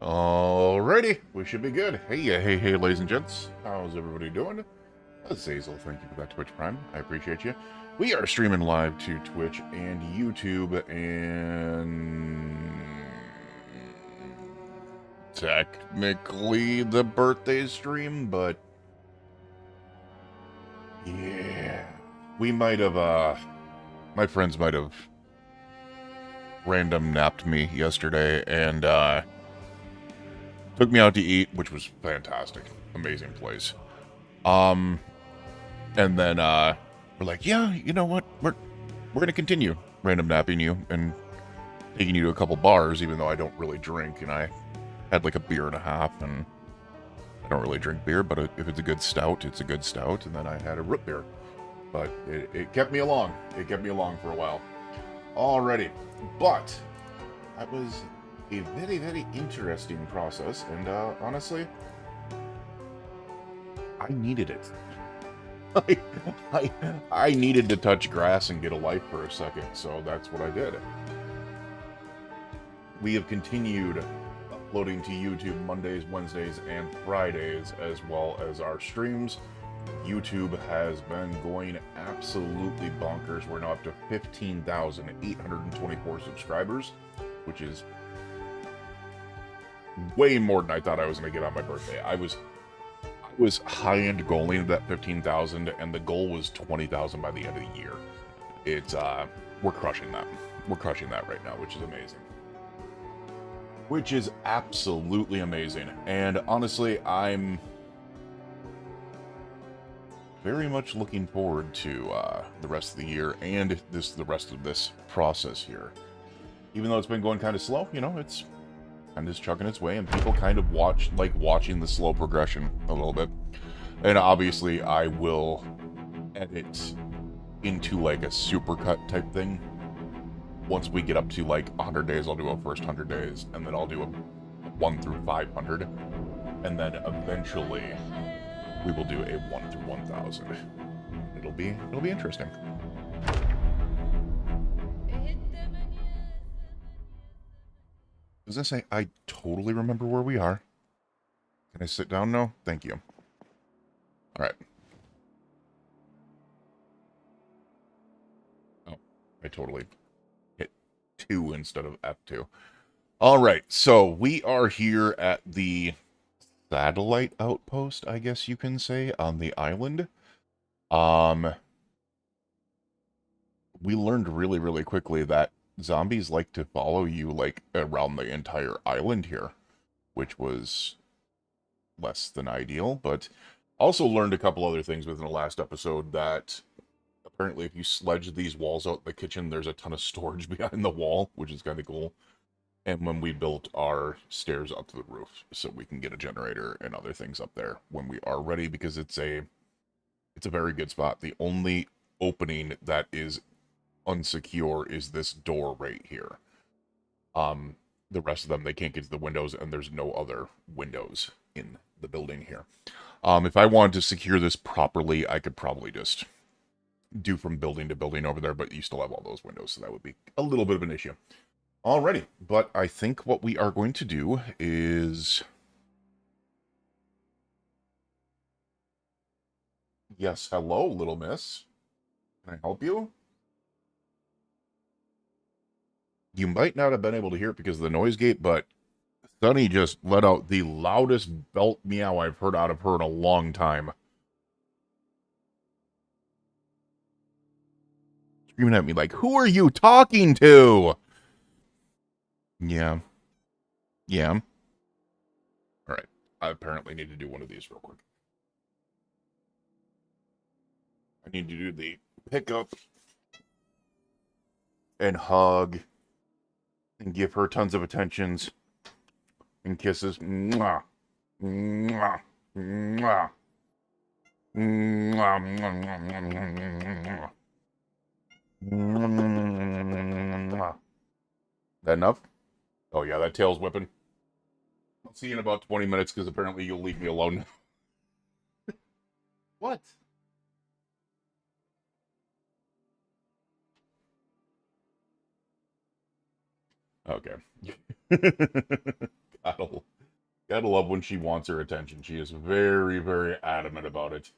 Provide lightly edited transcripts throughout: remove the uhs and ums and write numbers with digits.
Alrighty, we should be good. Hey, ladies and gents. How's everybody doing? This is Hazel. Thank you for that Twitch Prime. I appreciate you. We are streaming live to Twitch and YouTube and technically the birthday stream, but yeah, we might have, my friends might have random napped me yesterday and, took me out to eat, which was fantastic. Amazing place. And then, we're like, yeah, you know what? We're gonna continue random napping you and taking you to a couple bars, even though I don't really drink, and I had like a beer and a half, and I don't really drink beer, but if it's a good stout, it's a good stout, and then I had a root beer. But it kept me along. It kept me along for a while. Alrighty. But that was a very, very interesting process, and honestly, I needed it. I needed to touch grass and get a life for a second, so that's what I did. We have continued uploading to YouTube Mondays, Wednesdays, and Fridays, as well as our streams. YouTube has been going absolutely bonkers. We're now up to 15,824 subscribers, which is way more than I thought I was going to get on my birthday. I was high-end goaling that 15,000, and the goal was 20,000 by the end of the year. It's we're crushing that. We're crushing that right now, which is amazing. Which is absolutely amazing. And honestly, I'm very much looking forward to the rest of the year and the rest of this process here. even though it's been going kind of slow, you know, it's kind of just chugging its way, and people kind of like watching the slow progression a little bit. And obviously, I will edit into like a supercut type thing. Once we get up to like 100 days, I'll do a first 100 days, and then I'll do a 1 through 500, and then eventually we will do a 1 through 1000. It'll be interesting. Does that say I totally remember where we are? Can I sit down now? Thank you. All right. Oh, I totally hit 2 instead of F2. All right, so we are here at the satellite outpost, I guess you can say, on the island. We learned really, really quickly that zombies like to follow you, like, around the entire island here, which was less than ideal, but also learned a couple other things within the last episode that apparently if you sledge these walls out in the kitchen, there's a ton of storage behind the wall, which is kind of cool. And when we built our stairs up to the roof, so we can get a generator and other things up there when we are ready, because it's a very good spot. The only opening that is unsecure is this door right here. The rest of them, they can't get to the windows, and there's no other windows in the building here. If I wanted to secure this properly, I could probably just do from building to building over there, but you still have all those windows, so that would be a little bit of an issue. Alrighty, but I think what we are going to do is... Yes, hello, little miss. Can I help you? You might not have been able to hear it because of the noise gate, but Sunny just let out the loudest belt meow I've heard out of her in a long time. Screaming at me like, who are you talking to? Yeah. Yeah. Alright. I apparently need to do one of these real quick. I need to do the pickup and hug and give her tons of attentions and kisses. Mwah. Mwah. Mwah. Mwah. Mwah. That enough? Oh yeah, that tail's whipping. I'll see you in about 20 minutes because apparently you'll leave me alone. What? Okay. gotta, gotta love when she wants her attention. She is very, very adamant about it.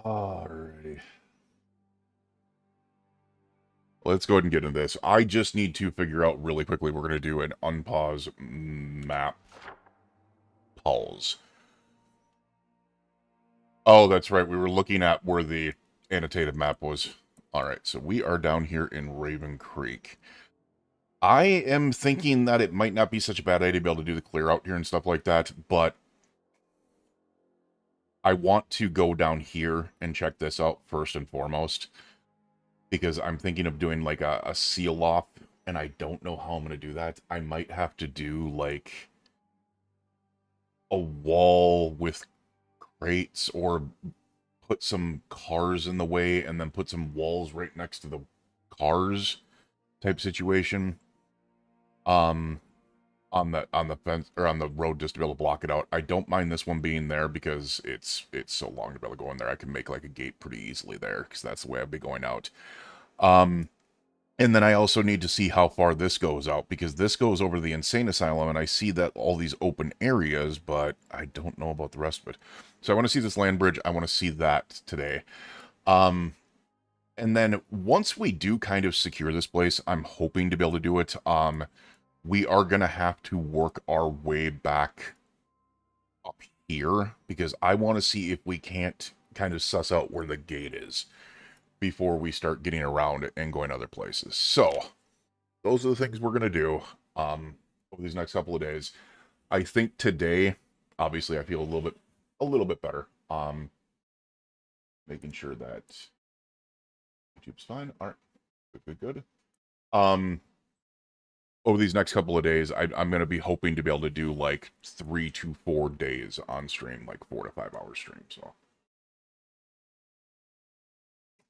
Alrighty. Let's go ahead and get into this. I just need to figure out really quickly. We're going to do an unpause map pause. Oh, that's right. We were looking at where the annotated map was. Alright, so we are down here in Raven Creek. I am thinking that it might not be such a bad idea to be able to do the clear out here and stuff like that, but I want to go down here and check this out first and foremost, because I'm thinking of doing like a seal off, and I don't know how I'm going to do that. I might have to do like a wall with crates, or put some cars in the way and then put some walls right next to the cars type situation. On the fence or on the road, just to be able to block it out. I don't mind this one being there because it's so long to be able to go in there. I can make like a gate pretty easily there because that's the way I'd be going out. And then I also need to see how far this goes out, because this goes over the insane asylum, and I see that all these open areas, but I don't know about the rest of it. So I want to see this land bridge. I want to see that today. And then once we do kind of secure this place, I'm hoping to be able to do it. We are going to have to work our way back up here, because I want to see if we can't kind of suss out where the gate is before we start getting around it and going other places. So those are the things we're going to do over these next couple of days. I think today, obviously, I feel a little bit better. Making sure that YouTube's fine. All right. Good. over these next couple of days, I'm going to be hoping to be able to do like 3 to 4 days on stream, like 4 to 5 hour stream. So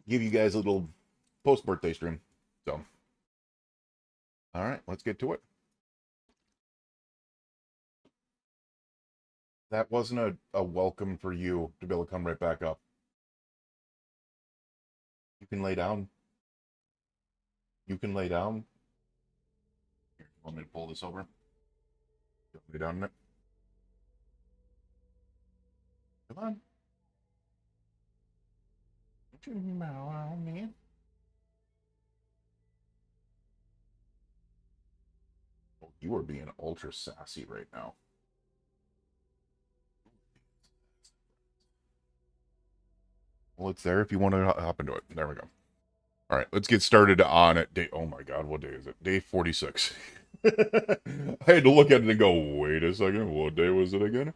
give you guys a little post birthday stream. So, all right, let's get to it. That wasn't a welcome for you to be able to come right back up. You can lay down. You can lay down. Here, you want me to pull this over? Lay down in it. Come on. Don't you meow on me. Oh, you are being ultra sassy right now. Well, it's there if you want to hop into it. There we go. All right, let's get started on day. Oh my God, what day is it? Day 46. I had to look at it and go, wait a second, what day was it again?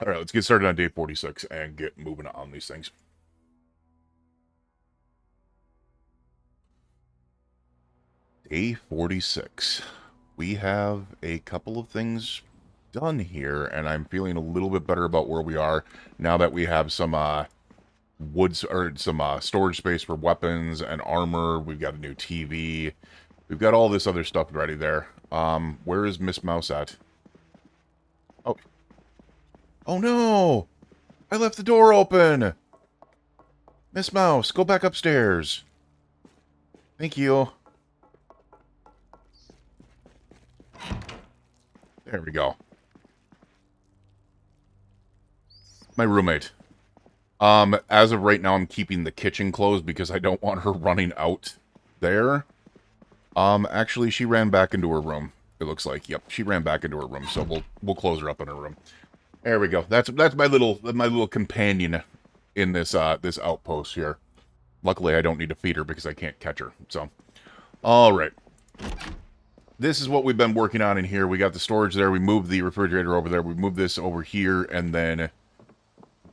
All right, let's get started on day 46 and get moving on these things. Day 46. We have a couple of things done here, and I'm feeling a little bit better about where we are now that we have some woods or some storage space for weapons and armor. We've got a new TV. We've got all this other stuff ready there. Where is Miss Mouse at? Oh. Oh no! I left the door open! Miss Mouse, go back upstairs. Thank you. There we go. My roommate. As of right now, I'm keeping the kitchen closed because I don't want her running out there. Actually, she ran back into her room. It looks like. Yep, she ran back into her room, so we'll close her up in her room. There we go. That's my little companion in this this outpost here. Luckily, I don't need to feed her because I can't catch her. So, all right. This is what we've been working on in here. We got the storage there. We moved the refrigerator over there. We moved this over here, and then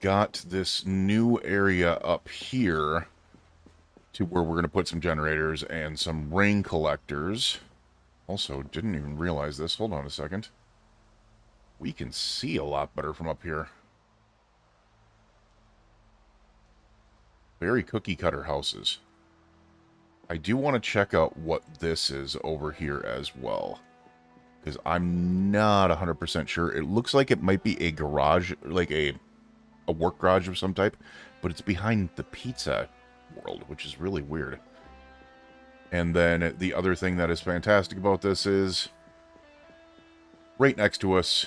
got this new area up here to where we're going to put some generators and some rain collectors. Also, didn't even realize this. Hold on a second. We can see a lot better from up here. Very cookie cutter houses. I do want to check out what this is over here as well, because I'm not 100% sure. It looks like it might be a garage, like a work garage of some type, but it's behind the pizza world, which is really weird. And then the other thing that is fantastic about this is right next to us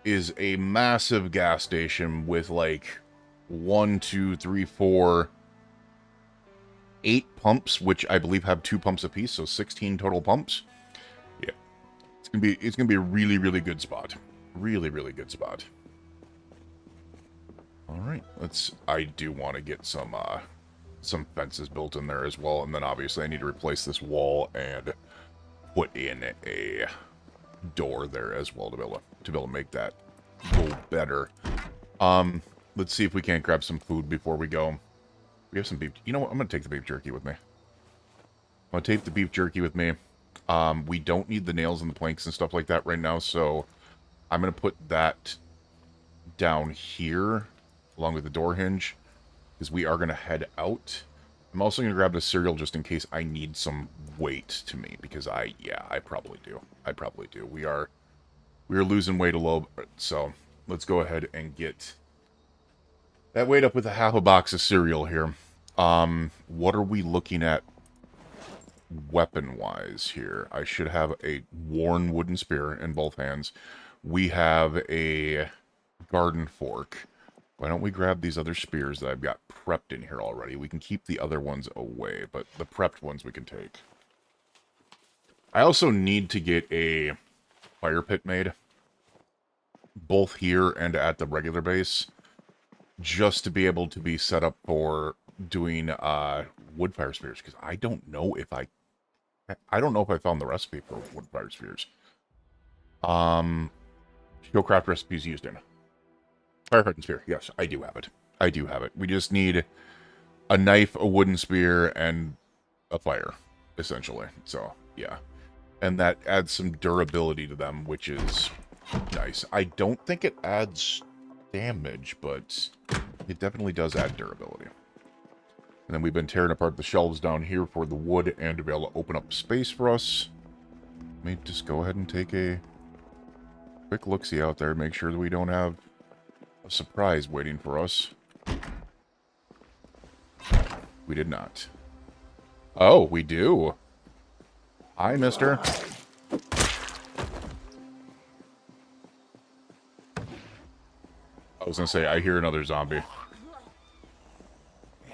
is a massive gas station with like 1, 2, 3, 4, 8 pumps, which I believe have 2 pumps apiece, so 16 total pumps. Yeah, it's gonna be a really, really good spot. Really, really good spot. All right, I do want to get some fences built in there as well, and then obviously I need to replace this wall and put in a door there as well to be able to make that go better. Let's see if we can't grab some food before we go. We have some beef. You know what? I'm gonna take the beef jerky with me. I'm gonna take the beef jerky with me. We don't need the nails and the planks and stuff like that right now, so I'm gonna put that down here along with the door hinge, because we are going to head out. I'm also going to grab the cereal just in case I need some weight to me, because I probably do. We are losing weight a little bit, so let's go ahead and get that weight up with a half a box of cereal here. What are we looking at weapon-wise here? I should have a worn wooden spear in both hands. We have a garden fork. Why don't we grab these other spears that I've got prepped in here already? We can keep the other ones away, but the prepped ones we can take. I also need to get a fire pit made, both here and at the regular base, just to be able to be set up for doing wood fire spears, because I don't know if I found the recipe for wood fire spears. Skillcraft recipes used in firefighting spear. Yes, I do have it. We just need a knife, a wooden spear, and a fire. essentially. So, yeah. And that adds some durability to them, which is nice. I don't think it adds damage, but it definitely does add durability. And then we've been tearing apart the shelves down here for the wood and to be able to open up space for us. Let me just go ahead and take a quick look-see out there, make sure that we don't have a surprise waiting for us. We did not. Oh, we do. Hi, mister. I was gonna say, I hear another zombie.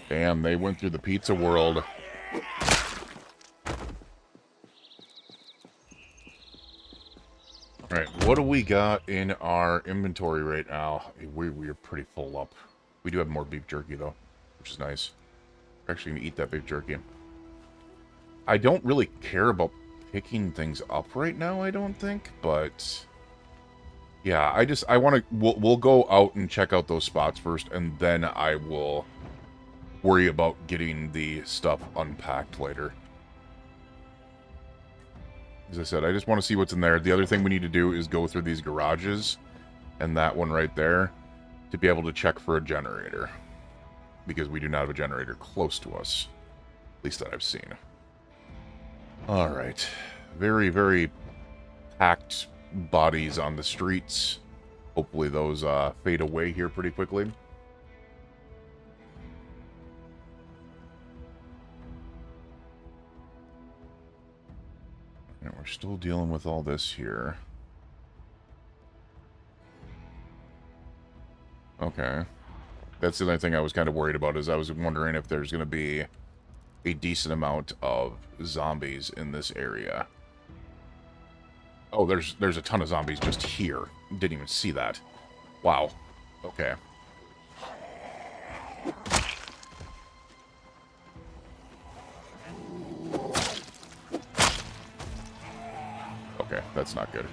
Damn, they went through the pizza world. Alright, what do we got in our inventory right now? We are pretty full up. We do have more beef jerky, though, which is nice. We're actually going to eat that beef jerky. I don't really care about picking things up right now, I don't think, but... yeah, I want to... We'll go out and check out those spots first, and then I will worry about getting the stuff unpacked later. As I said, I just want to see what's in there. The other thing we need to do is go through these garages, and that one right there, to be able to check for a generator. Because we do not have a generator close to us. At least that I've seen. Alright. Very, very packed bodies on the streets. Hopefully those fade away here pretty quickly. And we're still dealing with all this here. Okay. That's the only thing I was kind of worried about, is I was wondering if there's going to be a decent amount of zombies in this area. Oh, there's a ton of zombies just here. Didn't even see that. Wow. Okay. Okay, that's not good.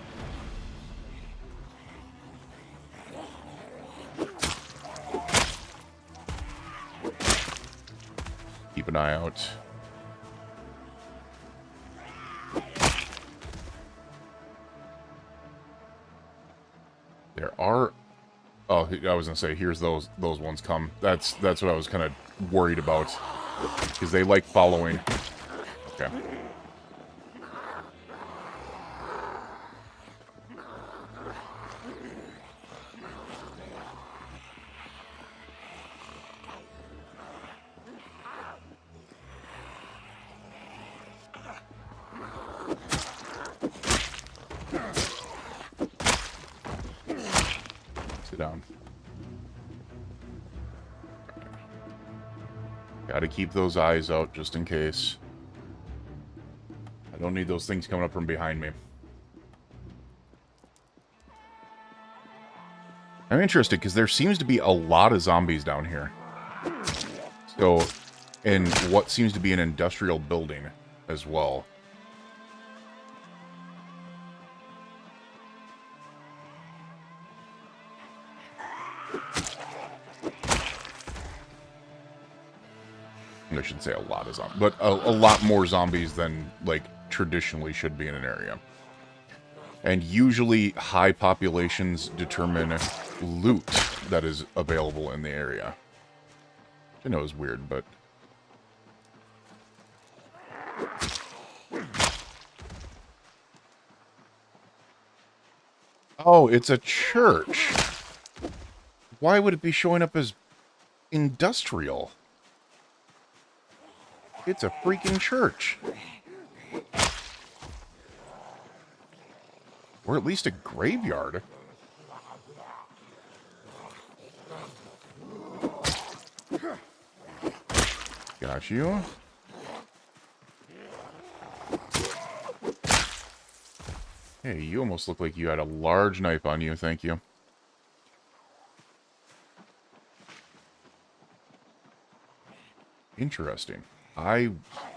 Keep an eye out. There are... oh, I was gonna say, here's those ones come. That's what I was kind of worried about. Because they like following. Okay. Down. Gotta keep those eyes out just in case. I don't need those things coming up from behind me. I'm interested because there seems to be a lot of zombies down here. So, in what seems to be an industrial building as well. I shouldn't say a lot of zombies, but a lot more zombies than, like, traditionally should be in an area. And usually high populations determine loot that is available in the area. Which I know is weird, but... oh, it's a church. Why would it be showing up as industrial? It's a freaking church. Or at least a graveyard. Got you. Hey, you almost look like you had a large knife on you, thank you. Interesting. I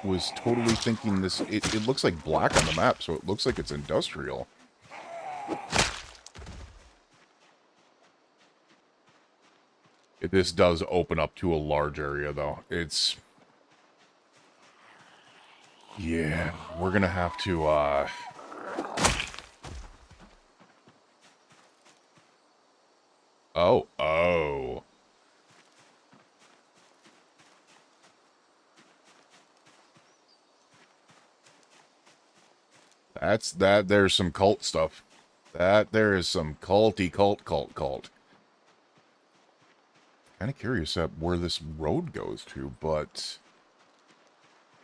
was totally thinking this... It looks like black on the map, so it looks like it's industrial. This does open up to a large area, though. It's... Yeah, we're gonna have to, Oh. There's some cult stuff. There is some culty cult. Kind of curious at where this road goes to, but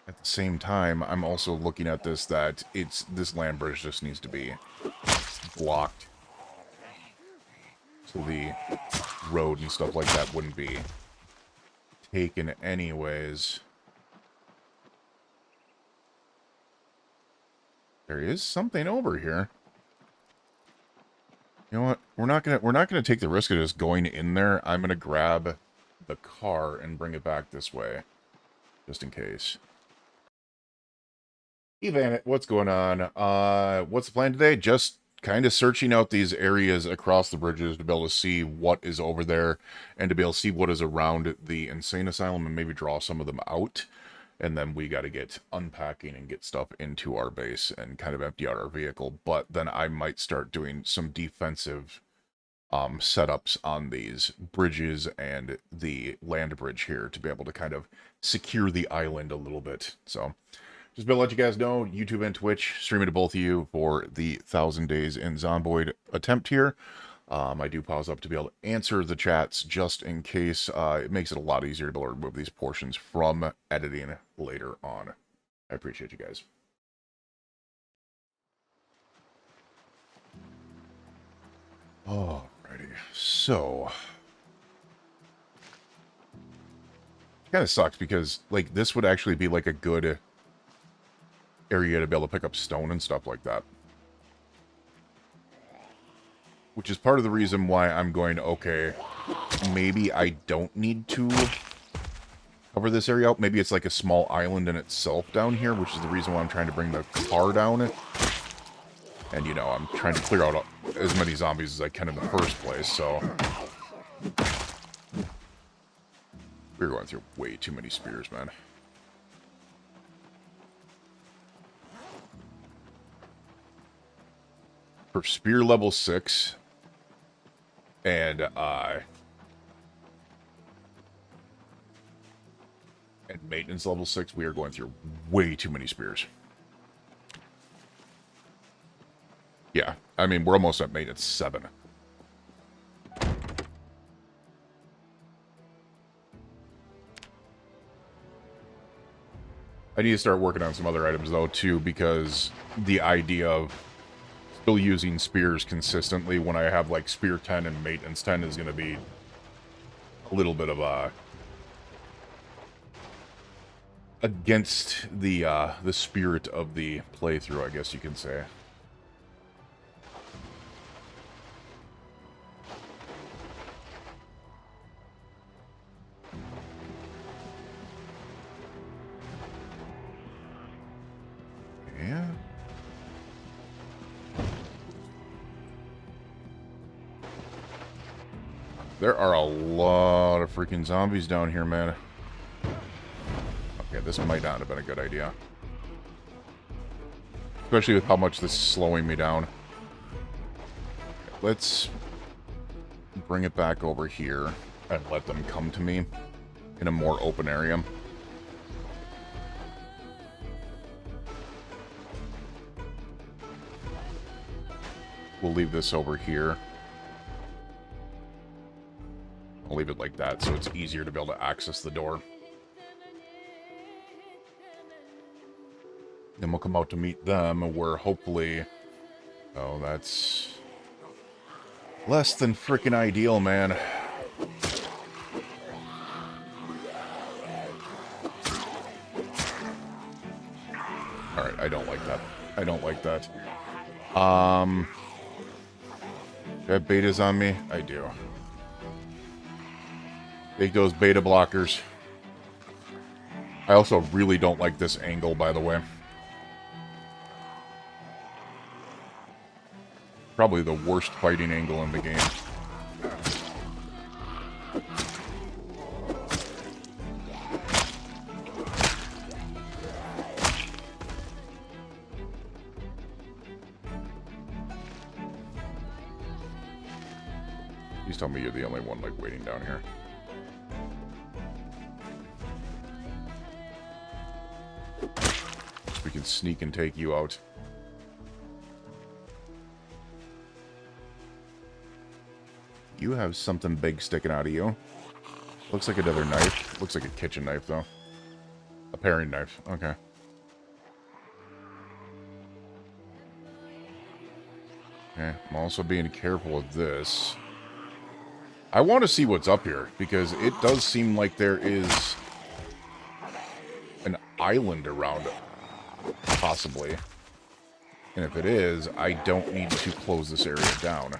at the same time, I'm also looking at this that this land bridge just needs to be blocked. So the road and stuff like that wouldn't be taken anyways. There is something over here. You know what? We're not gonna take the risk of just going in there. I'm gonna grab the car and bring it back this way, just in case. Evan, what's going on? What's the plan today? Just kind of searching out these areas across the bridges to be able to see what is over there and to be able to see what is around the insane asylum and maybe draw some of them out. And then we got to get unpacking and get stuff into our base and kind of empty out our vehicle. But then I might start doing some defensive setups on these bridges and the land bridge here to be able to kind of secure the island a little bit. So just to let you guys know, YouTube and Twitch, streaming to both of you for the 1,000 Days in Zomboid attempt here. I do pause up to be able to answer the chats just in case. It makes it a lot easier to be able to remove these portions from editing later on. I appreciate you guys. Alrighty, so kind of sucks because like this would actually be like a good area to be able to pick up stone and stuff like that. Which is part of the reason why I'm going, okay, maybe I don't need to cover this area out. Maybe it's like a small island in itself down here, which is the reason why I'm trying to bring the car down. And, you know, I'm trying to clear out as many zombies as I can in the first place, so we're going through way too many spears, man. For spear level 6 and maintenance level 6, we are going through way too many spears. Yeah, I mean, we're almost at maintenance 7. I need to start working on some other items, though, too, because the idea of still using spears consistently when I have, like, spear 10 and maintenance 10 is going to be a little bit of a against the spirit of the playthrough, I guess you can say. Yeah. There are a lot of freaking zombies down here, man. Okay, this might not have been a good idea. Especially with how much this is slowing me down. Let's bring it back over here and let them come to me in a more open area. We'll leave this over here. I'll leave it like that so it's easier to be able to access the door. Then we'll come out to meet them where hopefully... Oh, that's less than frickin' ideal, man. Alright, I don't like that. I don't like that. Do I have betas on me? I do. Take those beta blockers. I also really don't like this angle, by the way. Probably the worst fighting angle in the game. Please tell me you're the only one, like, waiting down here. So we can sneak and take you out. You have something big sticking out of you. Looks like another knife. Looks like a kitchen knife, though. A paring knife. Okay. Okay, I'm also being careful with this. I want to see what's up here, because it does seem like there is an island around it, possibly. And if it is, I don't need to close this area down.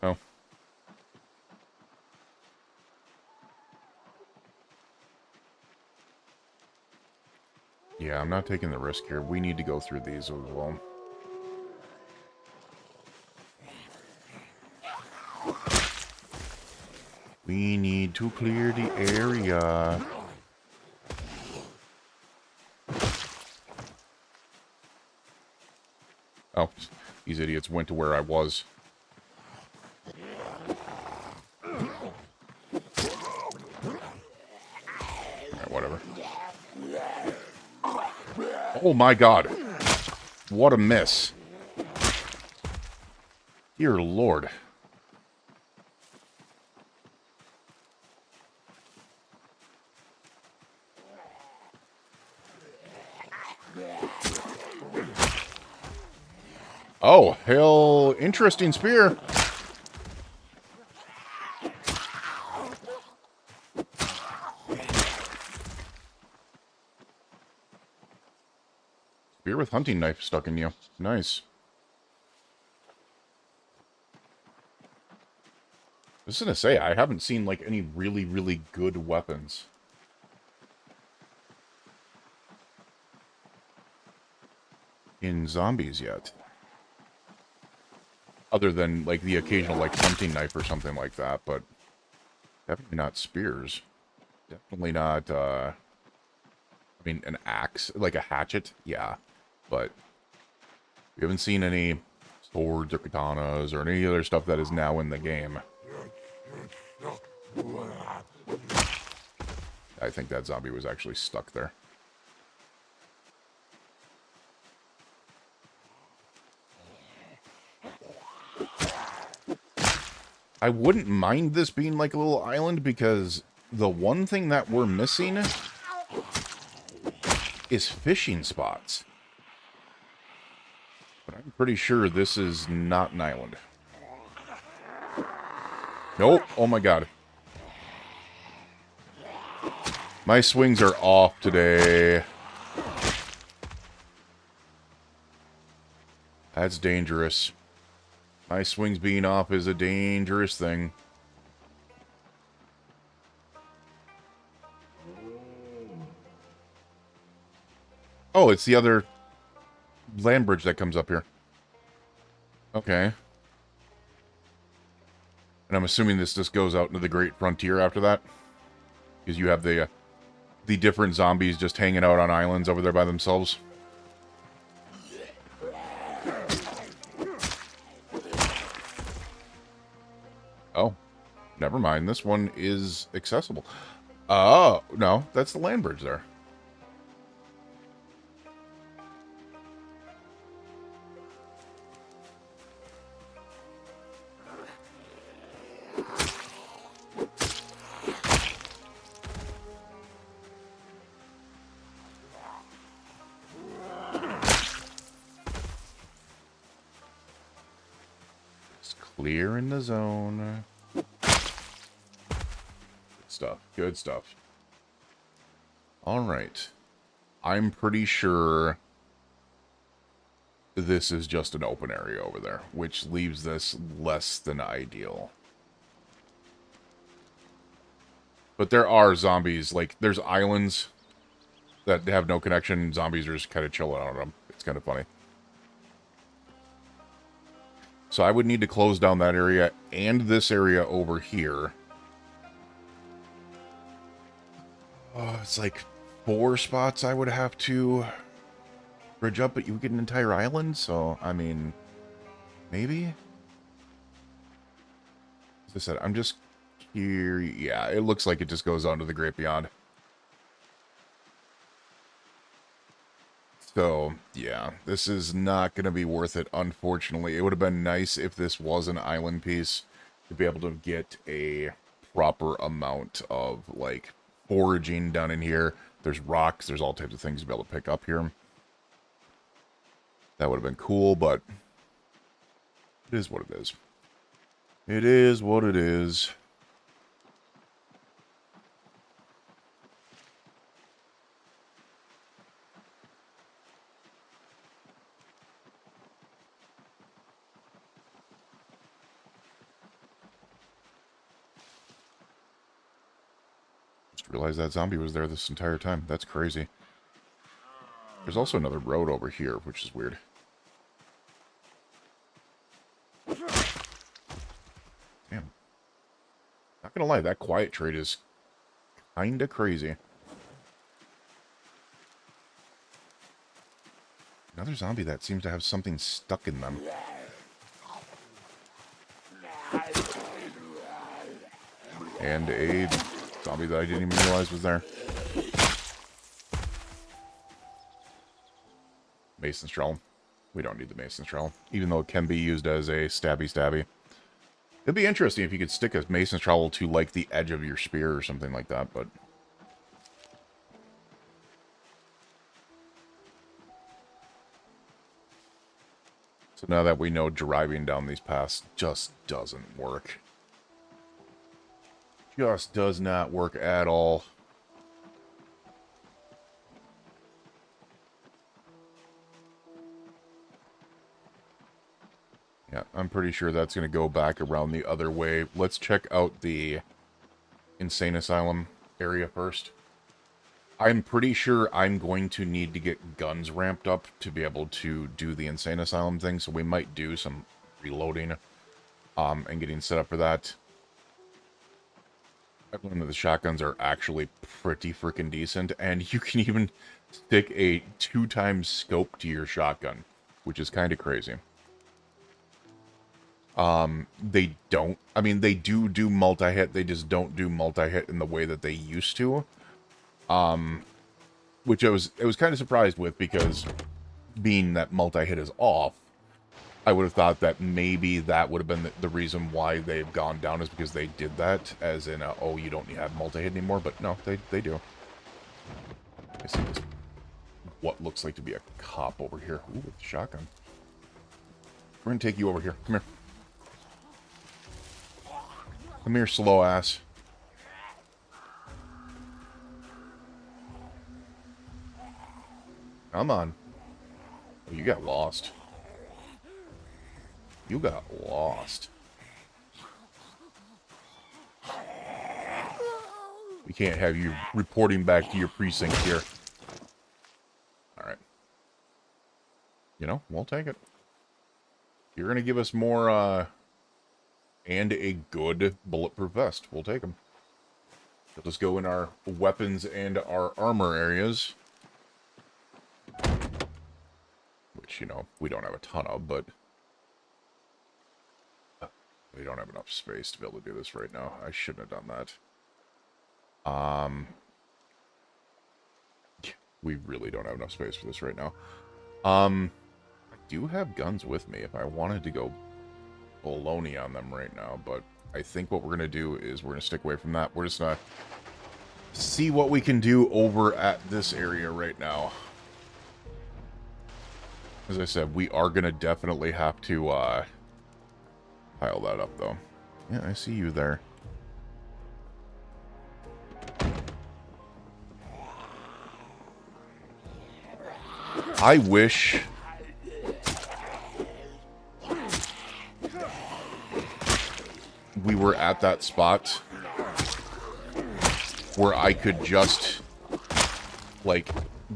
Oh. Yeah, I'm not taking the risk here. We need to go through these as well. We need to clear the area. Oh, these idiots went to where I was. Alright, whatever. Oh my god. What a miss. Dear Lord. Oh, hell, interesting spear. Spear with hunting knife stuck in you. Nice. I was gonna say, I haven't seen, like, any really, really good weapons in zombies yet. Other than, like, the occasional, like, hunting knife or something like that, but definitely not spears. Definitely not, I mean, an axe, like a hatchet, yeah, but we haven't seen any swords or katanas or any other stuff that is now in the game. I think that zombie was actually stuck there. I wouldn't mind this being like a little island, because the one thing that we're missing is fishing spots. But I'm pretty sure this is not an island. Nope. Oh my god. My swings are off today. That's dangerous. My swings being off is a dangerous thing. Oh, it's the other land bridge that comes up here. Okay. And I'm assuming this just goes out into the Great Frontier after that? Because you have the different zombies just hanging out on islands over there by themselves. Oh, never mind. This one is accessible. Oh, no, that's the land bridge there. It's clear in the zone. Good stuff. Good stuff. All right. I'm pretty sure this is just an open area over there, which leaves this less than ideal. But there are zombies, like, there's islands that have no connection. Zombies are just kind of chilling on them. It's kind of funny. So I would need to close down that area and this area over here. Oh, it's like 4 spots I would have to bridge up, but you get an entire island, so, I mean, maybe? As I said, I'm just here. Yeah, it looks like it just goes on to the Great Beyond. So, yeah, this is not going to be worth it, unfortunately. It would have been nice if this was an island piece to be able to get a proper amount of, like, foraging done in here. There's rocks, there's all types of things to be able to pick up here. That would have been cool, but it is what it is. It is what it is. Just realized that zombie was there this entire time. That's crazy. There's also another road over here, which is weird. Damn. Not gonna lie, that quiet trade is kinda crazy. Another zombie that seems to have something stuck in them. And a zombie that I didn't even realize was there. Mason's Trowel. We don't need the Mason's Trowel, even though it can be used as a stabby. It'd be interesting if you could stick a Mason's Trowel to, like, the edge of your spear or something like that, but... So now that we know driving down these paths just doesn't work. Just does not work at all. Yeah, I'm pretty sure that's going to go back around the other way. Let's check out the Insane Asylum area first. I'm pretty sure I'm going to need to get guns ramped up to be able to do the Insane Asylum thing, so we might do some reloading and getting set up for that. I've learned that the shotguns are actually pretty freaking decent, and you can even stick a 2x scope to your shotgun, which is kind of crazy. They don't, I mean, they do multi-hit, they just don't do multi-hit in the way that they used to. Which I was kind of surprised with, because being that multi-hit is off, I would have thought that maybe that would have been the reason why they've gone down, is because they did that, as in, oh, you don't have multi-hit anymore, but no, they do. I see this, what looks like to be a cop over here. Ooh, with a shotgun. We're gonna take you over here. Come here. Come here, slow ass. Come on. Oh, you got lost. You got lost. We can't have you reporting back to your precinct here. Alright. You know, we'll take it. You're gonna give us more, and a good bulletproof vest. We'll take them. We'll just go in our weapons and our armor areas. Which, you know, we don't have a ton of, but... we don't have enough space to be able to do this right now. I shouldn't have done that. We really don't have enough space for this right now. I do have guns with me if I wanted to go baloney on them right now, but I think what we're going to do is we're going to stick away from that. We're just going to see what we can do over at this area right now. As I said, we are going to definitely have to pile that up, though. Yeah, I see you there. I wish... we were at that spot where I could just, like,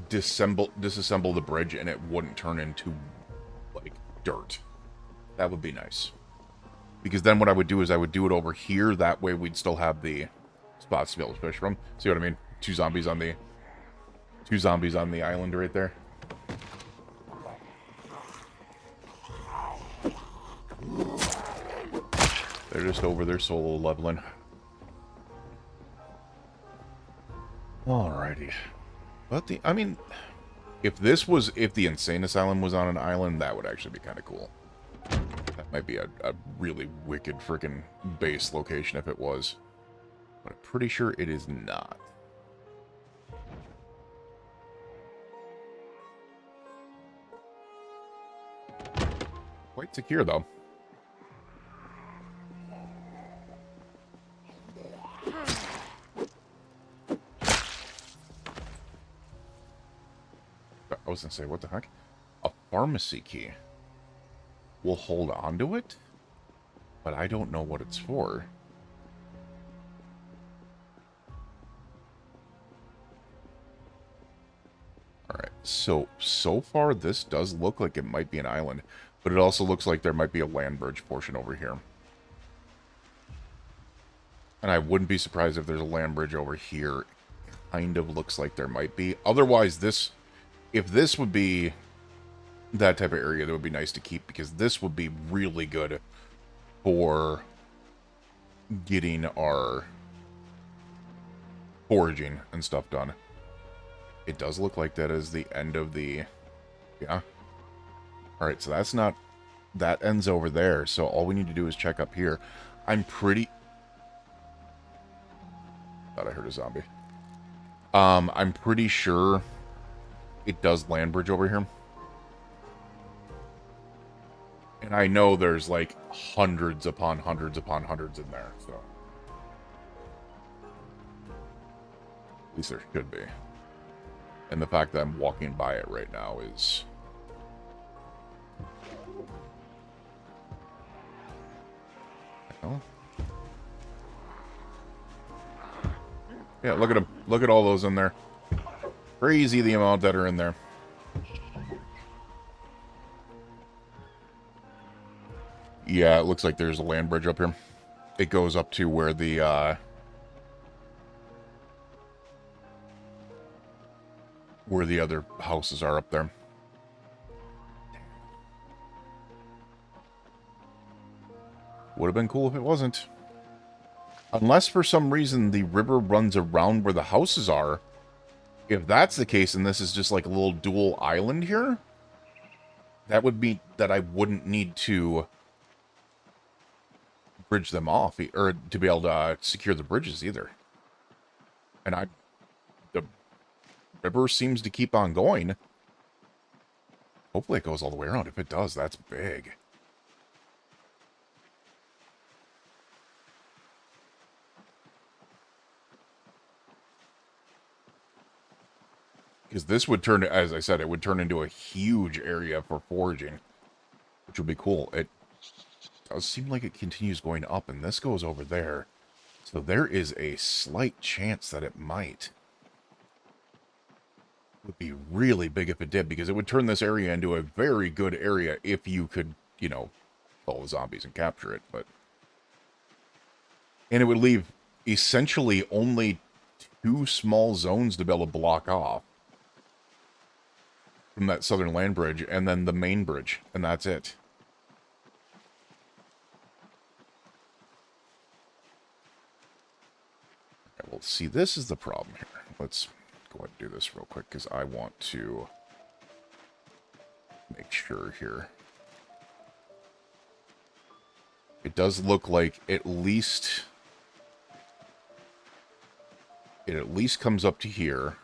disassemble the bridge and it wouldn't turn into, like, dirt. That would be nice. Because then what I would do is I would do it over here. That way we'd still have the spots to be able to fish from. See what I mean? Two zombies on the island right there. They're just over there solo leveling. Alrighty. But I mean, if the Insane Asylum was on an island, that would actually be kind of cool. That might be a really wicked freaking base location if it was. But I'm pretty sure it is not. Quite secure, though. I was going to say, what the heck? A pharmacy key. We'll hold on to it, but I don't know what it's for. Alright, so far this does look like it might be an island, but it also looks like there might be a land bridge portion over here. And I wouldn't be surprised if there's a land bridge over here. Kind of looks like there might be. Otherwise, if this would be that type of area, that would be nice to keep, because this would be really good for getting our foraging and stuff done. It does look like that is the end of the... Yeah. Alright, so that's not... That ends over there, so all we need to do is check up here. I'm pretty... Thought I heard a zombie. I'm pretty sure it does land bridge over here. And I know there's like hundreds upon hundreds upon hundreds in there, so... At least there should be. And the fact that I'm walking by it right now is... Oh. Yeah, look at them. Look at all those in there. Crazy the amount that are in there. Yeah, it looks like there's a land bridge up here. It goes up to where the, other houses are up there. Would have been cool if it wasn't. Unless for some reason the river runs around where the houses are. If that's the case, and this is just like a little dual island here, that would mean that I wouldn't need to bridge them off, or to be able to secure the bridges either. And the river seems to keep on going. Hopefully it goes all the way around. If it does, that's big. Because this would turn, as I said, it would turn into a huge area for foraging, which would be cool. It does seem like it continues going up, and this goes over there. So there is a slight chance that it might. It would be really big if it did, because it would turn this area into a very good area if you could, you know, kill the zombies and capture it. But and it would leave essentially only 2 small zones to be able to block off from that southern land bridge, and then the main bridge, and that's it. Okay, well, see, this is the problem here. Let's go ahead and do this real quick, because I want to make sure here. It does look like it at least comes up to here.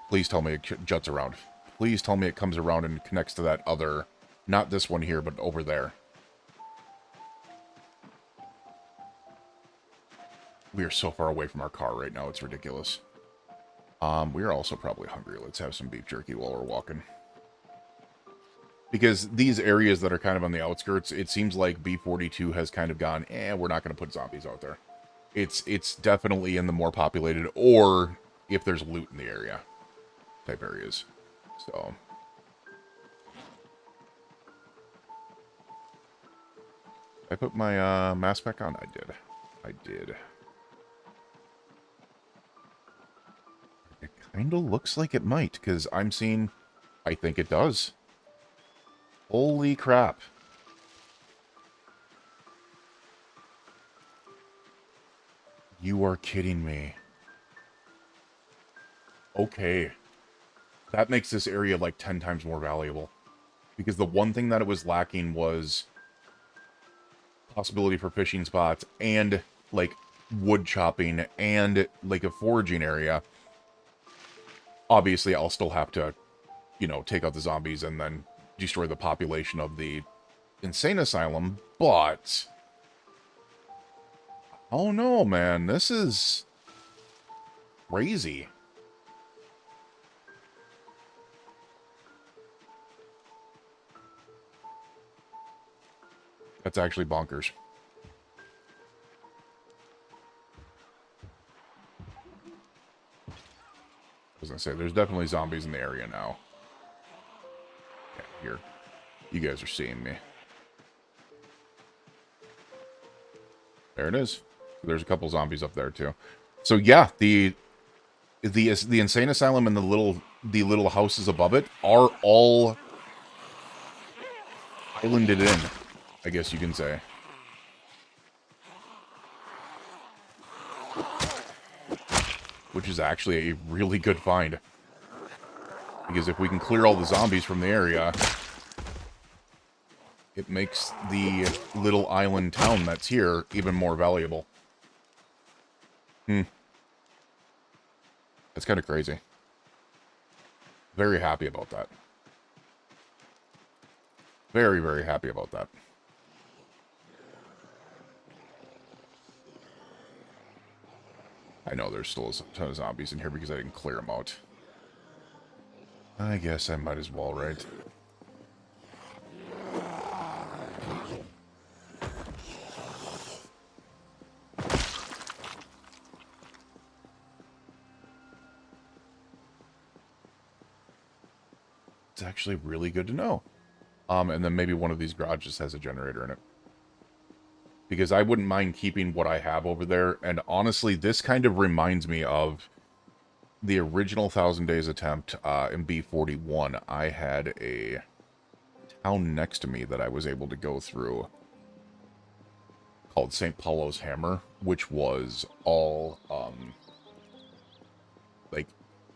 Please tell me it juts around. Please tell me it comes around and connects to that other... Not this one here, but over there. We are so far away from our car right now, it's ridiculous. We are also probably hungry. Let's have some beef jerky while we're walking. Because these areas that are kind of on the outskirts, it seems like B42 has kind of gone, we're not going to put zombies out there. It's definitely in the more populated, or if there's loot in the area. Type areas. So I put my mask back on? I did. It kind of looks like it might, because I'm seeing... I think it does. Holy crap. You are kidding me. Okay. That makes this area like 10 times more valuable. Because the one thing that it was lacking was possibility for fishing spots and like wood chopping and like a foraging area. Obviously, I'll still have to, you know, take out the zombies and then destroy the population of the insane asylum, but oh no, man, this is crazy. That's actually bonkers. I was gonna say, there's definitely zombies in the area now. Yeah, here. You guys are seeing me. There it is. There's a couple zombies up there too. So yeah, the insane asylum and the little houses above it are all islanded in, I guess you can say. Which is actually a really good find. Because if we can clear all the zombies from the area, it makes the little island town that's here even more valuable. That's kind of crazy. Very happy about that. Very, very happy about that. I know there's still a ton of zombies in here because I didn't clear them out. I guess I might as well, right? It's actually really good to know. And then maybe one of these garages has a generator in it. Because I wouldn't mind keeping what I have over there. And honestly, this kind of reminds me of the original 1,000 Days attempt in B41. I had a town next to me that I was able to go through called St. Paulo's Hammer, which was all like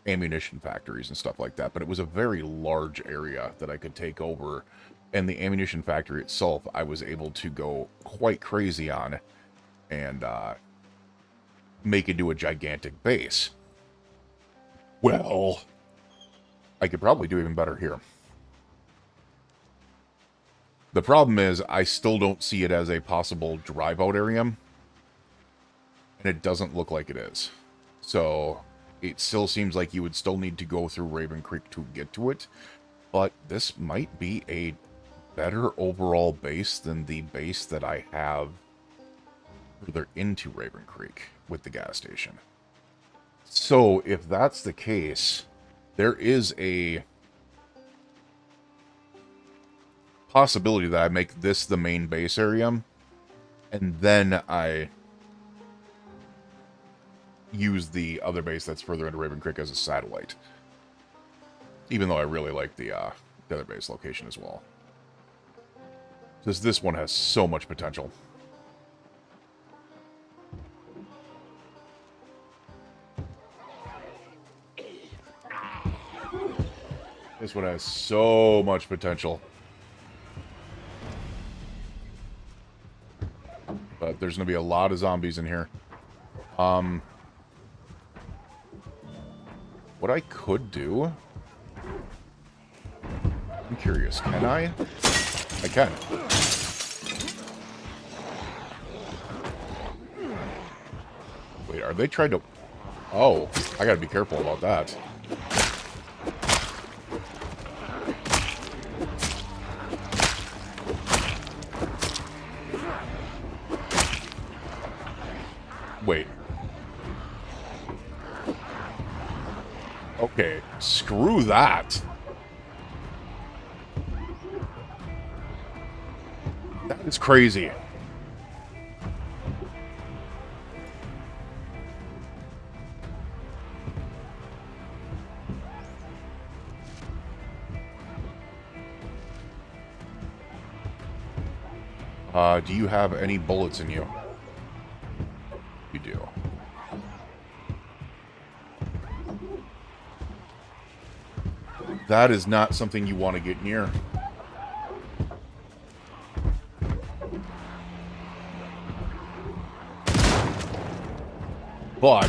ammunition factories and stuff like that. But it was a very large area that I could take over. And the ammunition factory itself, I was able to go quite crazy on and make it do a gigantic base. Well, I could probably do even better here. The problem is, I still don't see it as a possible drive-out area. And it doesn't look like it is. So, it still seems like you would still need to go through Raven Creek to get to it. But this might be a better overall base than the base that I have further into Raven Creek with the gas station. So, if that's the case, there is a possibility that I make this the main base area, and then I use the other base that's further into Raven Creek as a satellite. Even though I really like the other base location as well. Because this one has so much potential. This one has so much potential. But there's going to be a lot of zombies in here. What I could do... I'm curious, can I? I can. Wait, are they trying to... Oh, I gotta be careful about that. Wait. Okay, screw that. That is crazy. Do you have any bullets in you? You do. That is not something you want to get near. But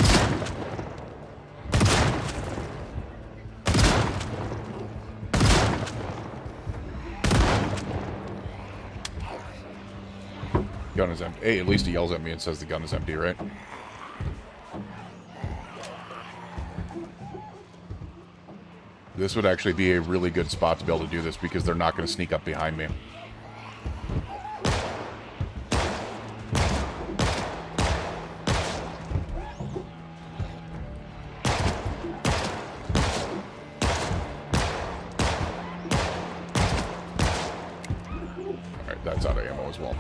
gun is empty. Hey, at least he yells at me and says the gun is empty, right? This would actually be a really good spot to be able to do this because they're not going to sneak up behind me. Alright, that's out of ammo as well.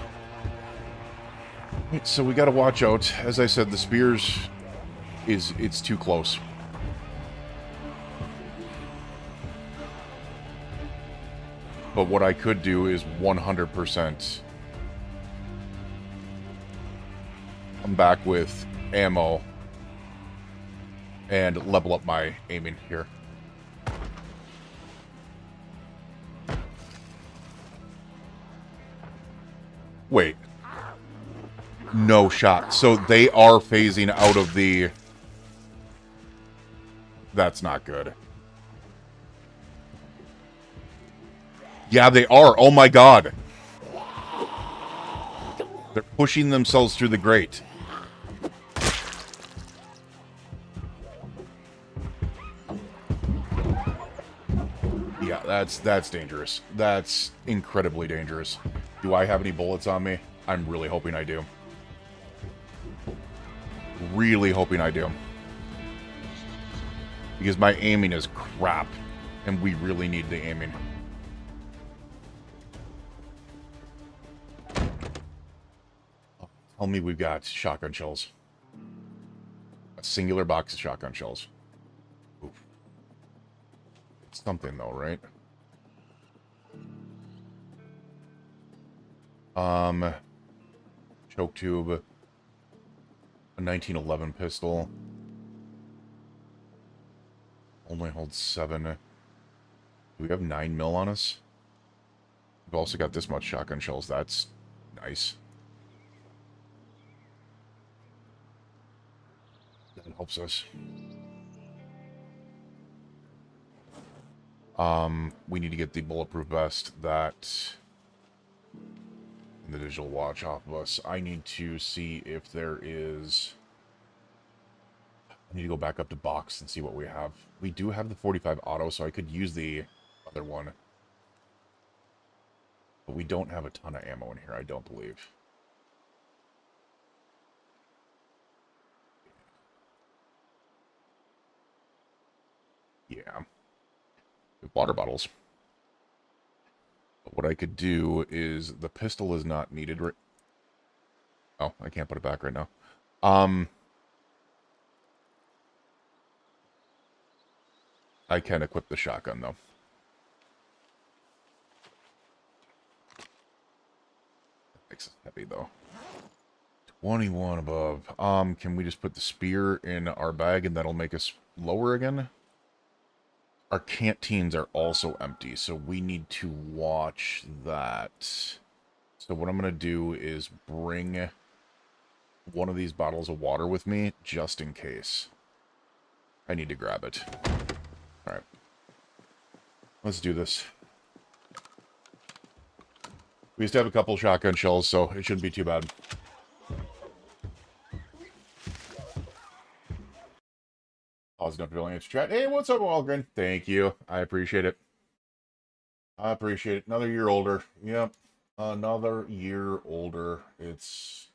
Right, so we got to watch out. As I said, the spears it's too close. But what I could do is 100% come back with ammo and level up my aiming here. Wait. No shot. So they are phasing out of the... That's not good. Yeah, they are. Oh my god. They're pushing themselves through the grate. Yeah, that's dangerous. That's incredibly dangerous. Do I have any bullets on me? I'm really hoping I do. Really hoping I do. Because my aiming is crap. And we really need the aiming. Tell me we've got shotgun shells. A singular box of shotgun shells. Oof. It's something though, right? Choke tube. A 1911 pistol. Only holds 7. Do we have 9 mil on us? We've also got this much shotgun shells. That's nice. That helps us. We need to get the bulletproof vest that and the digital watch off of us. I need to see if there is... I need to go back up to box and see what we have. We do have the 45 auto, so I could use the other one. But we don't have a ton of ammo in here, I don't believe. Yeah. Water bottles. But what I could do is... The pistol is not needed right... Oh, I can't put it back right now. I can equip the shotgun, though. That makes it heavy, though. 21 above. Can we just put the spear in our bag and that'll make us lower again? Our canteens are also empty, so we need to watch that. So what I'm going to do is bring one of these bottles of water with me, just in case. I need to grab it. Alright. Let's do this. We used to have a couple shotgun shells, so it shouldn't be too bad. Pause notification chat. Hey, what's up, Walgren? Thank you. I appreciate it. I appreciate it. Another year older. Yep. Another year older. It's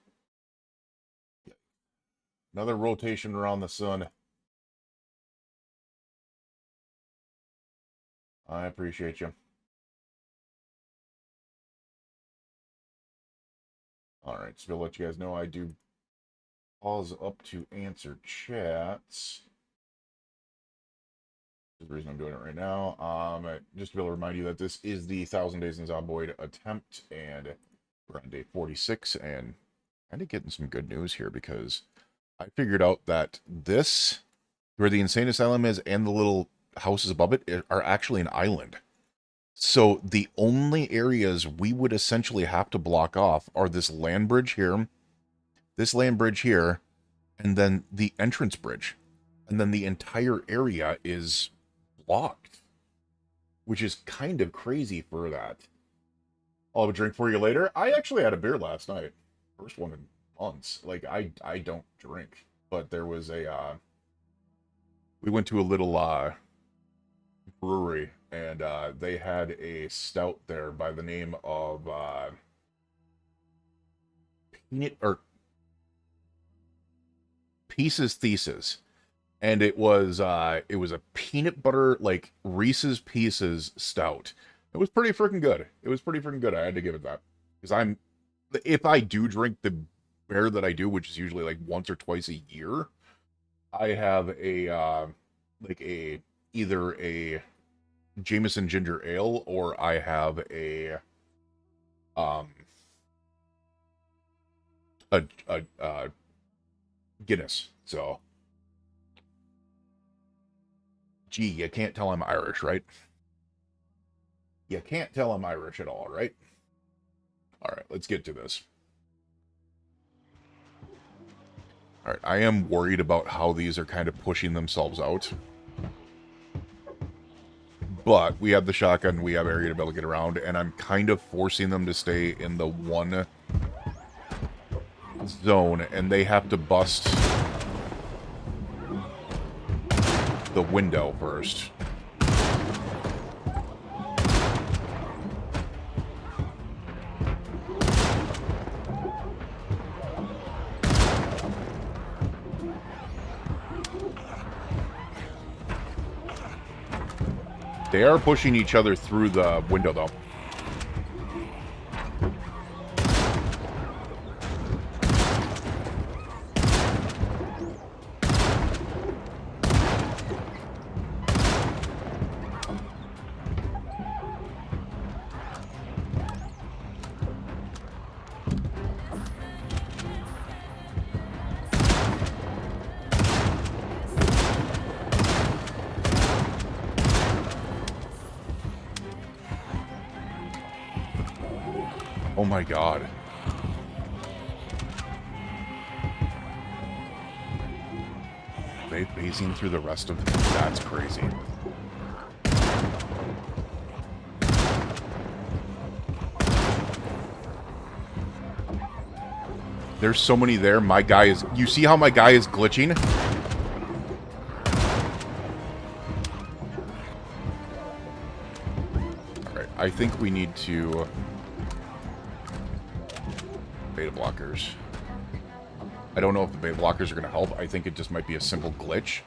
another rotation around the sun. I appreciate you. Alright, so I'll let you guys know I do pause up to answer chats. That's the reason I'm doing it right now. Just to be able to remind you that this is the 1,000 Days in Zomboid attempt, and we're on day 46, and kind of getting some good news here because I figured out that this, where the insane asylum is, and the little houses above it are actually an island. So the only areas we would essentially have to block off are this land bridge here, and then the entrance bridge. And then the entire area is blocked, which is kind of crazy for that. I'll have a drink for you later. I actually had a beer last night. First one in months. Like, I don't drink. But there was a, we went to a little, brewery, and, they had a stout there by the name of, Pieces Thesis. And it was a peanut butter, like, Reese's Pieces stout. It was pretty freaking good. I had to give it that. Because if I do drink the beer that I do, which is usually like once or twice a year, I have a, either a Jameson Ginger Ale, or I have a Guinness. So, gee, you can't tell I'm Irish, right? You can't tell I'm Irish at all, right? All right, let's get to this. All right, I am worried about how these are kind of pushing themselves out. But we have the shotgun, we have area to be able to get around, and I'm kind of forcing them to stay in the one zone, and they have to bust the window first. They are pushing each other through the window, though. Oh my god. They phasing through the rest of them. That's crazy. There's so many there. My guy is... You see how my guy is glitching? Alright, I think we need to... Beta blockers. I don't know if the beta blockers are going to help. I think it just might be a simple glitch.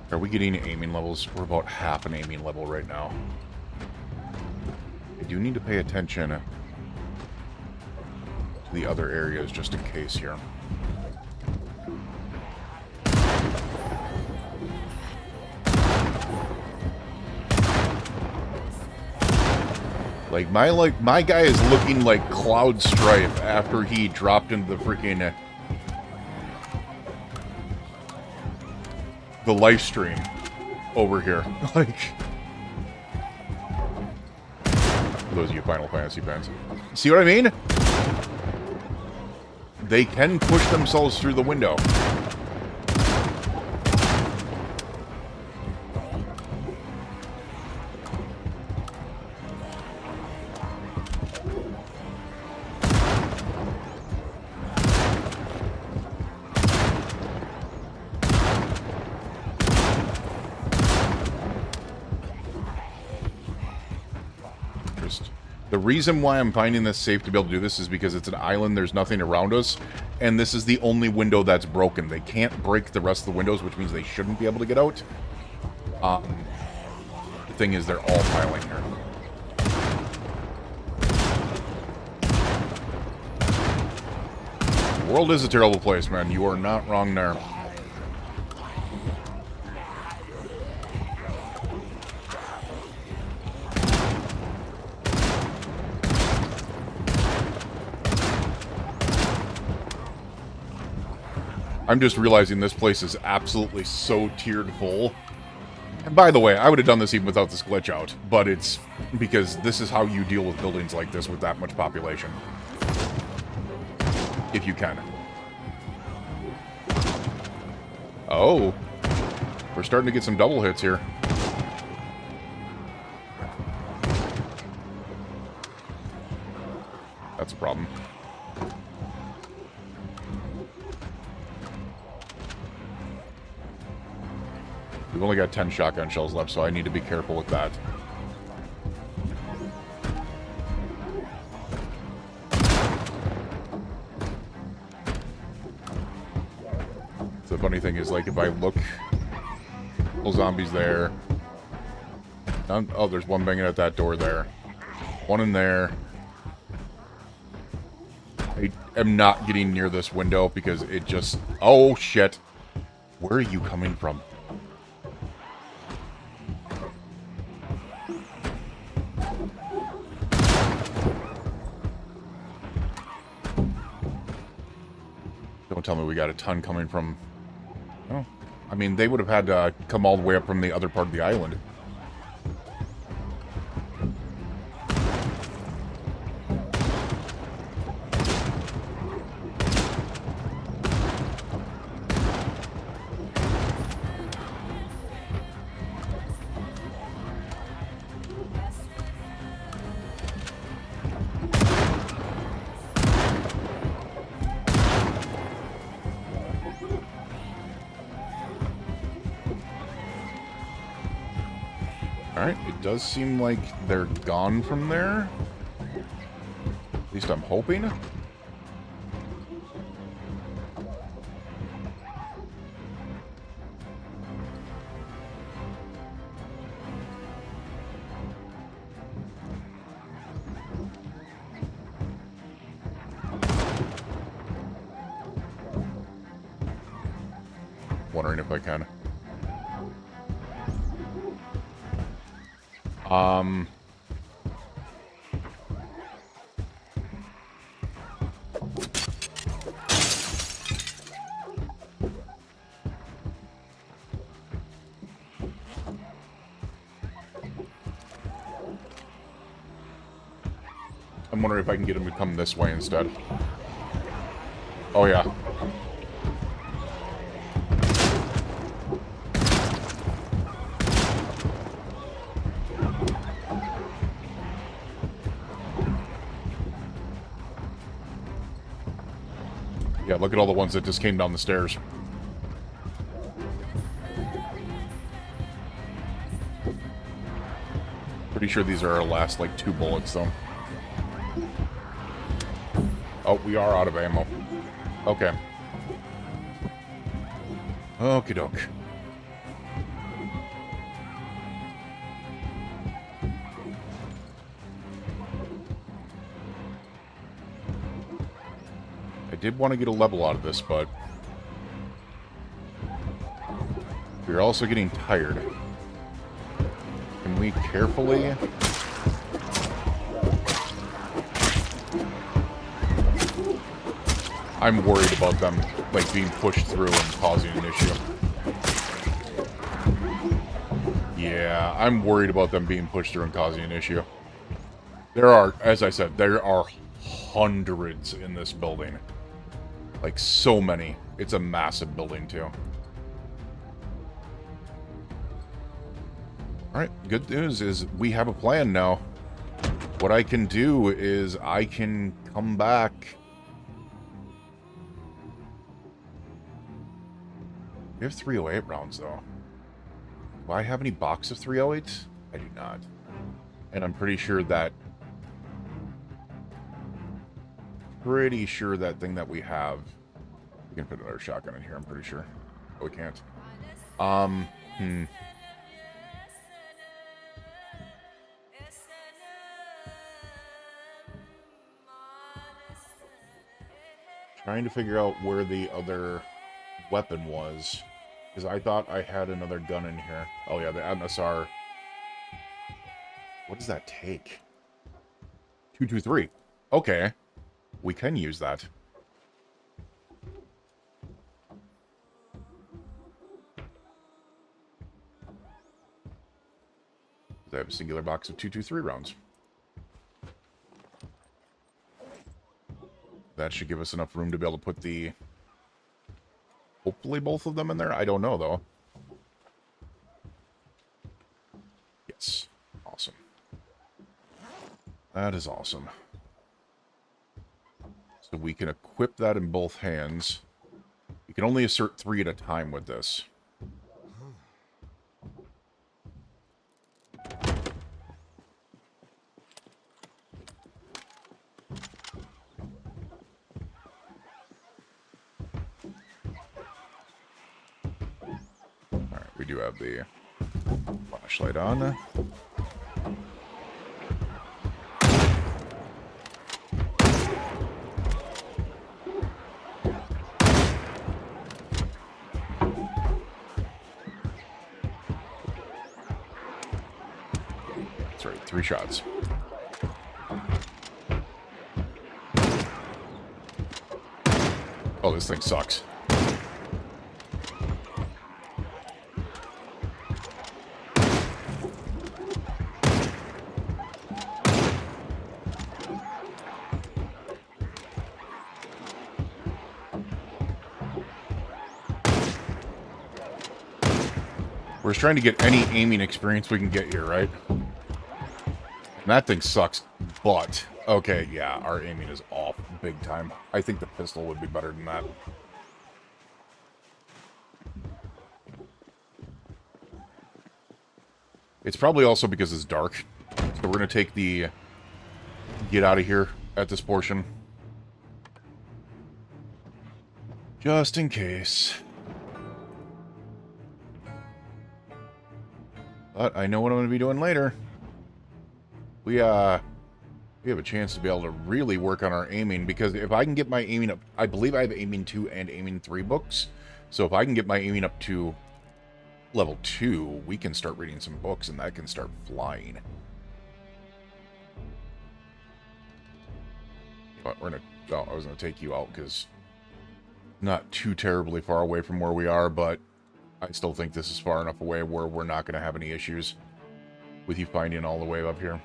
Are we getting aiming levels? We're about half an aiming level right now. I do need to pay attention to the other areas just in case here. Like my guy is looking like Cloud Strife after he dropped into the freaking the live stream over here. Like, for those of you Final Fantasy fans, see what I mean? They can push themselves through the window. The reason why I'm finding this safe to be able to do this is because it's an island, there's nothing around us, and this is the only window that's broken. They can't break the rest of the windows, which means they shouldn't be able to get out. The thing is, they're all piling here. The world is a terrible place, man. You are not wrong there. I'm just realizing this place is absolutely so tiered full. And by the way, I would have done this even without this glitch out, but it's because this is how you deal with buildings like this with that much population. If you can. Oh. We're starting to get some double hits here. That's a problem. We've only got 10 shotgun shells left, so I need to be careful with that. So the funny thing is, like, if I look... Little zombies there. Oh, there's one banging at that door there. One in there. I am not getting near this window because it just... Oh, shit. Where are you coming from? Don't tell me we got a ton coming from... Oh, I mean, they would have had to come all the way up from the other part of the island. Alright, it does seem like they're gone from there. At least I'm hoping. Wondering if I can. I'm wondering if I can get him to come this way instead. Oh, yeah. Yeah, look at all the ones that just came down the stairs. Pretty sure these are our last, like, 2 bullets, though. Oh, we are out of ammo. Okay. Okie doke. I did want to get a level out of this, but we're also getting tired. Can we carefully... I'm worried about them, like, being pushed through and causing an issue. Yeah, I'm worried about them being pushed through and causing an issue. There are, as I said, there are hundreds in this building. Like, so many. It's a massive building, too. Alright, good news is we have a plan now. What I can do is I can come back... We have 308 rounds, though. Do I have any box of 308s? I do not. And I'm pretty sure that... Pretty sure that thing that we have... We can put another shotgun in here, I'm pretty sure. Oh, we can't. Trying to figure out where the other weapon was. Because I thought I had another gun in here. Oh yeah, the MSR. What does that take? 223. Okay. We can use that. I have a singular box of 223 rounds. That should give us enough room to be able to put the... Hopefully both of them in there? I don't know, though. Yes. Awesome. That is awesome. So we can equip that in both hands. You can only assert 3 at a time with this. Alright, we do have the flashlight on. That's right, 3 shots. Oh, this thing sucks. We're just trying to get any aiming experience we can get here, right? And that thing sucks, but... Okay, yeah, our aiming is off big time. I think the pistol would be better than that. It's probably also because it's dark. So we're going to take the... Get out of here at this portion. Just in case. But I know what I'm going to be doing later. We have a chance to be able to really work on our aiming, because if I can get my aiming up... I believe I have aiming 2 and aiming 3 books. So if I can get my aiming up to level 2, we can start reading some books, and that can start flying. But we're going to... Oh, I was going to take you out, because... Not too terribly far away from where we are, but... I still think this is far enough away where we're not going to have any issues with you finding all the way up here.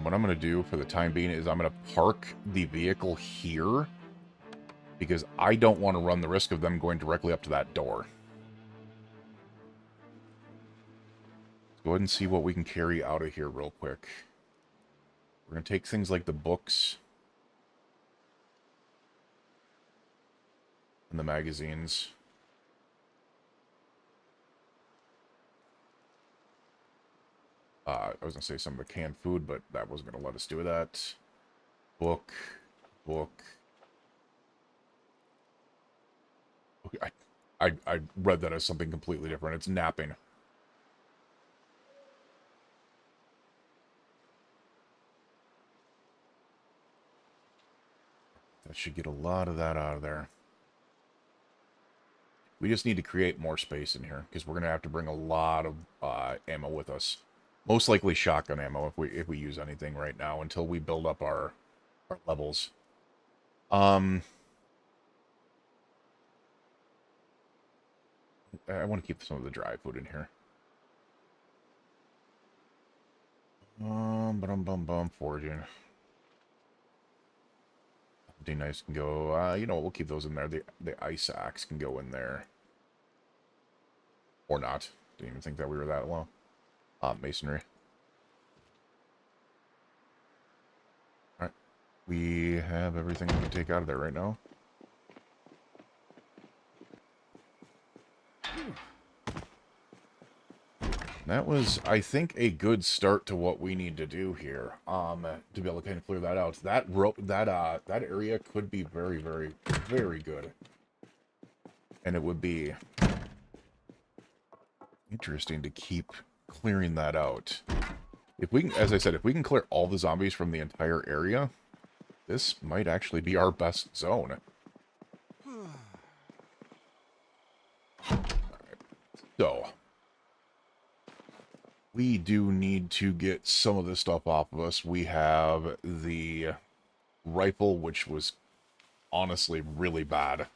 What I'm going to do for the time being is I'm going to park the vehicle here, because I don't want to run the risk of them going directly up to that door. Go ahead and see what we can carry out of here real quick. We're going to take things like the books and the magazines. I was going to say some of the canned food, but that wasn't going to let us do that. Book. I read that as something completely different. It's napping. That should get a lot of that out of there. We just need to create more space in here, because we're going to have to bring a lot of ammo with us. Most likely shotgun ammo if we use anything right now, until we build up our levels. I want to keep some of the dry food in here. Foraging. Something nice can go. You know what? We'll keep those in there. The ice axe can go in there. Or not. Didn't even think that we were that low. Masonry. Alright. We have everything we can take out of there right now. That was, I think, a good start to what we need to do here. To be able to kind of clear that out. That area could be very, very, very good. And it would be interesting to keep clearing that out. If we can, as I said, if we can clear all the zombies from the entire area, this might actually be our best zone. So, we do need to get some of this stuff off of us. We have the rifle, which was honestly really bad. It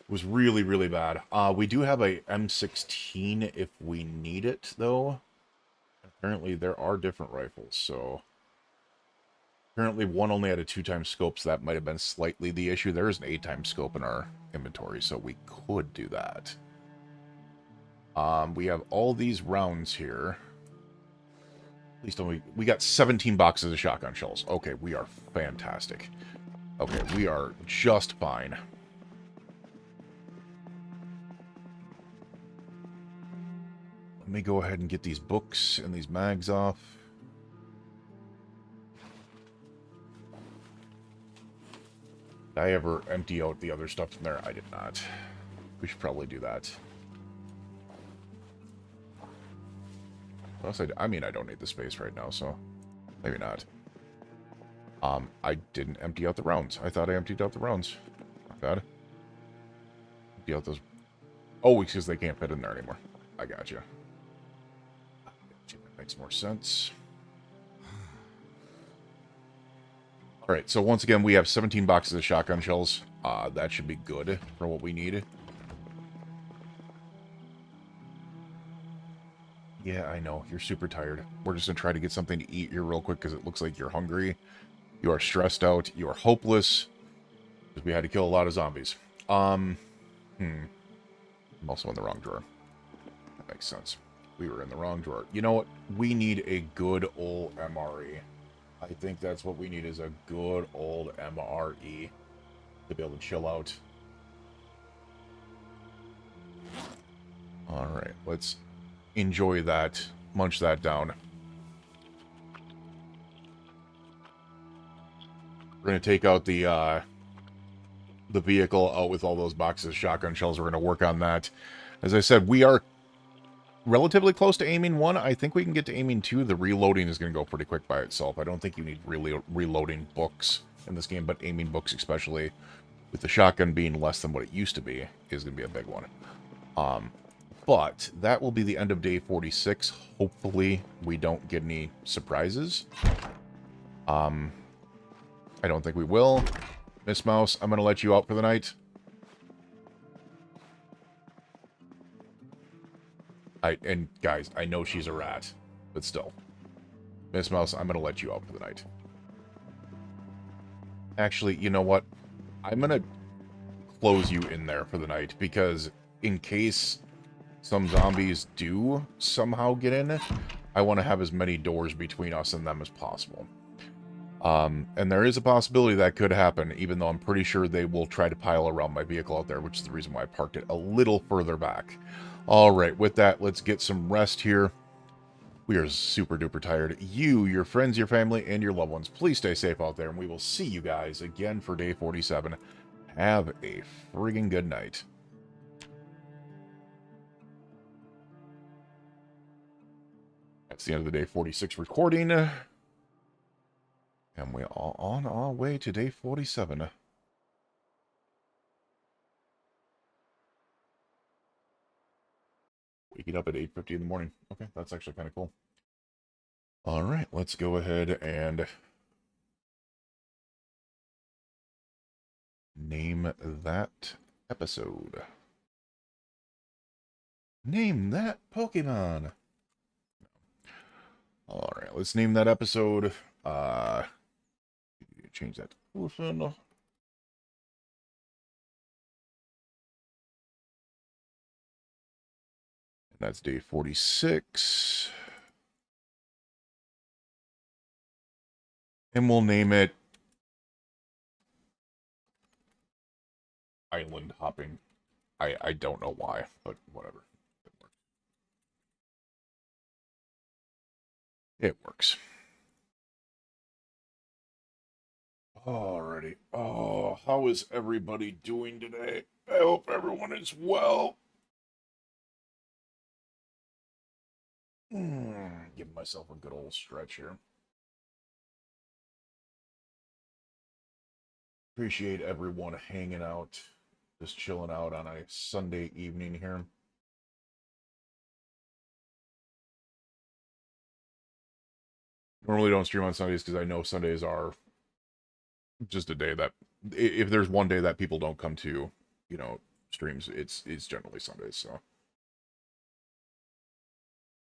was really, really bad. We do have a M16 if we need it, though. Apparently, there are different rifles, so... Apparently, one only had a 2x scope, so that might have been slightly the issue. There is an 8x scope in our inventory, so we could do that. We have all these rounds here. At least we got 17 boxes of shotgun shells. Okay, we are fantastic. Okay, we are just fine. Let me go ahead and get these books and these mags off. Did I ever empty out the other stuff in there? I did not. We should probably do that. Plus, I mean, I don't need the space right now, so maybe not. I didn't empty out the rounds. I thought I emptied out the rounds. Not bad. Empty out those... Oh, because they can't fit in there anymore. I gotcha. That makes more sense. Alright, so once again, we have 17 boxes of shotgun shells. That should be good for what we need. Yeah, I know. You're super tired. We're just going to try to get something to eat here real quick because it looks like you're hungry. You are stressed out. You are hopeless. Because we had to kill a lot of zombies. I'm also in the wrong drawer. That makes sense. We were in the wrong drawer. You know what? We need a good old MRE. I think that's what we need is a good old MRE to be able to chill out. Alright, let's enjoy that. Munch that down. We're going to take out the vehicle out with all those boxes of shotgun shells. We're going to work on that. As I said, we are relatively close to aiming 1. I think we can get to aiming 2. The reloading is going to go pretty quick by itself. I don't think you need really reloading books in this game, but aiming books, especially with the shotgun being less than what it used to be, is going to be a big one. But that will be the end of day 46. Hopefully we don't get any surprises. I don't think we will. Miss Mouse, I'm going to let you out for the night. And guys, I know she's a rat, but still. Miss Mouse, I'm going to let you out for the night. Actually, you know what? I'm going to close you in there for the night, because in case some zombies do somehow get in, I want to have as many doors between us and them as possible. And there is a possibility that could happen, even though I'm pretty sure they will try to pile around my vehicle out there, which is the reason why I parked it a little further back. Alright, with that, let's get some rest here. We are super duper tired. You, your friends, your family, and your loved ones, please stay safe out there, and we will see you guys again for day 47. Have a friggin' good night. That's the end of the day 46 recording. And we are on our way to day 47. Waking up at 8:50 in the morning. Okay, that's actually kind of cool. Alright, let's go ahead and name that episode. Name that Pokemon. Alright, let's name that episode. Change that to person. That's day 46. And we'll name it Island Hopping. I don't know why, but whatever. It works. Alrighty. Oh, how is everybody doing today? I hope everyone is well. Give myself a good old stretch here. Appreciate everyone hanging out, just chilling out on a Sunday evening here. Normally don't stream on Sundays because I know Sundays are just a day that, if there's one day that people don't come to, you know, streams, it's generally Sundays, so.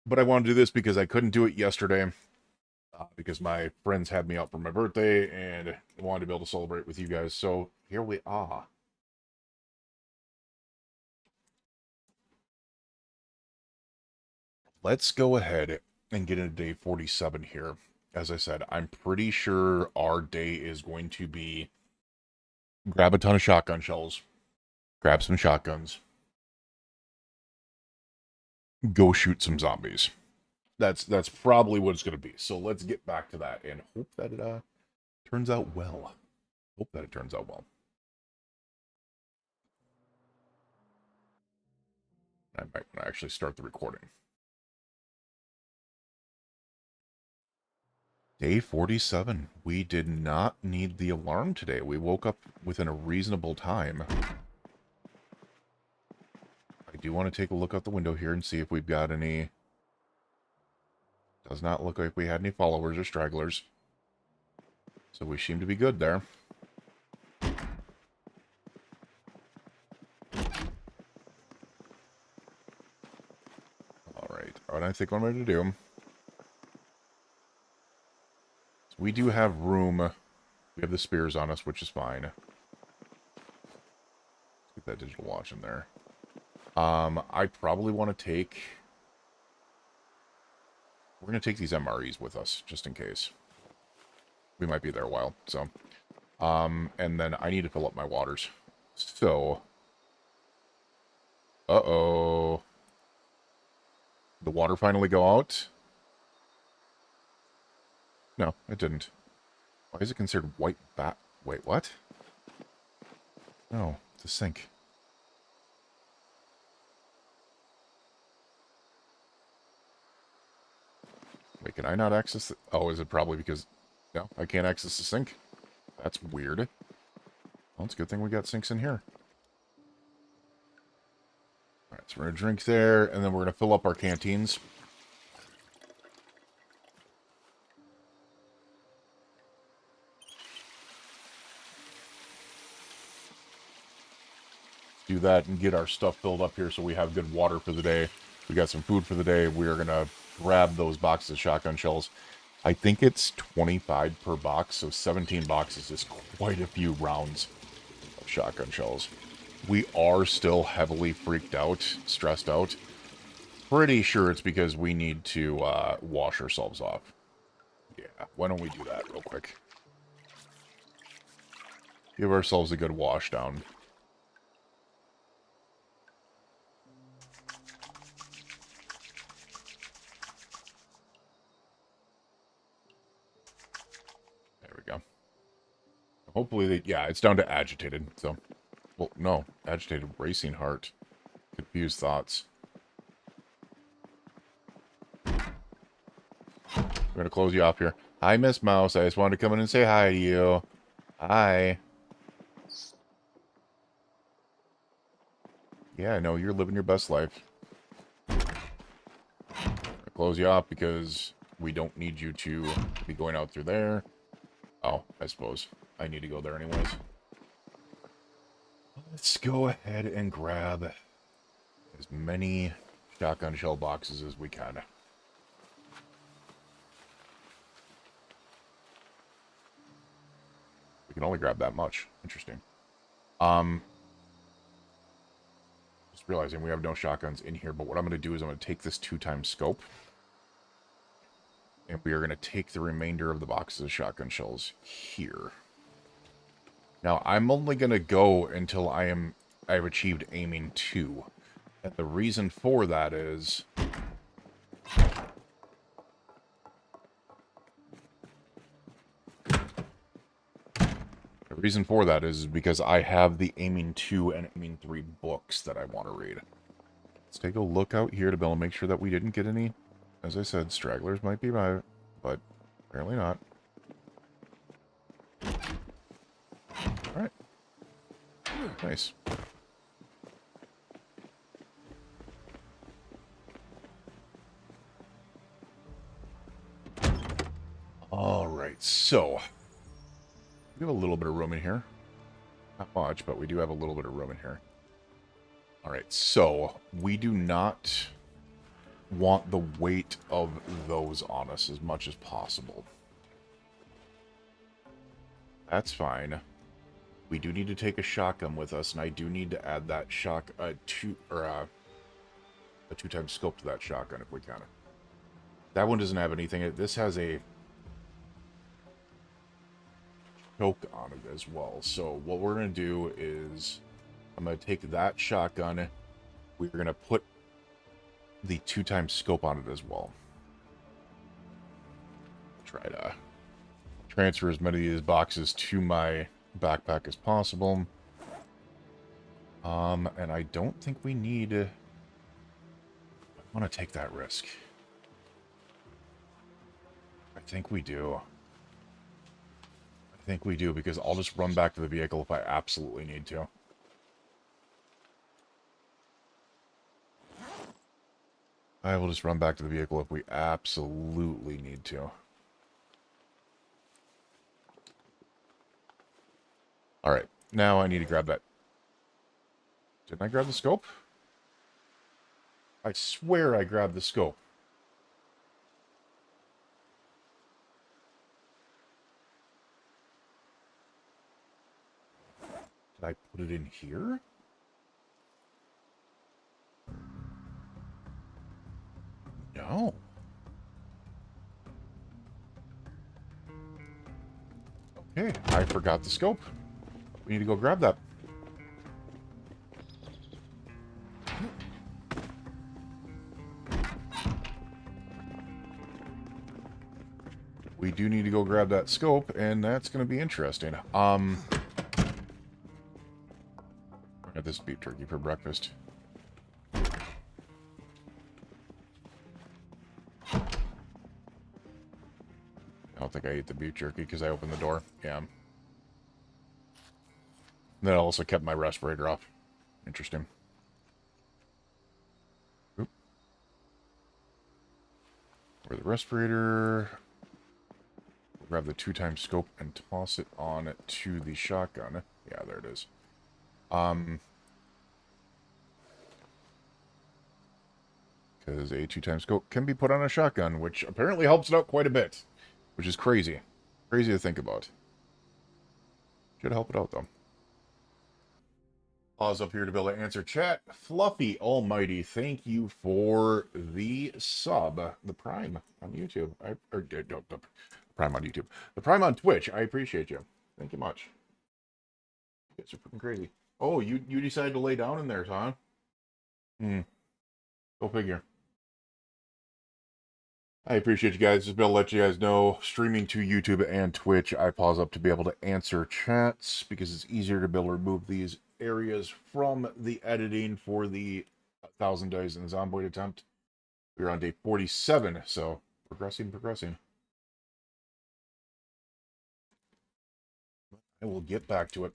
But I wanted to do this because I couldn't do it yesterday, because my friends had me out for my birthday, and I wanted to be able to celebrate with you guys, so here we are. Let's go ahead and get into day 47 here. As I said, I'm pretty sure our day is going to be grab a ton of shotgun shells, grab some shotguns, go shoot some zombies. That's probably what it's going to be. So let's get back to that and hope that it turns out well. Hope that it turns out well. I might want to actually start the recording. Day 47. We did not need the alarm today. We woke up within a reasonable time. I do want to take a look out the window here and see if we've got any... Does not look like we had any followers or stragglers. So we seem to be good there. Alright, what I think I'm going to do... We do have room. We have the spears on us, which is fine. Let's get that digital watch in there. I probably want to take... We're going to take these MREs with us, just in case. We might be there a while, so... and then I need to fill up my waters. So... Uh-oh. The water finally go out? No, it didn't. Why is it considered white bat? Wait, what? No, it's a sink. Wait, can I not access the... Oh, is it probably because... No, I can't access the sink. That's weird. Well, it's a good thing we got sinks in here. Alright, so we're going to drink there, and then we're going to fill up our canteens. Do that and get our stuff filled up here so we have good water for the day. We got some food for the day. We are going to grab those boxes of shotgun shells. I think it's 25 per box, so 17 boxes is quite a few rounds of shotgun shells. We are still heavily freaked out, stressed out. Pretty sure it's because we need to wash ourselves off. Yeah, why don't we do that real quick? Give ourselves a good wash down. Hopefully, yeah, it's down to agitated, so... Well, no. Agitated racing heart. Confused thoughts. I'm gonna close you off here. Hi, Miss Mouse. I just wanted to come in and say hi to you. Hi. Yeah, I know. You're living your best life. I'm gonna close you off because we don't need you to be going out through there. Oh, I suppose. I need to go there anyways. Let's go ahead and grab as many shotgun shell boxes as we can. We can only grab that much. Interesting. Just realizing we have no shotguns in here, but what I'm going to do is I'm going to take this 2x scope. And we are going to take the remainder of the boxes of shotgun shells here. Now, I'm only going to go until I've achieved aiming 2. And the reason for that is... There The reason for that is because I have the Aiming 2 and Aiming 3 books that I want to read. Let's take a look out here to be able to make sure that we didn't get any, as I said, stragglers might be by, but apparently not. Alright. Nice. Alright, so we have a little bit of room in here. Not much, but we do have a little bit of room in here. Alright, so we do not want the weight of those on us as much as possible. That's fine. We do need to take a shotgun with us, and I do need to add that a two-time scope to that shotgun if we can. That one doesn't have anything. This has a choke on it as well. So what we're going to do is I'm going to take that shotgun. We're going to put the two-time scope on it as well. Try to transfer as many of these boxes to my backpack as possible. And I don't think we need... I want to take that risk. I think we do. I think we do, because I'll just run back to the vehicle if I absolutely need to. I will just run back to the vehicle if we absolutely need to. Alright, now I need to grab that. Didn't I grab the scope? I swear I grabbed the scope. Did I put it in here? No. Okay, I forgot the scope. We need to go grab that. We do need to go grab that scope, and that's going to be interesting. I got this beef jerky for breakfast. I don't think I ate the beef jerky because I opened the door. Yeah. And then I also kept my respirator off. Interesting. Oop. Where the respirator... Grab the two-time scope and toss it on to the shotgun. Yeah, there it is. Because a two-time scope can be put on a shotgun, which apparently helps it out quite a bit. Which is crazy. Crazy to think about. Should help it out, though. Pause up here to be able to answer chat. Fluffy Almighty, thank you for the sub. The Prime on YouTube. Prime on YouTube. The Prime on Twitch. I appreciate you. Thank you much. You guys are freaking crazy. Oh, you decided to lay down in there, huh? Go figure. I appreciate you guys. Just be able to let you guys know, streaming to YouTube and Twitch, I pause up to be able to answer chats because it's easier to be able to remove these areas from the editing for the 1,000 Days in the Zomboid attempt. We're on day 47, so progressing. I will get back to it.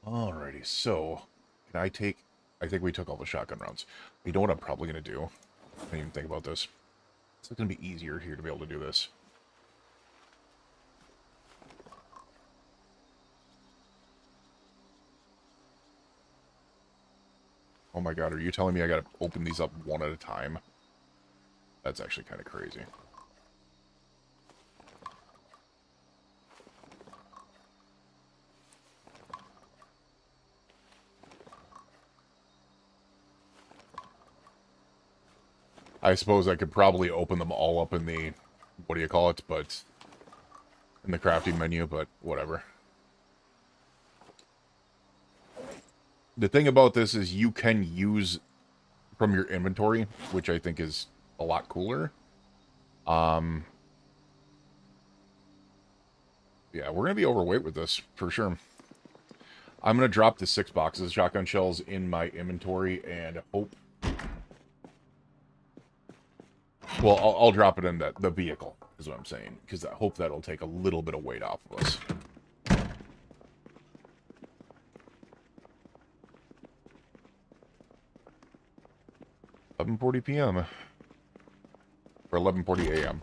Alrighty, so can I take... I think we took all the shotgun rounds. You know what I'm probably going to do? I didn't even think about this. It's going to be easier here to be able to do this. Oh my god, are you telling me I got to open these up one at a time? That's actually kind of crazy. I suppose I could probably open them all up in the, what do you call it, but in the crafting menu, but whatever. The thing about this is you can use from your inventory, which I think is a lot cooler. Yeah, we're going to be overweight with this, for sure. I'm going to drop the 6 boxes of shotgun shells in my inventory and hope... Well, I'll drop it in the vehicle, is what I'm saying. Because I hope that'll take a little bit of weight off of us. 11:40 p.m. Or 11:40 a.m.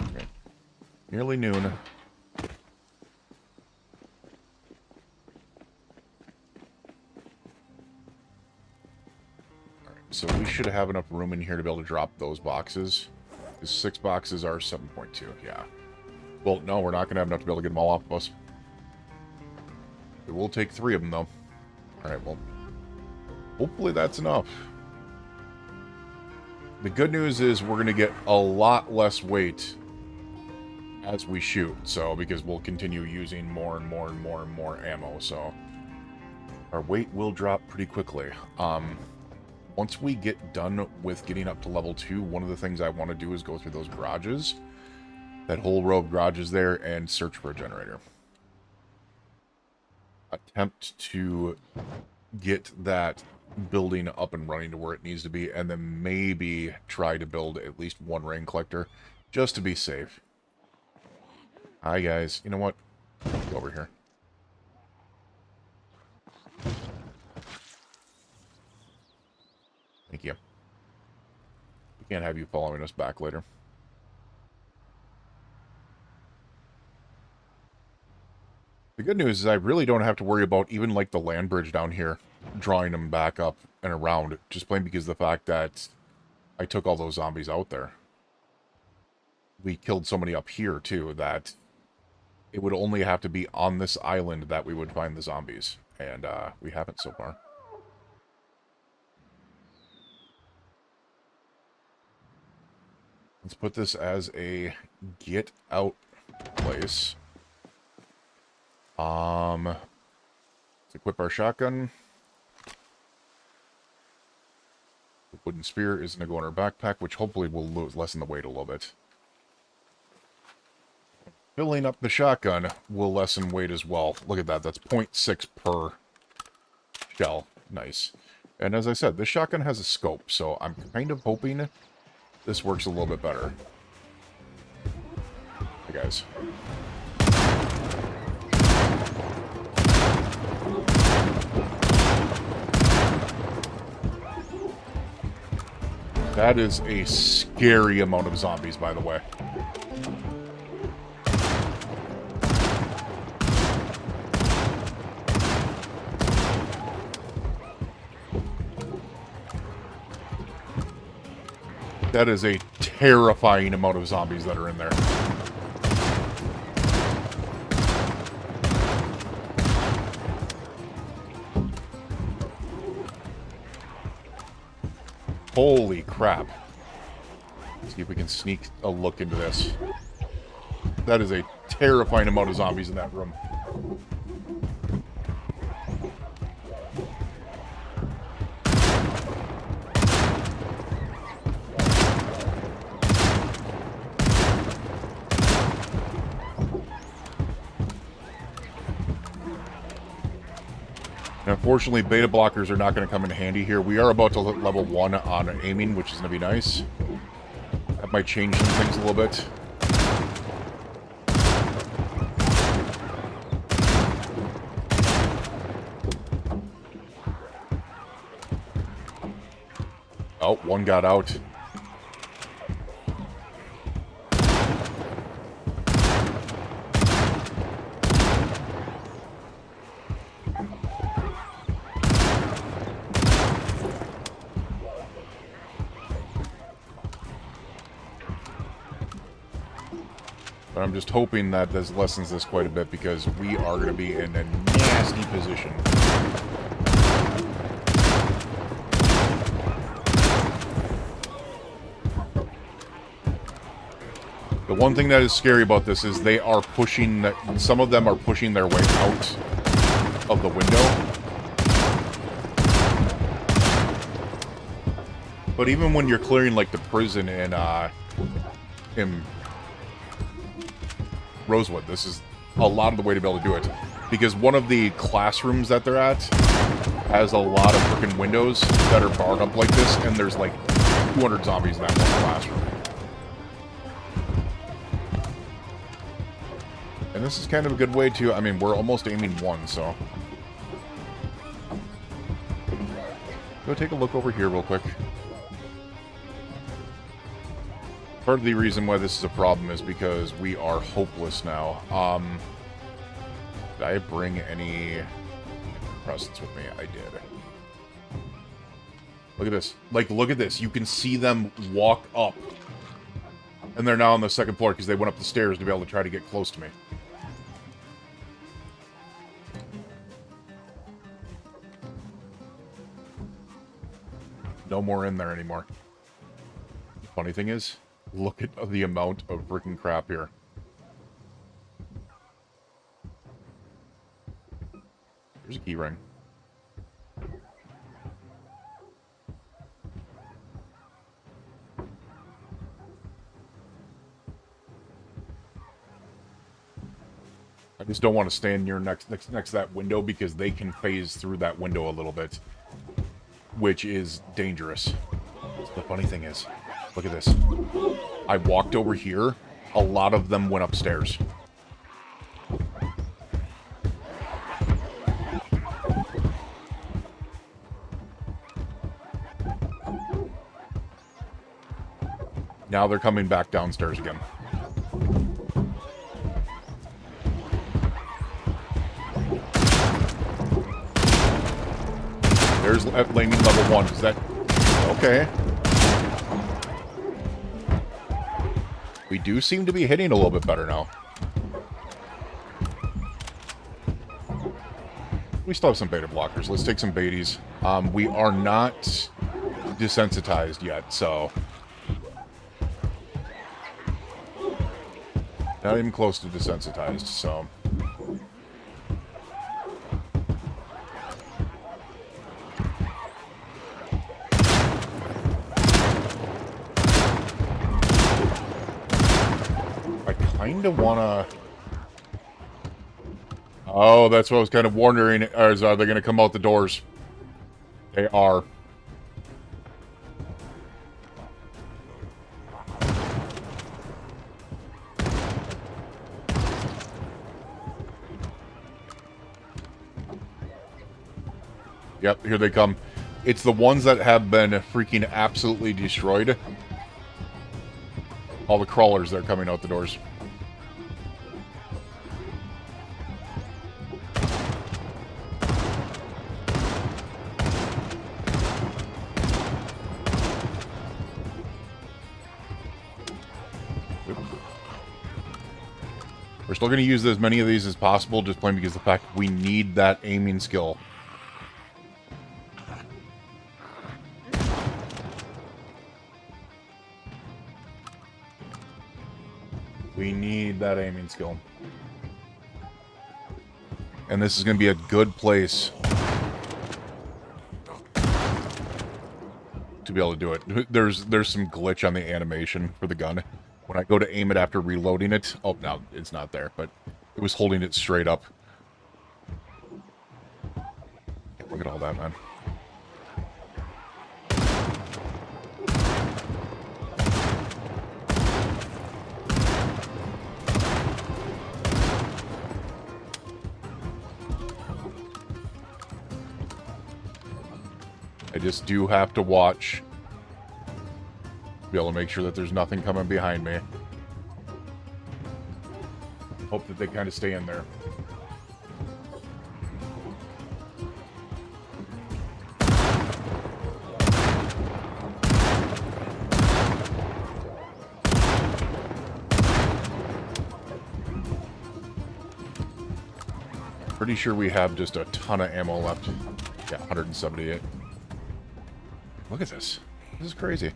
Okay. Nearly noon. Alright, so we should have enough room in here to be able to drop those boxes. Because 6 boxes are 7.2, yeah. Well, no, we're not going to have enough to be able to get them all off of us. It will take 3 of them, though. Alright, well, hopefully that's enough. The good news is we're going to get a lot less weight as we shoot, so, because we'll continue using more and more and more and more ammo, so our weight will drop pretty quickly. Once we get done with getting up to level 2, one of the things I want to do is go through those garages, that whole row of garages there, and search for a generator. Attempt to get that building up and running to where it needs to be, and then maybe try to build at least 1 rain collector, just to be safe. Hi, guys. You know what? Go over here. Thank you. We can't have you following us back later. The good news is I really don't have to worry about even, like, the land bridge down here, drawing them back up and around, just plain because of the fact that I took all those zombies out there. We killed so many up here, too, that it would only have to be on this island that we would find the zombies, and we haven't so far. Let's put this as a get out place. Let's equip our shotgun. The wooden spear is going to go in our backpack, which hopefully will lessen the weight a little bit. Filling up the shotgun will lessen weight as well. Look at that. That's 0.6 per shell. Nice. And as I said, this shotgun has a scope, so I'm kind of hoping this works a little bit better. Hey, guys. That is a scary amount of zombies, by the way. That is a terrifying amount of zombies that are in there. Holy crap. Let's see if we can sneak a look into this. That is a terrifying amount of zombies in that room. Unfortunately, beta blockers are not going to come in handy here. We are about to level 1 on aiming, which is going to be nice. That might change some things a little bit. Oh, one got out. But I'm just hoping that this lessens this quite a bit, because we are going to be in a nasty position. The one thing that is scary about this is they are pushing, some of them are pushing their way out of the window. But even when you're clearing, like, the prison in Rosewood, this is a lot of the way to be able to do it. Because one of the classrooms that they're at has a lot of freaking windows that are barred up like this, and there's like 200 zombies in that one classroom. And this is kind of a good way to, I mean, we're almost aiming one, so. Go take a look over here real quick. Part of the reason why this is a problem is because we are hopeless now. Did I bring any presents with me? I did. Look at this. Like, look at this. You can see them walk up. And they're now on the second floor because they went up the stairs to be able to try to get close to me. No more in there anymore. Funny thing is, look at the amount of freaking crap here. Here's a key ring. I just don't want to stand near next to that window because they can phase through that window a little bit, which is dangerous. The funny thing is, look at this. I walked over here. A lot of them went upstairs. Now they're coming back downstairs again. There's laning level 1. Is that... Okay. We do seem to be hitting a little bit better now. We still have some beta blockers. Let's take some baities. We are not desensitized yet, so... Not even close to desensitized, so... I kind of want to... Oh, that's what I was kind of wondering. Are they going to come out the doors? They are. Yep, here they come. It's the ones that have been freaking absolutely destroyed. All the crawlers that are coming out the doors. We're still going to use as many of these as possible, just plain because of the fact we need that aiming skill. We need that aiming skill. And this is going to be a good place to be able to do it. There's some glitch on the animation for the gun. When I go to aim it after reloading it... Oh, no, it's not there, but it was holding it straight up. Look at all that, man. I just do have to watch to be able to make sure that there's nothing coming behind me. Hope that they kind of stay in there. Pretty sure we have just a ton of ammo left. Yeah, 178. Look at this. This is crazy.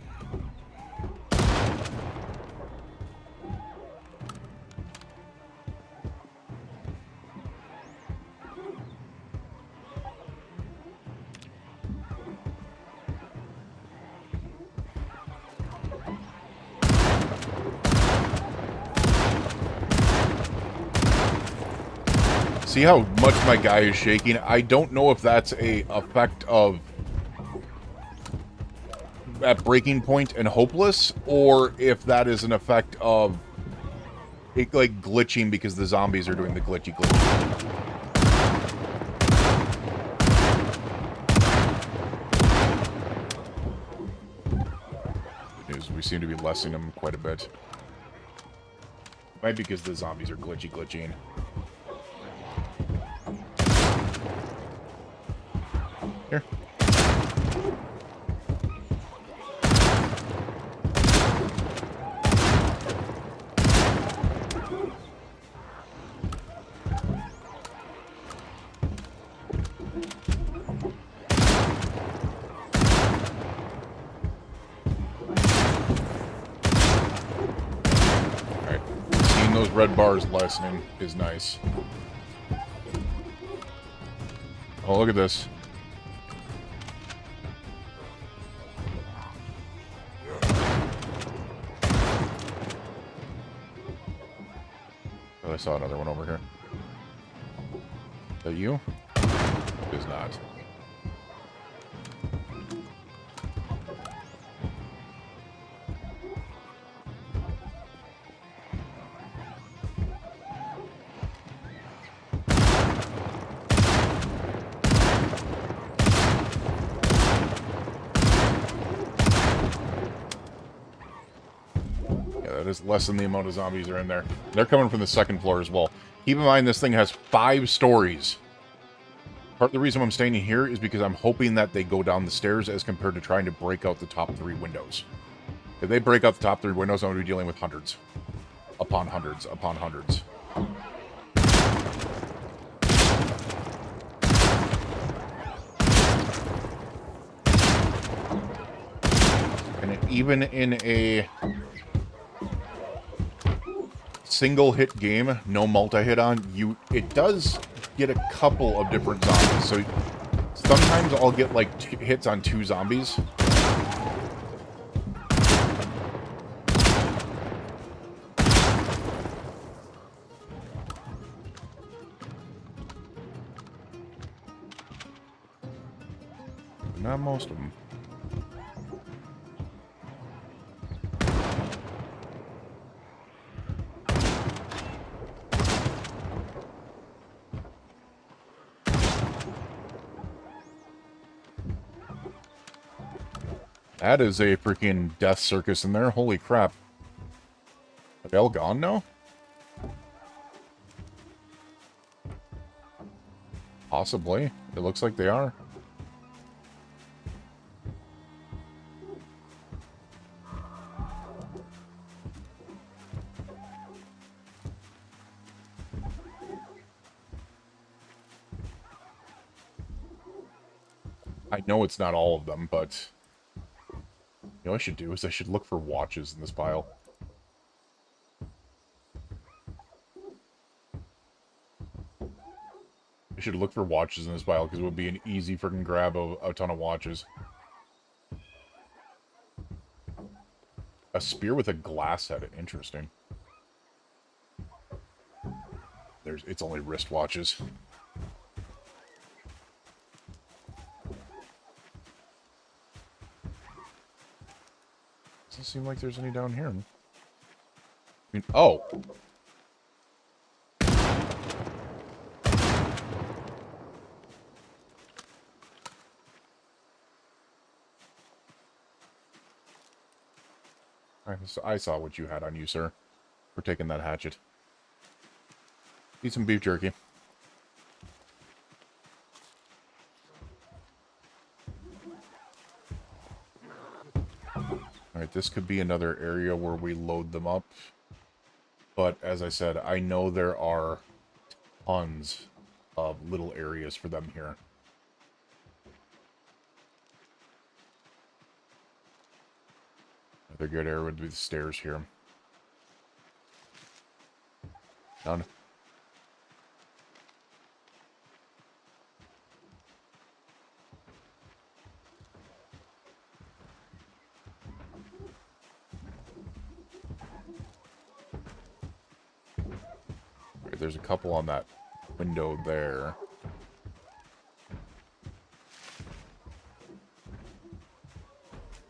See how much my guy is shaking? I don't know if that's a effect of at breaking point and hopeless, or if that is an effect of it like glitching because the zombies are doing the glitchy. Good news, we seem to be lessening them quite a bit. Might be because the zombies are glitching. Here. Alright. Seeing those red bars lessening is nice. Oh, look at this. Oh, I saw another one over here. Is that you? It is not. That is less than the amount of zombies are in there. They're coming from the second floor as well. Keep in mind, this thing has 5 stories. Part of the reason I'm staying here is because I'm hoping that they go down the stairs as compared to trying to break out the top 3 windows. If they break out the top 3 windows, I'm going to be dealing with hundreds. Upon hundreds, upon hundreds. And even in a single hit game, no multi-hit on, it does get a couple of different zombies. So sometimes I'll get like 2 hits on 2 zombies. Not most of them. That is a freaking death circus in there. Holy crap. Are they all gone now? Possibly. It looks like they are. I know it's not all of them, but you know what I should do is I should look for watches in this pile. I should look for watches in this pile because it would be an easy freaking grab of a ton of watches. A spear with a glass head. Interesting. It's only wristwatches. Doesn't seem like there's any down here. I mean, oh. I saw what you had on you, sir. For taking that hatchet. Eat some beef jerky. Alright, this could be another area where we load them up. But, as I said, I know there are tons of little areas for them here. Another good area would be the stairs here. Done. There's a couple on that window there.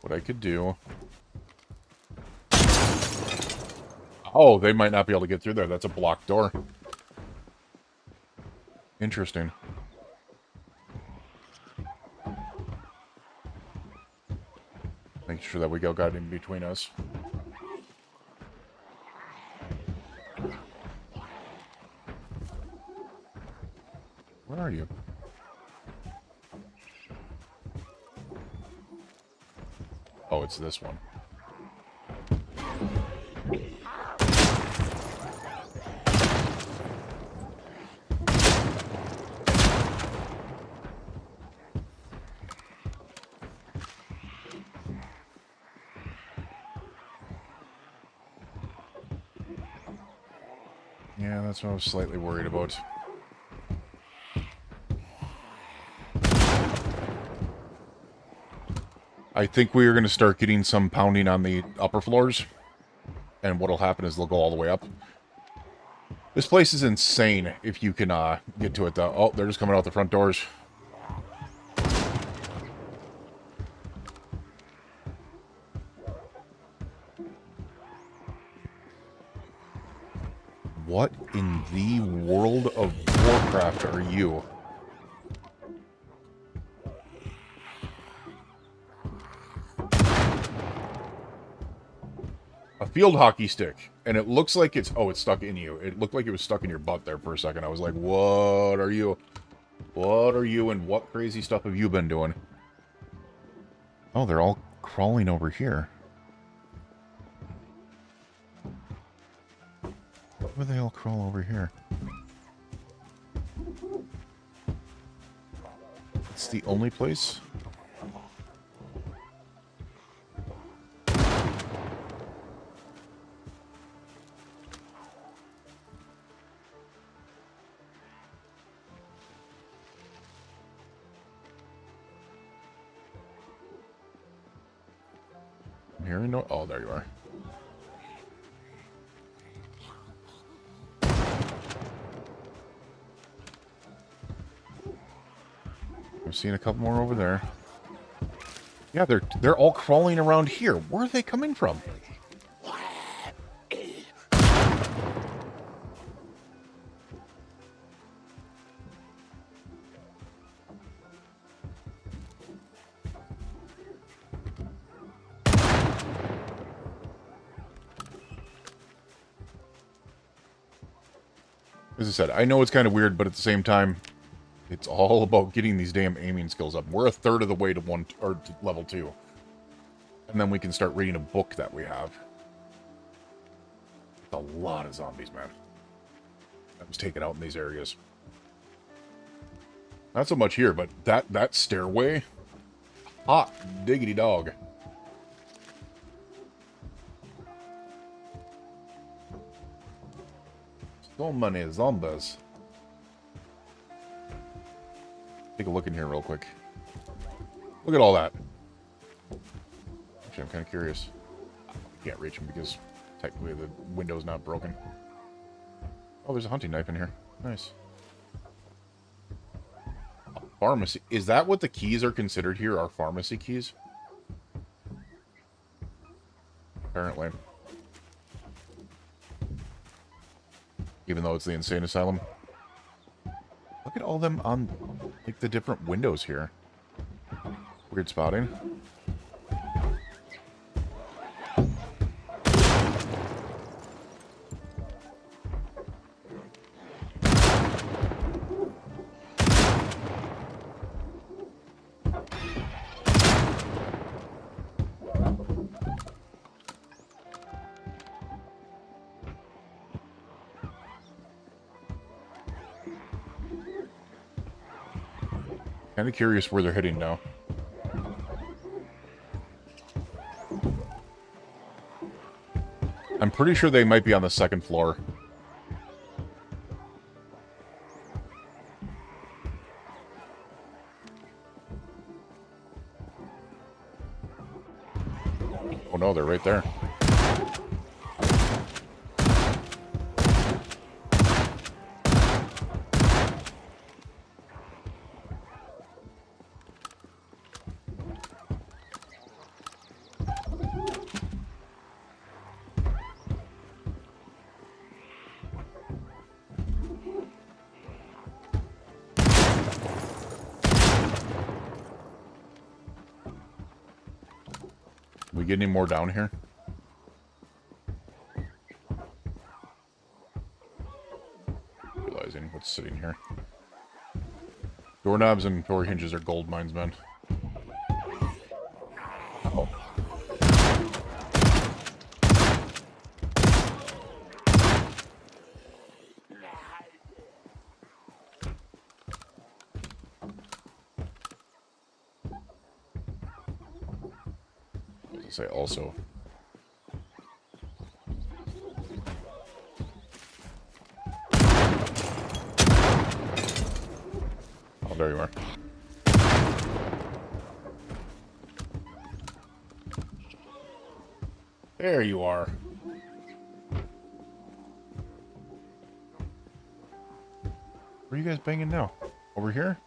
What I could do... Oh, they might not be able to get through there. That's a blocked door. Interesting. Make sure that we got in between us. Where are you? Oh, it's this one. Yeah, that's what I was slightly worried about. I think we are going to start getting some pounding on the upper floors. And what'll happen is they'll go all the way up. This place is insane if you can get to it, though. Oh, they're just coming out the front doors. What in the world of Warcraft are you? A field hockey stick. And it looks like it's... Oh, it's stuck in you. It looked like it was stuck in your butt there for a second. I was like, what are you? What are you and what crazy stuff have you been doing? Oh, they're all crawling over here. Why would they all crawl over here? It's the only place? I'm hearing no... Oh, there you are. I've seen a couple more over there. Yeah, they're all crawling around here. Where are they coming from? As I said, I know it's kind of weird, but at the same time, it's all about getting these damn aiming skills up. We're a third of the way to to level 2. And then we can start reading a book that we have. It's a lot of zombies, man. That was taken out in these areas. Not so much here, but that stairway, hot diggity dog. So many zombies. Take a look in here real quick. Look at all that. Actually, I'm kind of curious. I can't reach them because technically the window's not broken. Oh, there's a hunting knife in here. Nice. A pharmacy. Is that what the keys are considered here? Are pharmacy keys? Apparently. Even though it's the insane asylum. Look at all them on, like, the different windows here. Weird spotting. Kind of curious where they're heading now. I'm pretty sure they might be on the second floor. Oh no, they're right there. we get any more down here? Realizing what's sitting here. Doorknobs and door hinges are gold mines, man. Oh. What does it say also? Oh, there you are. There you are. Where are you guys banging now? Over here?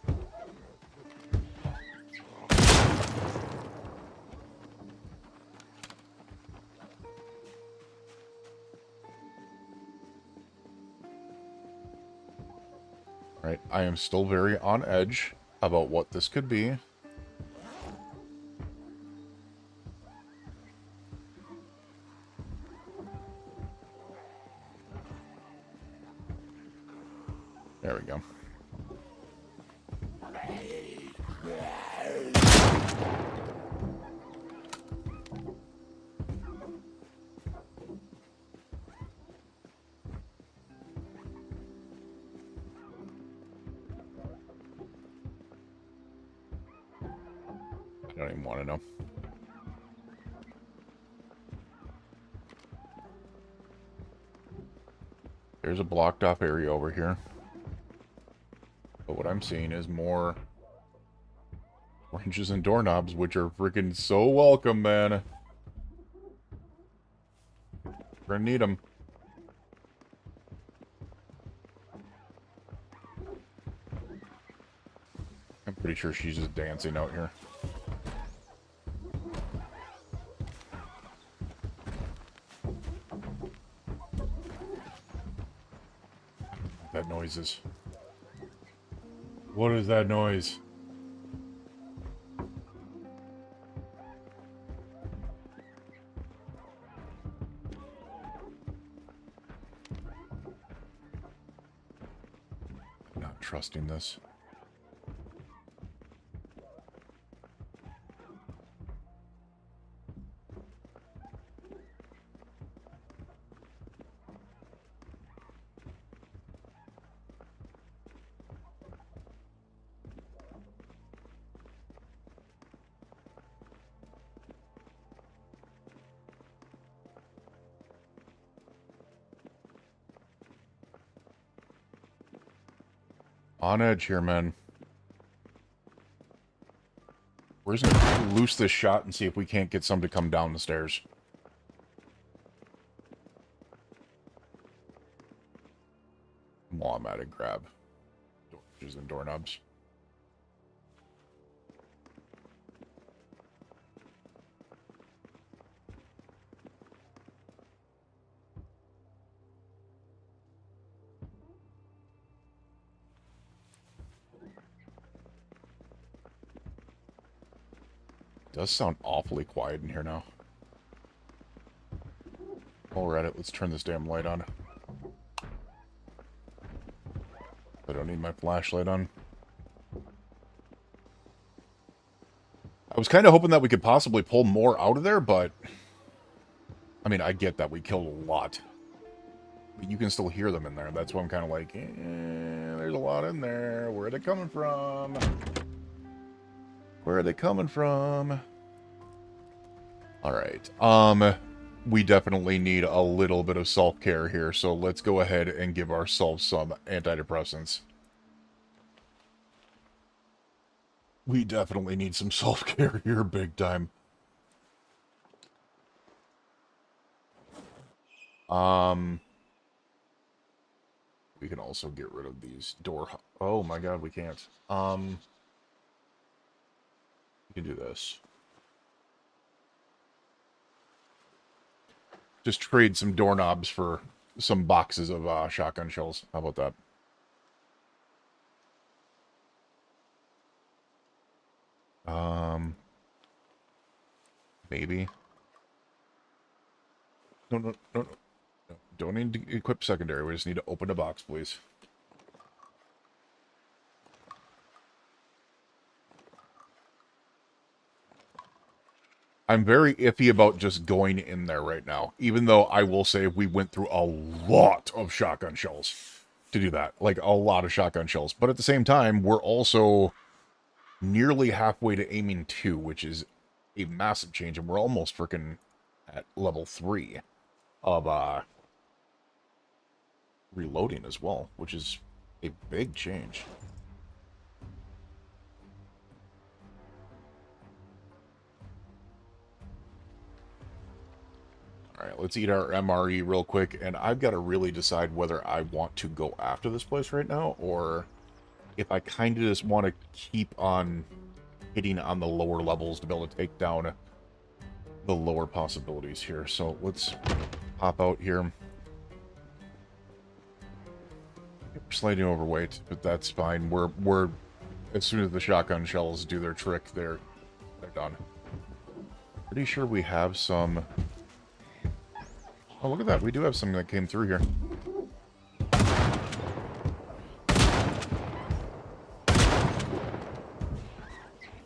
Right, I am still very on edge about what this could be. There we go. I don't even want to know. There's a blocked off area over here. But what I'm seeing is more hinges and doorknobs, which are freaking so welcome, man. We're gonna need them. I'm pretty sure she's just dancing out here. That noise is... What is that noise? I'm not trusting this. On edge here, man. We're just gonna loose this shot and see if we can't get some to come down the stairs. While I'm at it, grab door hinges and doorknobs. Does sound awfully quiet in here now. While we're at it, let's turn this damn light on. I don't need my flashlight on. I was kind of hoping that we could possibly pull more out of there, but... I mean, I get that we killed a lot. But you can still hear them in there. That's why I'm kind of like, there's a lot in there. Where are they coming from? Where are they coming from? Alright. We definitely need a little bit of self-care here, so let's go ahead and give ourselves some antidepressants. We definitely need some self-care here, big time. We can also get rid of these door... Oh my god, we can't. We can do this. Just trade some doorknobs for some boxes of shotgun shells. How about that? Maybe. No, no, no, no. No. Don't need to equip secondary. We just need to open a box, please. I'm very iffy about just going in there right now, even though I will say we went through a lot of shotgun shells to do that. Like, a lot of shotgun shells. But at the same time, we're also nearly halfway to aiming 2, which is a massive change, and we're almost freaking at level 3 of reloading as well, which is a big change. Alright, let's eat our MRE real quick, and I've got to really decide whether I want to go after this place right now, or if I kind of just want to keep on hitting on the lower levels to be able to take down the lower possibilities here. So let's pop out here. We're slightly overweight, but that's fine. We're as soon as the shotgun shells do their trick, they're done. Pretty sure we have some. Oh, look at that. We do have something that came through here.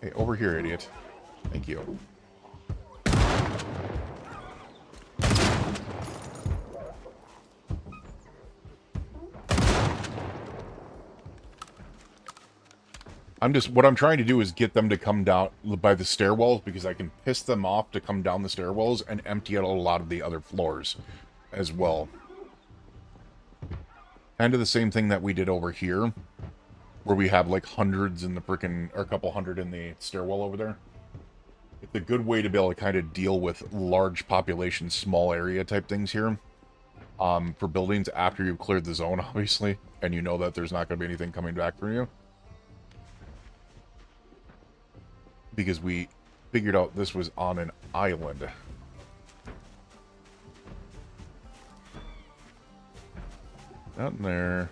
Hey, over here, idiot. Thank you. What I'm trying to do is get them to come down by the stairwells, because I can piss them off to come down the stairwells and empty out a lot of the other floors as well. Kind of the same thing that we did over here, where we have like hundreds in the frickin', or a couple hundred in the stairwell over there. It's a good way to be able to kind of deal with large population, small area type things here. For buildings after you've cleared the zone, obviously, and you know that there's not going to be anything coming back for you. Because we figured out this was on an island. Not in there.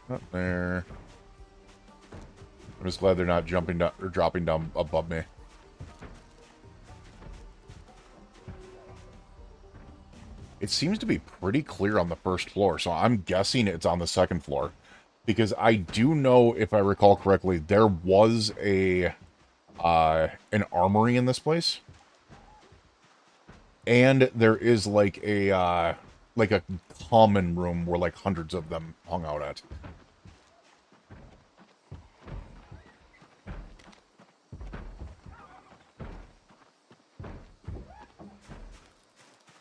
Not there. I'm just glad they're not jumping down or dropping down above me. It seems to be pretty clear on the first floor, so I'm guessing it's on the second floor. Because I do know, if I recall correctly, there was an armory in this place. And there is like a common room where like hundreds of them hung out at.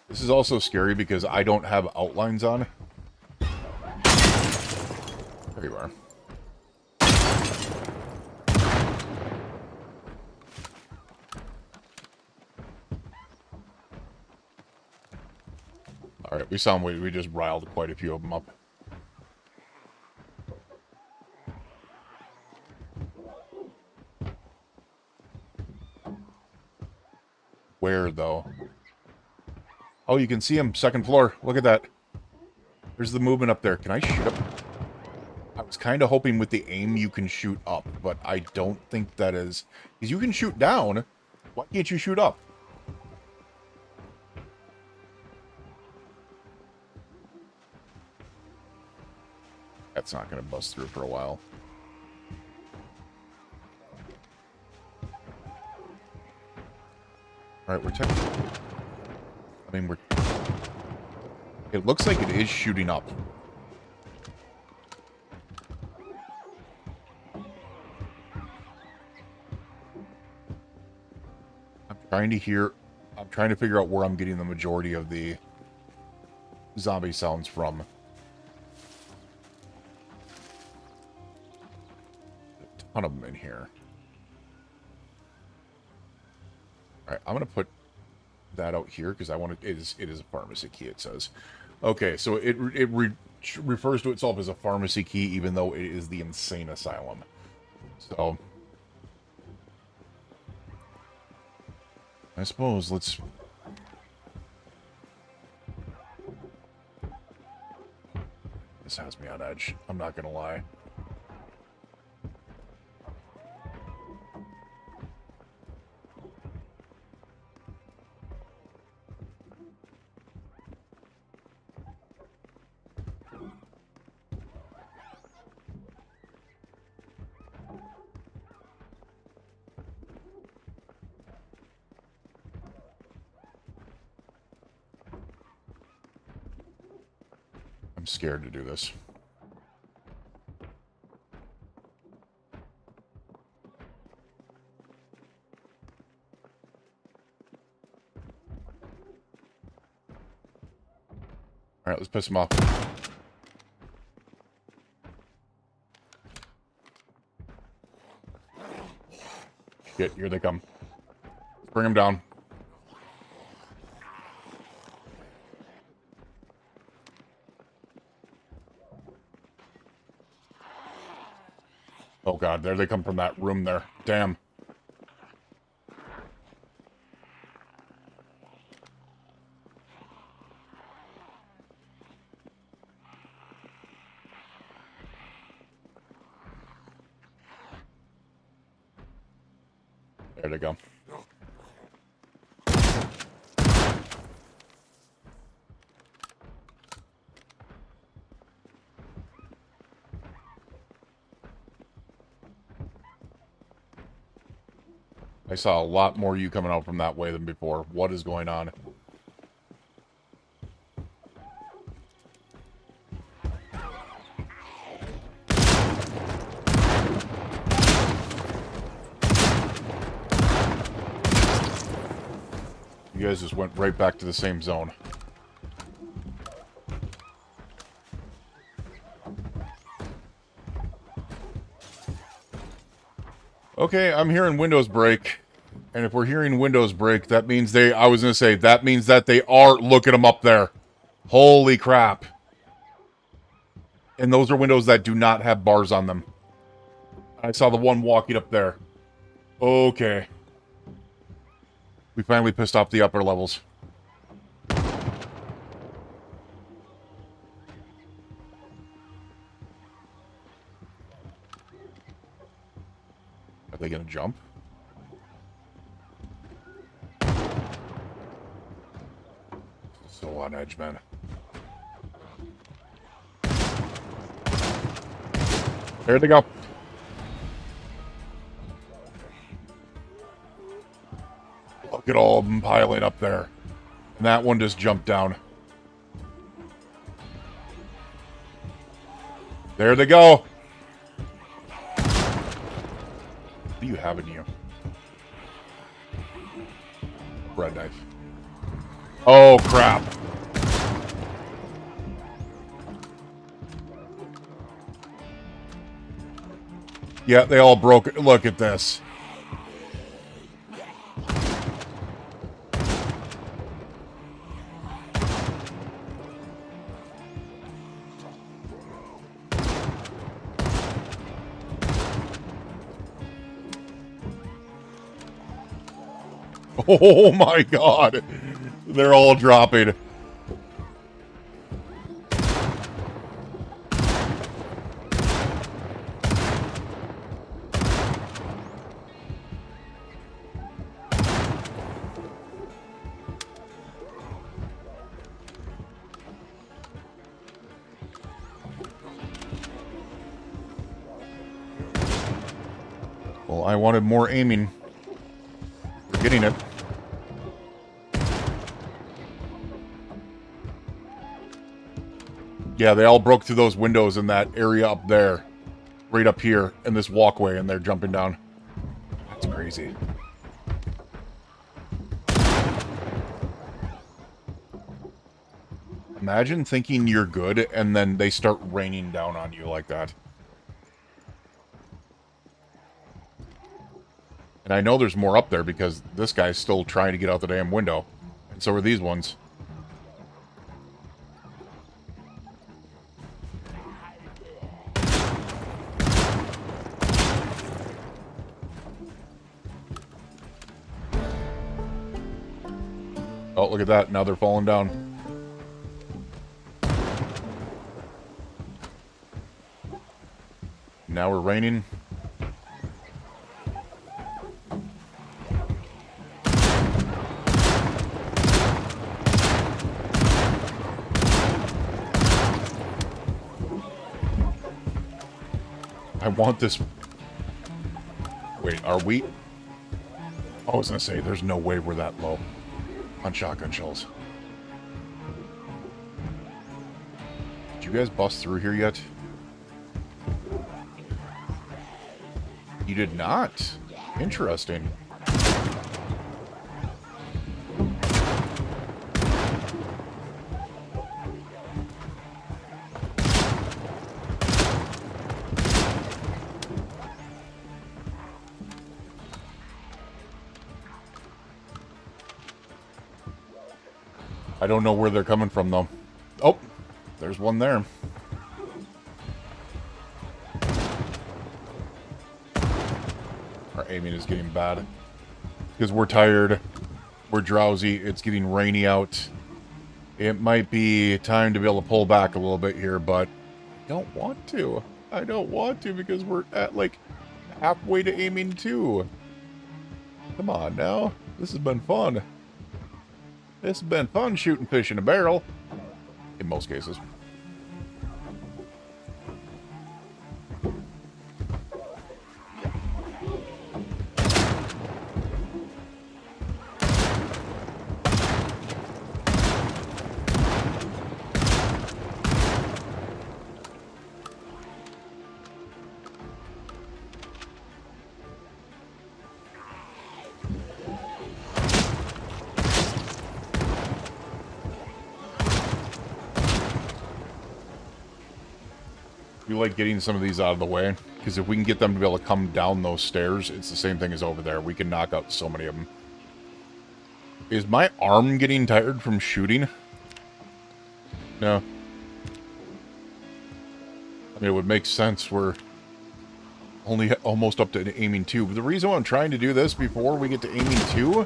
This is also scary because I don't have outlines on. There you are. Alright, we saw them. We just riled quite a few of them up. Where, though? Oh, you can see him. Second floor. Look at that. There's the movement up there. Can I shoot up? I was kind of hoping with the aim you can shoot up, but I don't think that is... Because you can shoot down. Why can't you shoot up? That's not going to bust through for a while. Alright, we're technically... I mean, we're... It looks like it is shooting up. I'm trying to figure out where I'm getting the majority of the zombie sounds from. A ton of them in here. Alright, I'm going to put that out here because I want to... It is a pharmacy key, it says. Okay, so it refers to itself as a pharmacy key, even though it is the insane asylum. So... I suppose, let's... This has me on edge. I'm not gonna lie. I'm scared to do this. Alright, let's piss him off. Shit, here they come. Let's bring them down. Oh god, there they come from that room there. Damn. There they go. I saw a lot more you coming out from that way than before. What is going on? You guys just went right back to the same zone. Okay, I'm hearing windows break. And if we're hearing windows break, that means I was going to say, that means that they are looking them up there. Holy crap. And those are windows that do not have bars on them. I saw the one walking up there. Okay. We finally pissed off the upper levels. Are they going to jump? So on edge, man. There they go. Look at all of them piling up there. And that one just jumped down. There they go. What do you have in you? Bread knife. Oh, crap. Yeah, they all broke it. Look at this. Oh my god. They're all dropping. Well, I wanted more aiming. We're getting it. Yeah, they all broke through those windows in that area up there. Right up here in this walkway, and they're jumping down. That's crazy. Imagine thinking you're good, and then they start raining down on you like that. And I know there's more up there because this guy's still trying to get out the damn window. And so are these ones. Oh, look at that. Now they're falling down. Now we're raining. I want this. Wait, are we? I was gonna say, there's no way we're that low on shotgun shells. you guys bust through here yet? You did not. Interesting. I don't know where they're coming from, though. Oh, there's one there. Our aiming is getting bad. Because we're tired. We're drowsy. It's getting rainy out. It might be time to be able to pull back a little bit here, but I don't want to. I don't want to because we're at, like, halfway to aiming 2. Come on, now. This has been fun. This has been fun shooting fish in a barrel. In most cases. We like getting some of these out of the way, because if we can get them to be able to come down those stairs, it's the same thing as over there. We can knock out so many of them. Is my arm getting tired from shooting? No. I mean, it would make sense. We're only almost up to aiming 2. But the reason why I'm trying to do this before we get to aiming 2...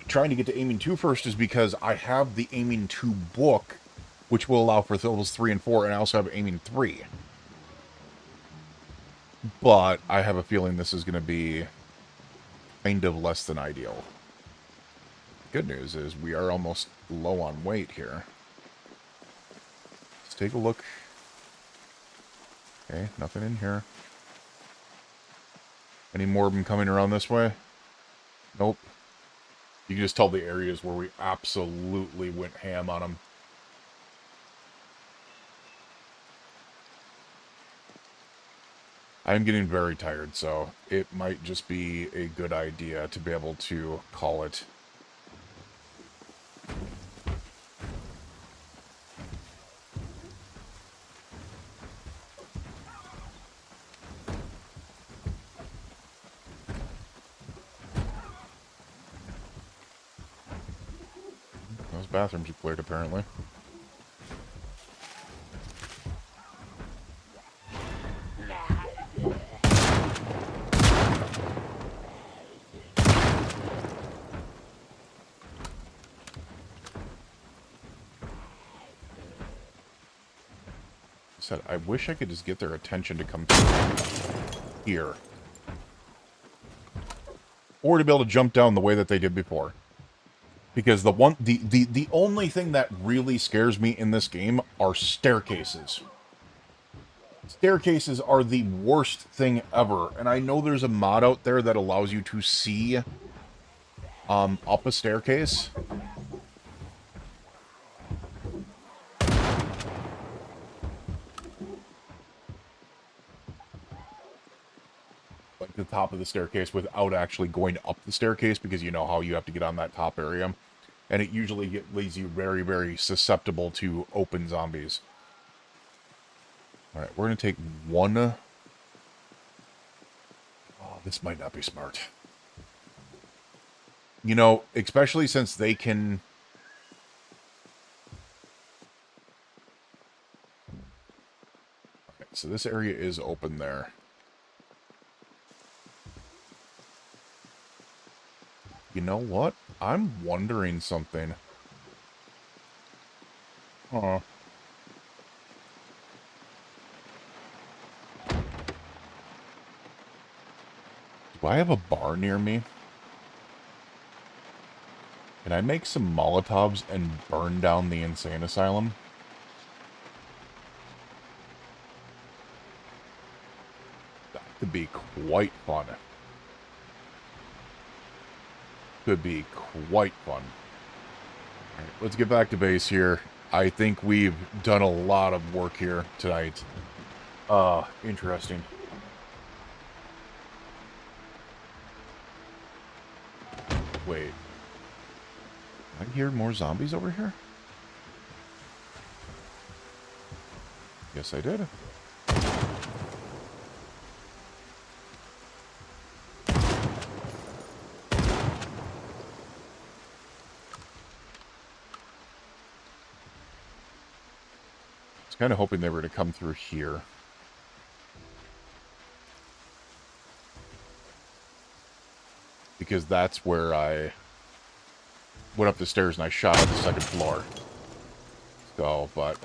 trying to get to aiming 2 first is because I have the aiming 2 book, which will allow for levels 3 and 4, and I also have aiming 3. But I have a feeling this is going to be kind of less than ideal. Good news is we are almost low on weight here. Let's take a look. Okay, nothing in here. Any more of them coming around this way? Nope. You can just tell the areas where we absolutely went ham on them. I'm getting very tired, so it might just be a good idea to be able to call it. Those bathrooms are cleared, apparently. Said, I wish I could just get their attention to come here. Or to be able to jump down the way that they did before. Because the only thing that really scares me in this game are staircases. Staircases are the worst thing ever. And I know there's a mod out there that allows you to see up a staircase. Like the top of the staircase without actually going up the staircase, because you know how you have to get on that top area. And it usually leaves you very, very susceptible to open zombies. Alright, we're going to take one... Oh, this might not be smart. You know, especially since they can... Okay, so this area is open there. You know what? I'm wondering something. Huh. Do I have a bar near me? Can I make some Molotovs and burn down the insane asylum? That could be quite fun. could be quite fun. All right, let's get back to base here. I think we've done a lot of work here tonight. Interesting. Wait. I hear more zombies over here? Yes, I did. I was kind of hoping they were to come through here. Because that's where I went up the stairs and I shot at the second floor. So, but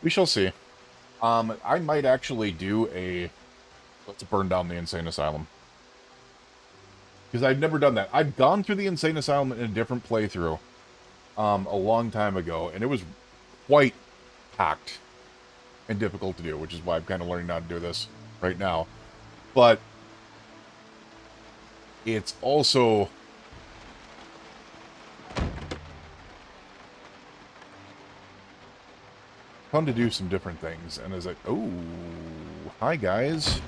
we shall see. I might actually do a let's burn down the insane asylum. Because I've never done that. I've gone through the insane asylum in a different playthrough a long time ago, and it was quite packed and difficult to do, which is why I'm kind of learning how to do this right now. But it's also fun to do some different things. And it's like, oh, hi guys.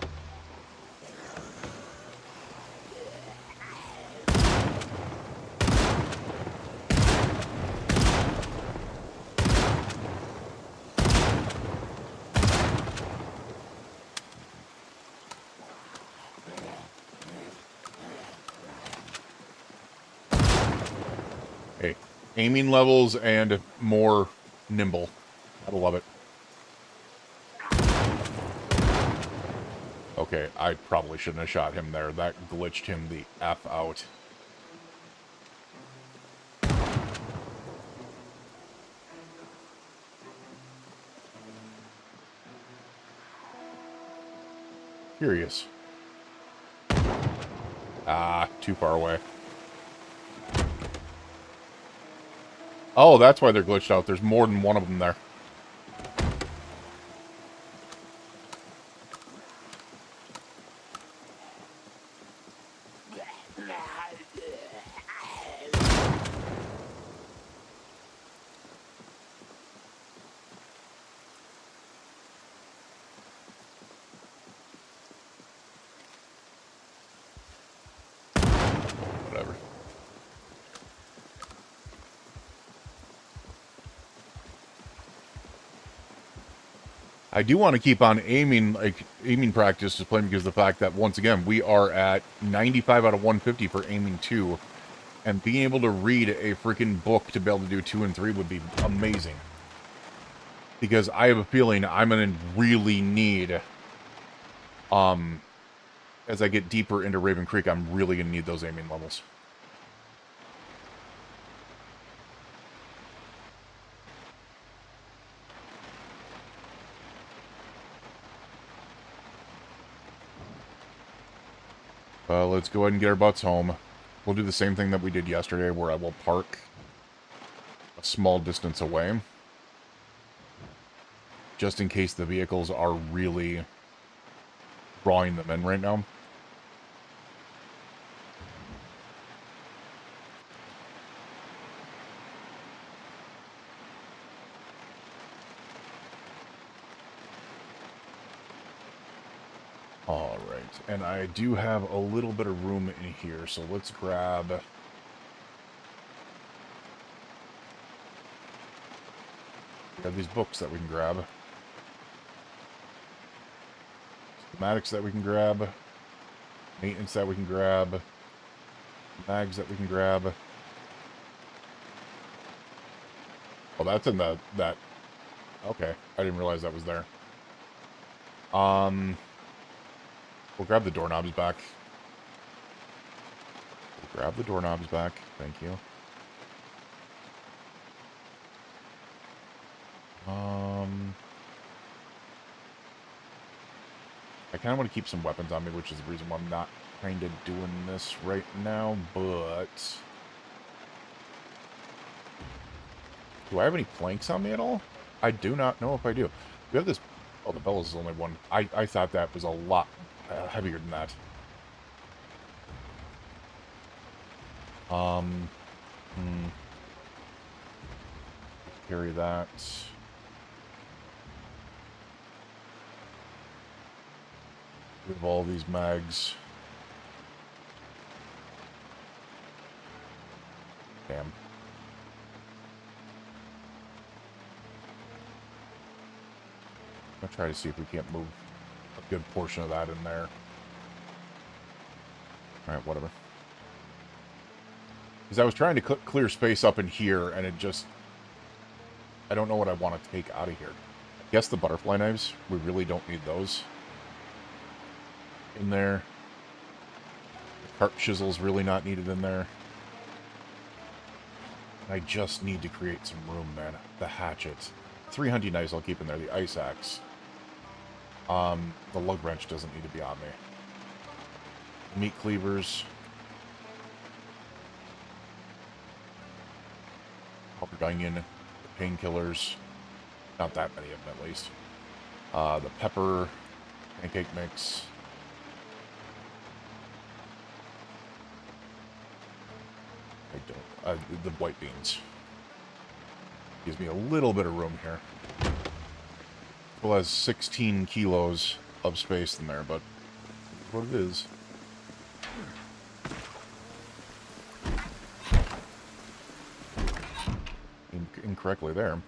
Hey, aiming levels and more nimble. Gotta love it. Okay, I probably shouldn't have shot him there. That glitched him the F out. Curious. Ah, too far away. Oh, that's why they're glitched out. There's more than one of them there. Whatever. I do want to keep on aiming practice just plain because of the fact that, once again, we are at 95 out of 150 for aiming 2. And being able to read a freaking book to be able to do 2 and 3 would be amazing. Because I have a feeling I'm going to really need, as I get deeper into Raven Creek, I'm really going to need those aiming levels. Let's go ahead and get our butts home. We'll do the same thing that we did yesterday, where I will park a small distance away. Just in case the vehicles are really drawing them in right now. Alright, and I do have a little bit of room in here, so let's grab... We have these books that we can grab. Schematics that we can grab. Maintenance that we can grab. Mags that we can grab. Oh, that's in that... Okay, I didn't realize that was there. We'll grab the doorknobs back. We'll grab the doorknobs back. Thank you. I kind of want to keep some weapons on me, which is the reason why I'm not kind of doing this right now, but... Do I have any planks on me at all? I do not know if I do. We have this... Oh, the bellows is only one. I thought that was a lot heavier than that. Um, carry that. We have all these mags. Damn. I'll try to see if we can't move a good portion of that in there. Alright, whatever. Because I was trying to clear space up in here, and it just... I don't know what I want to take out of here. I guess the butterfly knives, we really don't need those. In there. The carp chisel's really not needed in there. I just need to create some room, man. The hatchet. 3 hunting knives I'll keep in there. The ice axe. The lug wrench doesn't need to be on me. Meat cleavers. Copper onion. The painkillers. Not that many of them, at least. The pepper. Pancake mix. I don't... the white beans. Gives me a little bit of room here. Still has 16 kilos of space in there, but that's what it is. Incorrectly there.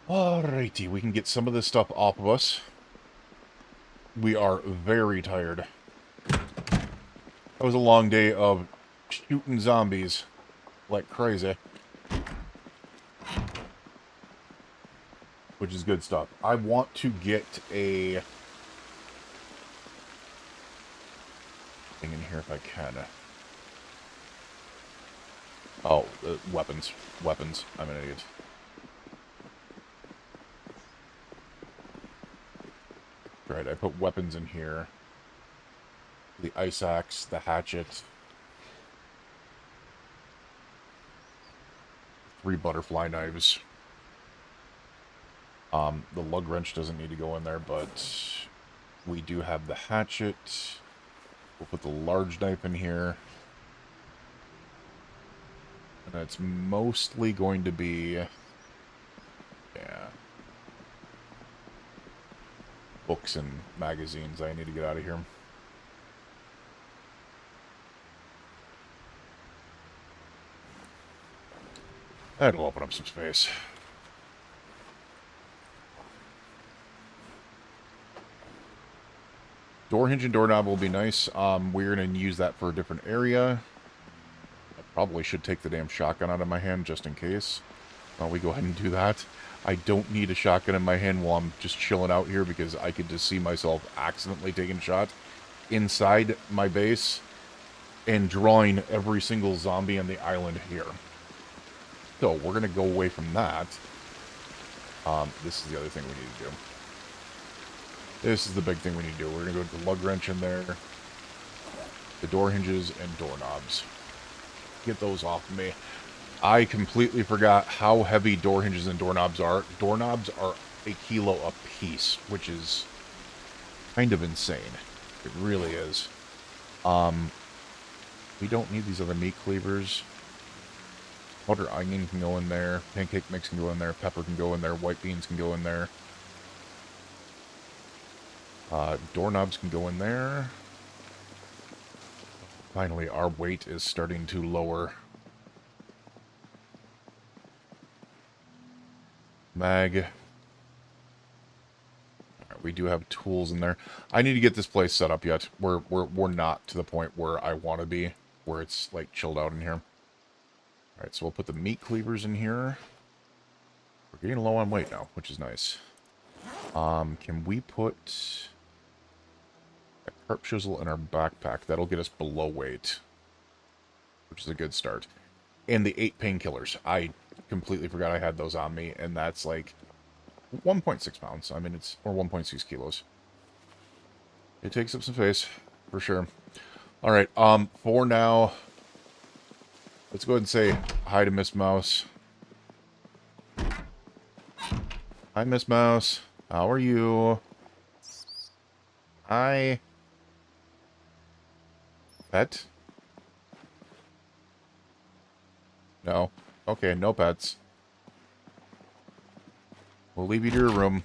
Alrighty, we can get some of this stuff off of us. We are very tired. That was a long day of shooting zombies like crazy. Which is good stuff. I want to get a thing in here if I can. Oh, weapons. Weapons. I'm an idiot. Right, I put weapons in here. The ice axe, the hatchet. 3 butterfly knives. The lug wrench doesn't need to go in there, but we do have the hatchet. We'll put the large knife in here. And it's mostly going to be... yeah. Books and magazines I need to get out of here. That'll open up some space. Door hinge and doorknob will be nice. We're going to use that for a different area. I probably should take the damn shotgun out of my hand just in case. Why don't we go ahead and do that? I don't need a shotgun in my hand while I'm just chilling out here because I could just see myself accidentally taking a shot inside my base and drawing every single zombie on the island here. So we're going to go away from that. This is the other thing we need to do. This is the big thing we need to do. We're going to go with the lug wrench in there. The door hinges and doorknobs. Get those off of me. I completely forgot how heavy door hinges and doorknobs are. Doorknobs are 1 kilo a piece, which is kind of insane. It really is. We don't need these other meat cleavers. Butter onion can go in there. Pancake mix can go in there. Pepper can go in there. White beans can go in there. Doorknobs can go in there. Finally, our weight is starting to lower. Mag. Right, we do have tools in there. I need to get this place set up yet. We're not to the point where I want to be, where it's like chilled out in here. Alright, so we'll put the meat cleavers in here. We're getting low on weight now, which is nice. Can we put a carp chisel in our backpack? That'll get us below weight, which is a good start. And the 8 painkillers. I completely forgot I had those on me, and that's like 1.6 pounds. I mean, it's, or 1.6 kilos. It takes up some space, for sure. Alright, for now, let's go ahead and say hi to Miss Mouse. Hi, Miss Mouse. How are you? Hi. Pet? No. Okay, no pets. We'll leave you to your room.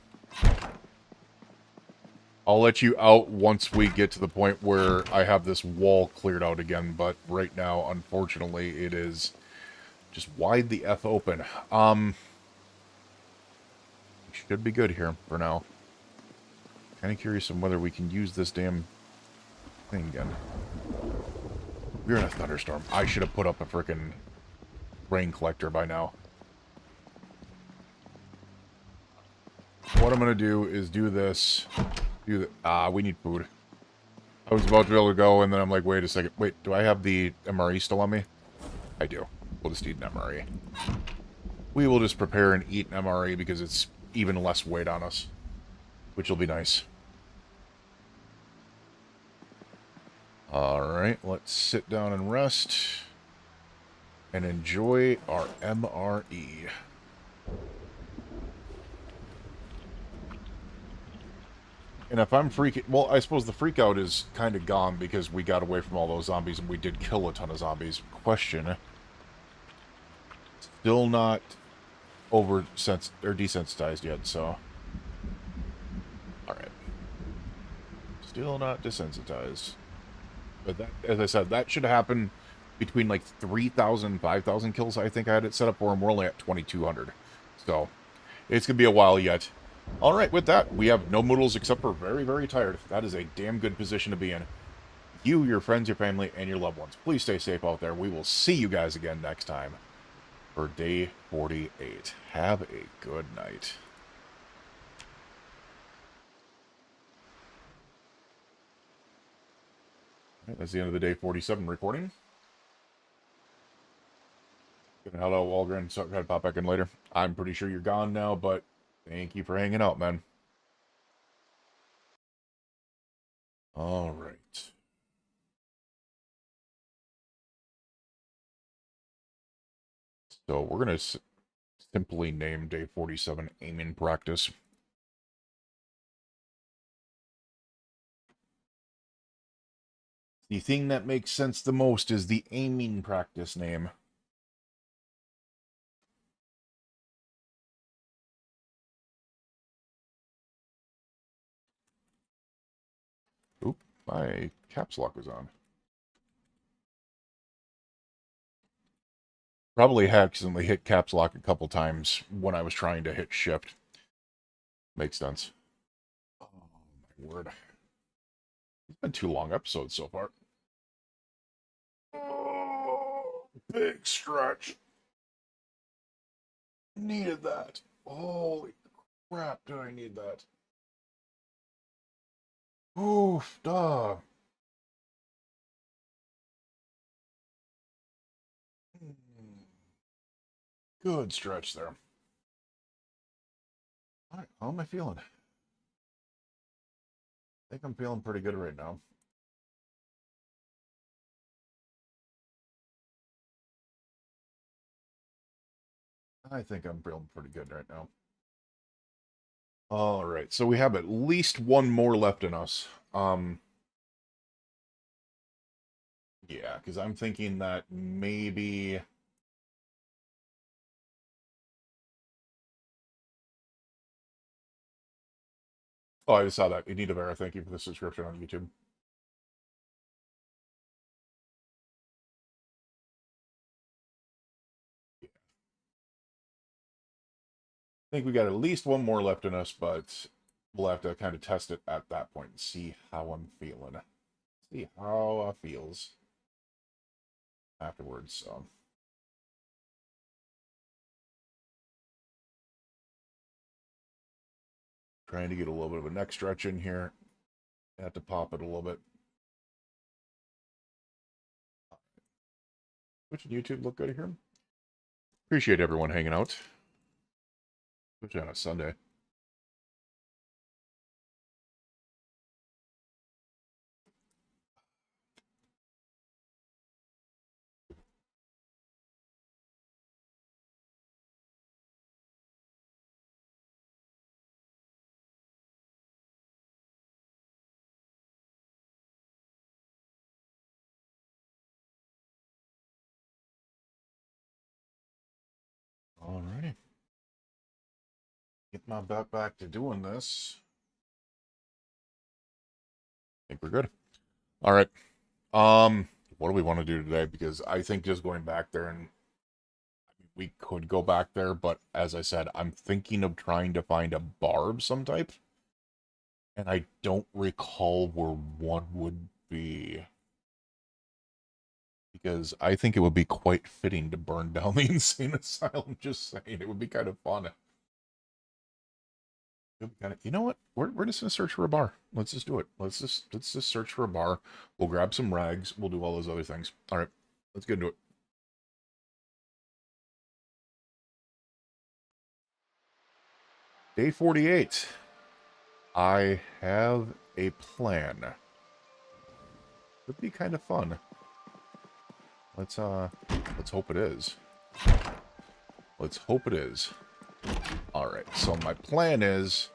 I'll let you out once we get to the point where I have this wall cleared out again, but right now, unfortunately, it is just wide the F open. Should be good here for now. Kind of curious on whether we can use this damn thing again. We're in a thunderstorm. I should have put up a frickin' rain collector by now. What I'm gonna do is do this. We need food. I was about to be able to go, and then I'm like, wait a second. Wait, do I have the MRE still on me? I do. We'll just eat an MRE. We will just prepare and eat an MRE because it's even less weight on us, which will be nice. Alright, let's sit down and rest and enjoy our MRE. And if I'm freaking... Well, I suppose the freak out is kind of gone because we got away from all those zombies and we did kill a ton of zombies. Question. Still not desensitized yet, so... Alright. Still not desensitized. But that, as I said, that should happen between like 3,000 and 5,000 kills, I think I had it set up for, and we're only at 2,200. So, it's going to be a while yet. Alright, with that, we have no moodles except for very, very tired. That is a damn good position to be in. You, your friends, your family, and your loved ones, please stay safe out there. We will see you guys again next time for day 48. Have a good night. Right, that's the end of the day 47 recording. Hello, Walgren. So try to pop back in later. I'm pretty sure you're gone now, but thank you for hanging out, man. All right. So we're going to simply name day 47 aiming practice. The thing that makes sense the most is the aiming practice name. Oop, my caps lock was on. Probably accidentally hit caps lock a couple times when I was trying to hit shift. Makes sense. Oh, my word. It's been 2 long episodes so far. Oh, big stretch. Needed that. Holy crap, do I need that? Oof, duh. Good stretch there. All right, how am I feeling? I think I'm feeling pretty good right now. I think I'm feeling pretty good right now. All right, so we have at least one more left in us. Yeah, because I'm thinking that maybe... Oh, I just saw that. Anita Vera, thank you for the subscription on YouTube. I think we got at least one more left in us, but we'll have to kind of test it at that point and see how I'm feeling. See how I feels afterwards. So, trying to get a little bit of a neck stretch in here. I have to pop it a little bit. Twitch and YouTube look good here. Appreciate everyone hanging out. Especially on a Sunday. get my butt back to doing this. I think we're good. All right. What do we want to do today? Because I think just going back there, and we could go back there, but as I said, I'm thinking of trying to find a bar of some type. And I don't recall where one would be. Because I think it would be quite fitting to burn down the insane asylum, just saying. It would be kind of fun. You know what? We're just gonna search for a bar. Let's just do it. Let's just search for a bar. We'll grab some rags. We'll do all those other things. All right, let's get into it. Day 48. I have a plan. Could be kind of fun. Let's hope it is. Let's hope it is. Alright, so my plan is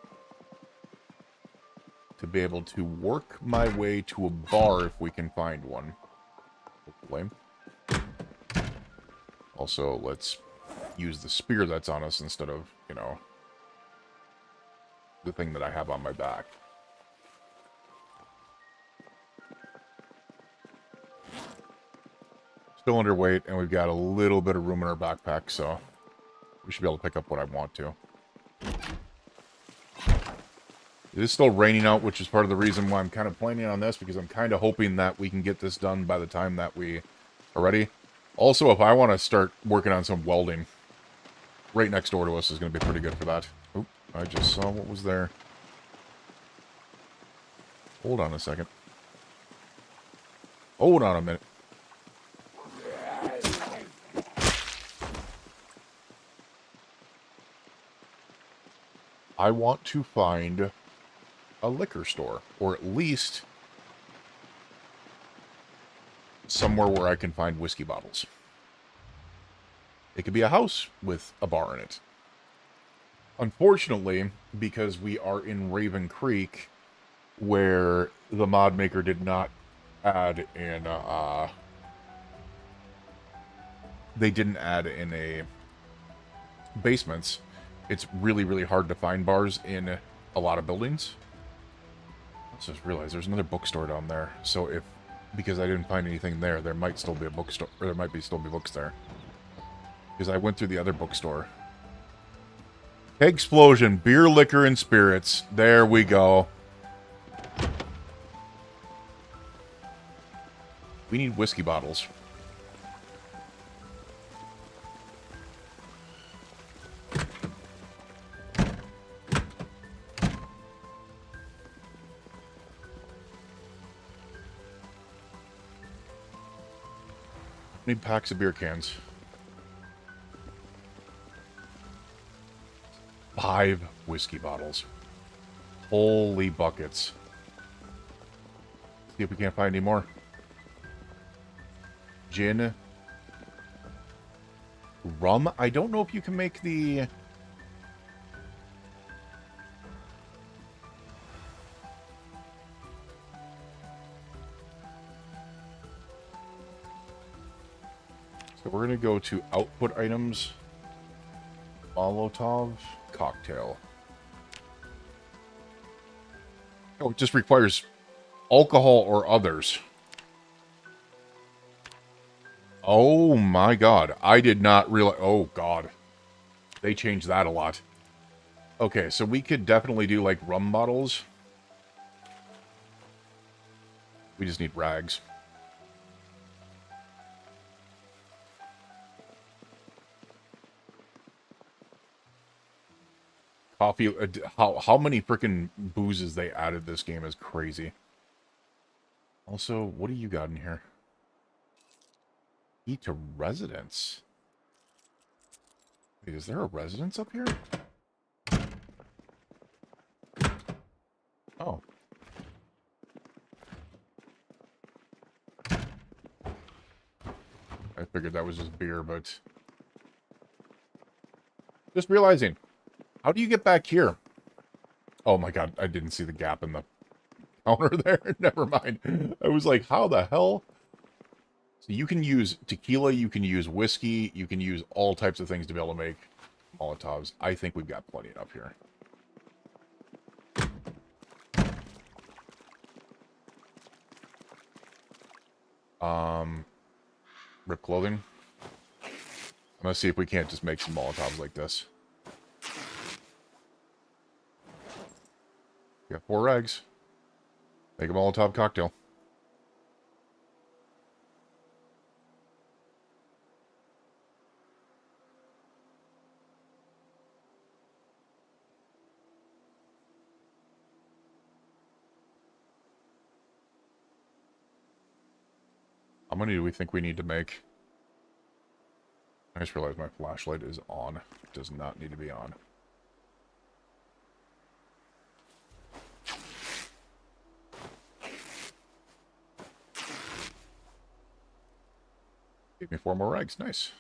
to be able to work my way to a bar if we can find one. Hopefully. Also, let's use the spear that's on us instead of, you know, the thing that I have on my back. Still underweight, and we've got a little bit of room in our backpack, so we should be able to pick up what I want to. It is still raining out, which is part of the reason why I'm kind of planning on this, because I'm kind of hoping that we can get this done by the time that we are ready. Also, if I want to start working on some welding, right next door to us is going to be pretty good for that. Oop, I just saw what was there. Hold on a second. Hold on a minute. I want to find a liquor store, or at least somewhere where I can find whiskey bottles. It could be a house with a bar in it. Unfortunately, because we are in Raven Creek, where the mod maker did not add in, they didn't add in a basements, it's really, really hard to find bars in a lot of buildings. I just realized there's another bookstore down there. So if, because I didn't find anything there, there might still be a bookstore, or there might still be books there. Because I went through the other bookstore. Explosion, beer, liquor, and spirits. There we go. We need whiskey bottles. Need packs of beer cans. 5 whiskey bottles. Holy buckets. See if we can't find any more. Gin. Rum. I don't know if you can make the... So we're going to go to output items. Molotov cocktail. Oh, it just requires alcohol or others. Oh my god. I did not realize... Oh god. They changed that a lot. Okay, so we could definitely do like rum bottles. We just need rags. Coffee, how many freaking boozes they added this game is crazy. Also, what do you got in here? Key to residence. Wait, is there a residence up here? Oh. I figured that was just beer, but... Just realizing. How do you get back here? Oh my god, I didn't see the gap in the counter there. Never mind. I was like, how the hell? So you can use tequila, you can use whiskey, you can use all types of things to be able to make Molotovs. I think we've got plenty up here. Rip clothing. I'm gonna see if we can't just make some Molotovs like this. We got 4 eggs. Make a Molotov cocktail. How many do we think we need to make? I just realized my flashlight is on. It does not need to be on. Give me 4 more eggs. Nice.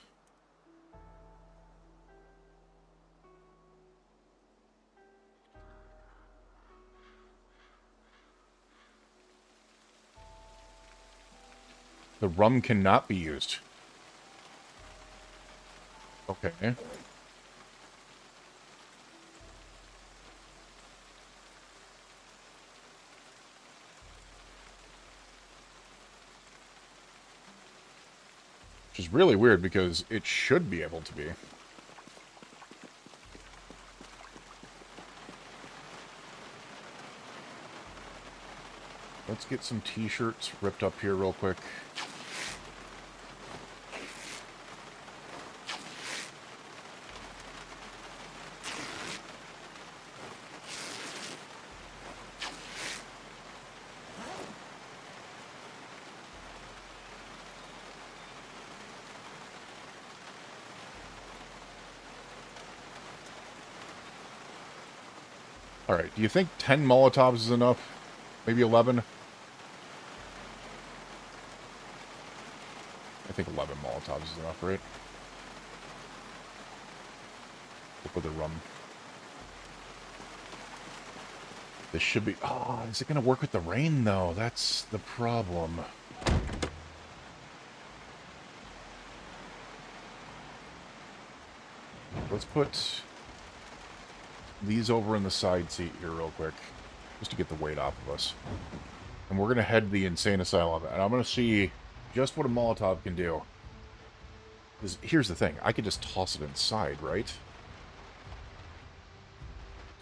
The rum cannot be used. Okay. Which is really weird because it should be able to be. Let's get some t-shirts ripped up here real quick. Alright, do you think 10 Molotovs is enough? Maybe 11? I think 11 Molotovs is enough, right? With the rum. This should be... Oh, is it going to work with the rain, though? That's the problem. Let's put these over in the side seat here real quick. Just to get the weight off of us. And we're going to head to the insane asylum. And I'm going to see just what a Molotov can do. Because here's the thing. I could just toss it inside, right?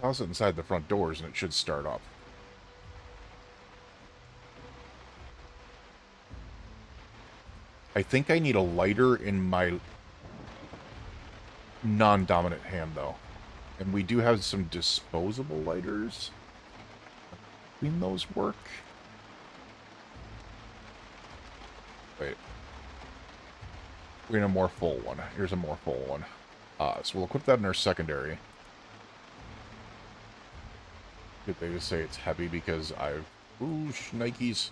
Toss it inside the front doors and it should start up. I think I need a lighter in my non-dominant hand, though. And we do have some disposable lighters. Can those work? Wait. We need a more full one. Here's a more full one. So we'll equip that in our secondary. Did they just say it's heavy because I've... Ooh, Nikes.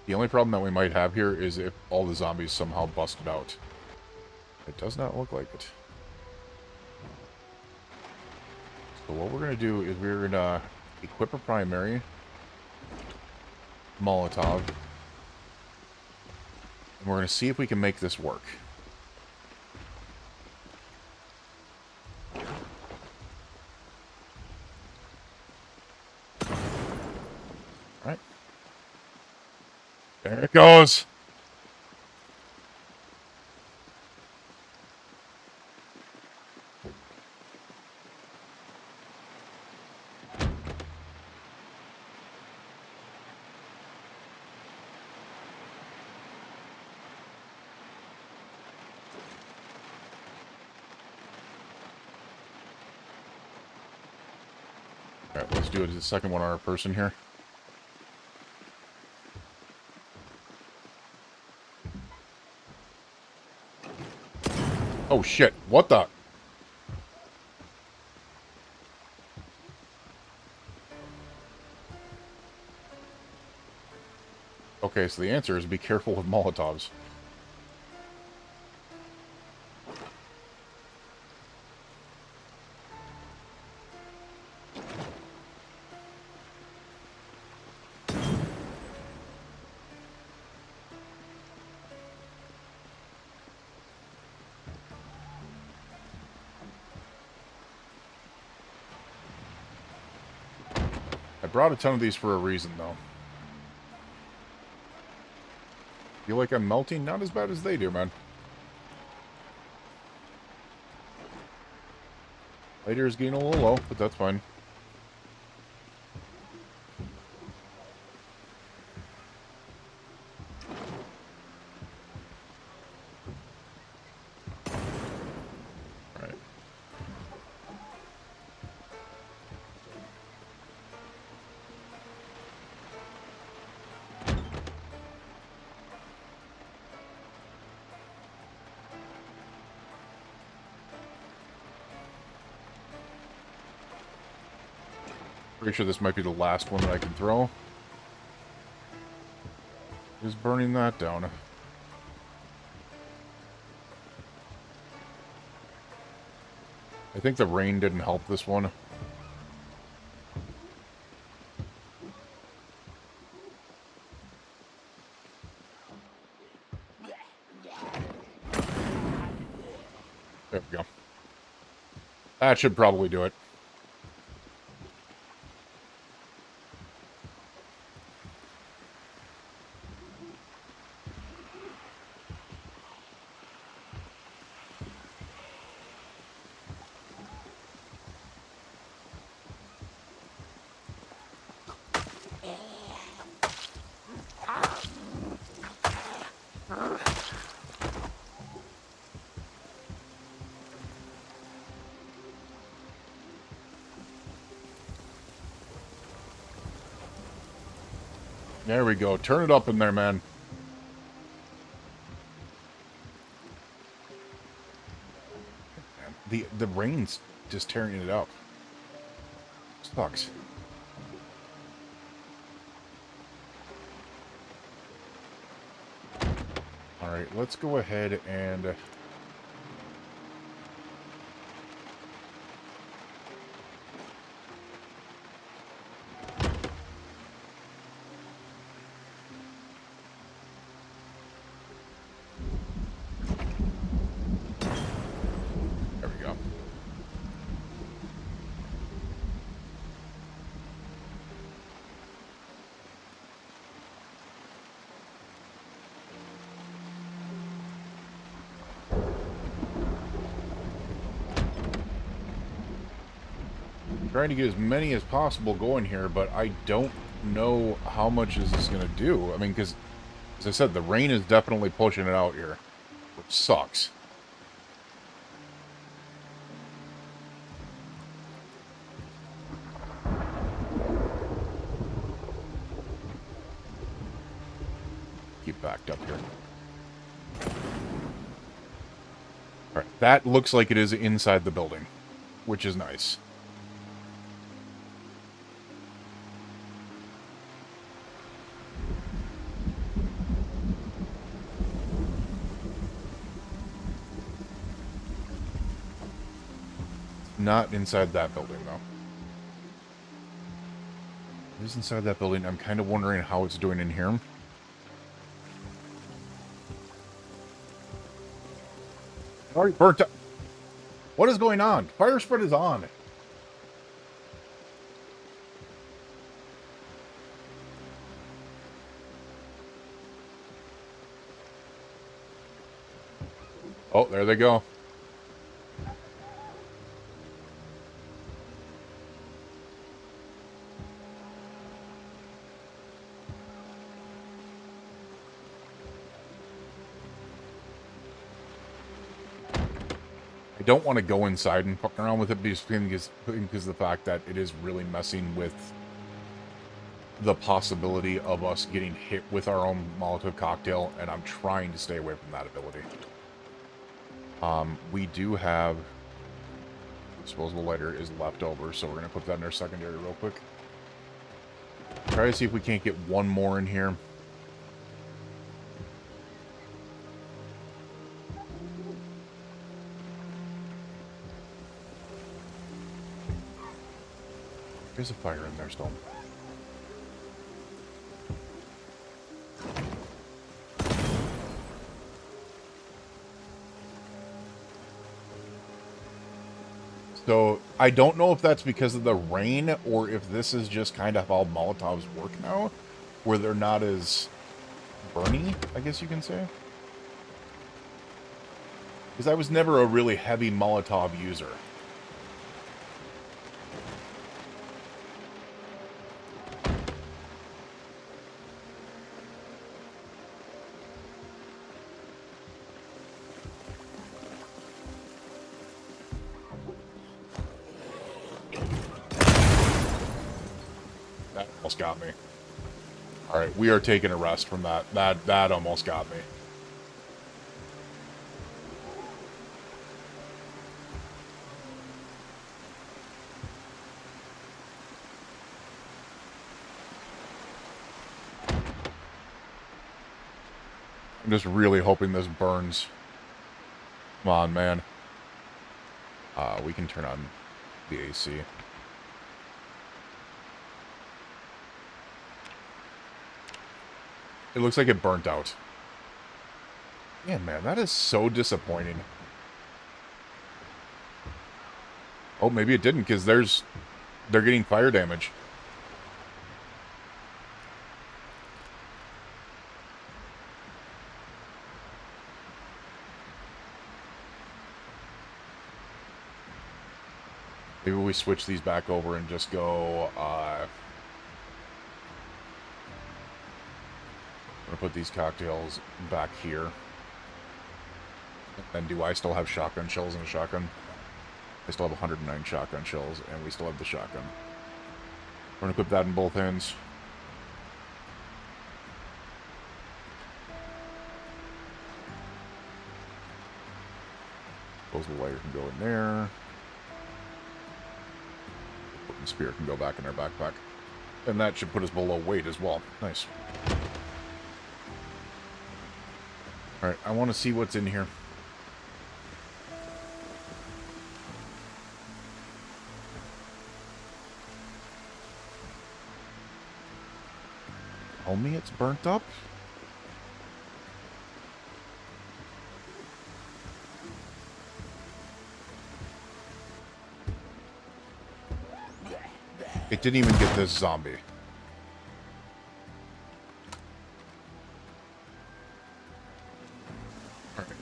The only problem that we might have here is if all the zombies somehow busted out. It does not look like it. So what we're going to do is we're going to equip a primary Molotov. And we're going to see if we can make this work. Alright. There it goes! Alright, let's do it as the second one on our person here. Oh shit, what the? Okay, so the answer is be careful with Molotovs. brought a ton of these for a reason, though. Feel like I'm melting? Not as bad as they do, man. Lighter is getting a little low, but that's fine. Alright. Pretty sure this might be the last one that I can throw. Just burning that down. I think the rain didn't help this one. There we go. That should probably do it. There we go. Turn it up in there, man. The rain's just tearing it up. Sucks. Alright, let's go ahead and... There we go. Trying to get as many as possible going here, but I don't know how much is this going to do. I mean, because, as I said, the rain is definitely pushing it out here, which sucks. Keep backed up here. Alright, that looks like it is inside the building, which is nice. Not inside that building, though. It is inside that building. I'm kind of wondering how it's doing in here. Already burnt up. What is going on? Fire spread is on. Oh, there they go. Don't want to go inside and fuck around with it because of the fact that it is really messing with the possibility of us getting hit with our own Molotov cocktail, and I'm trying to stay away from that ability. We do have disposable lighter is left over, so we're going to put that in our secondary real quick. Try to see if we can't get one more in here. There's a fire in there still. So I don't know if that's because of the rain or if this is just kind of how Molotovs work now, where they're not as burny, I guess you can say. Because I was never a really heavy Molotov user. That almost got me. Alright, we are taking a rest from that. That almost got me. I'm just really hoping this burns. Come on, man. We can turn on the AC. It looks like it burnt out. Yeah, man, that is so disappointing. Oh, maybe it didn't, because they're getting fire damage. Maybe we switch these back over and just go, I'm gonna put these cocktails back here. And do I still have shotgun shells in a shotgun? I still have 109 shotgun shells, and we still have the shotgun. We're gonna equip that in both hands. Disposable lighter can go in there. The spear can go back in our backpack. And that should put us below weight as well. Nice. Alright, I want to see what's in here. Tell me it's burnt up? It didn't even get this zombie.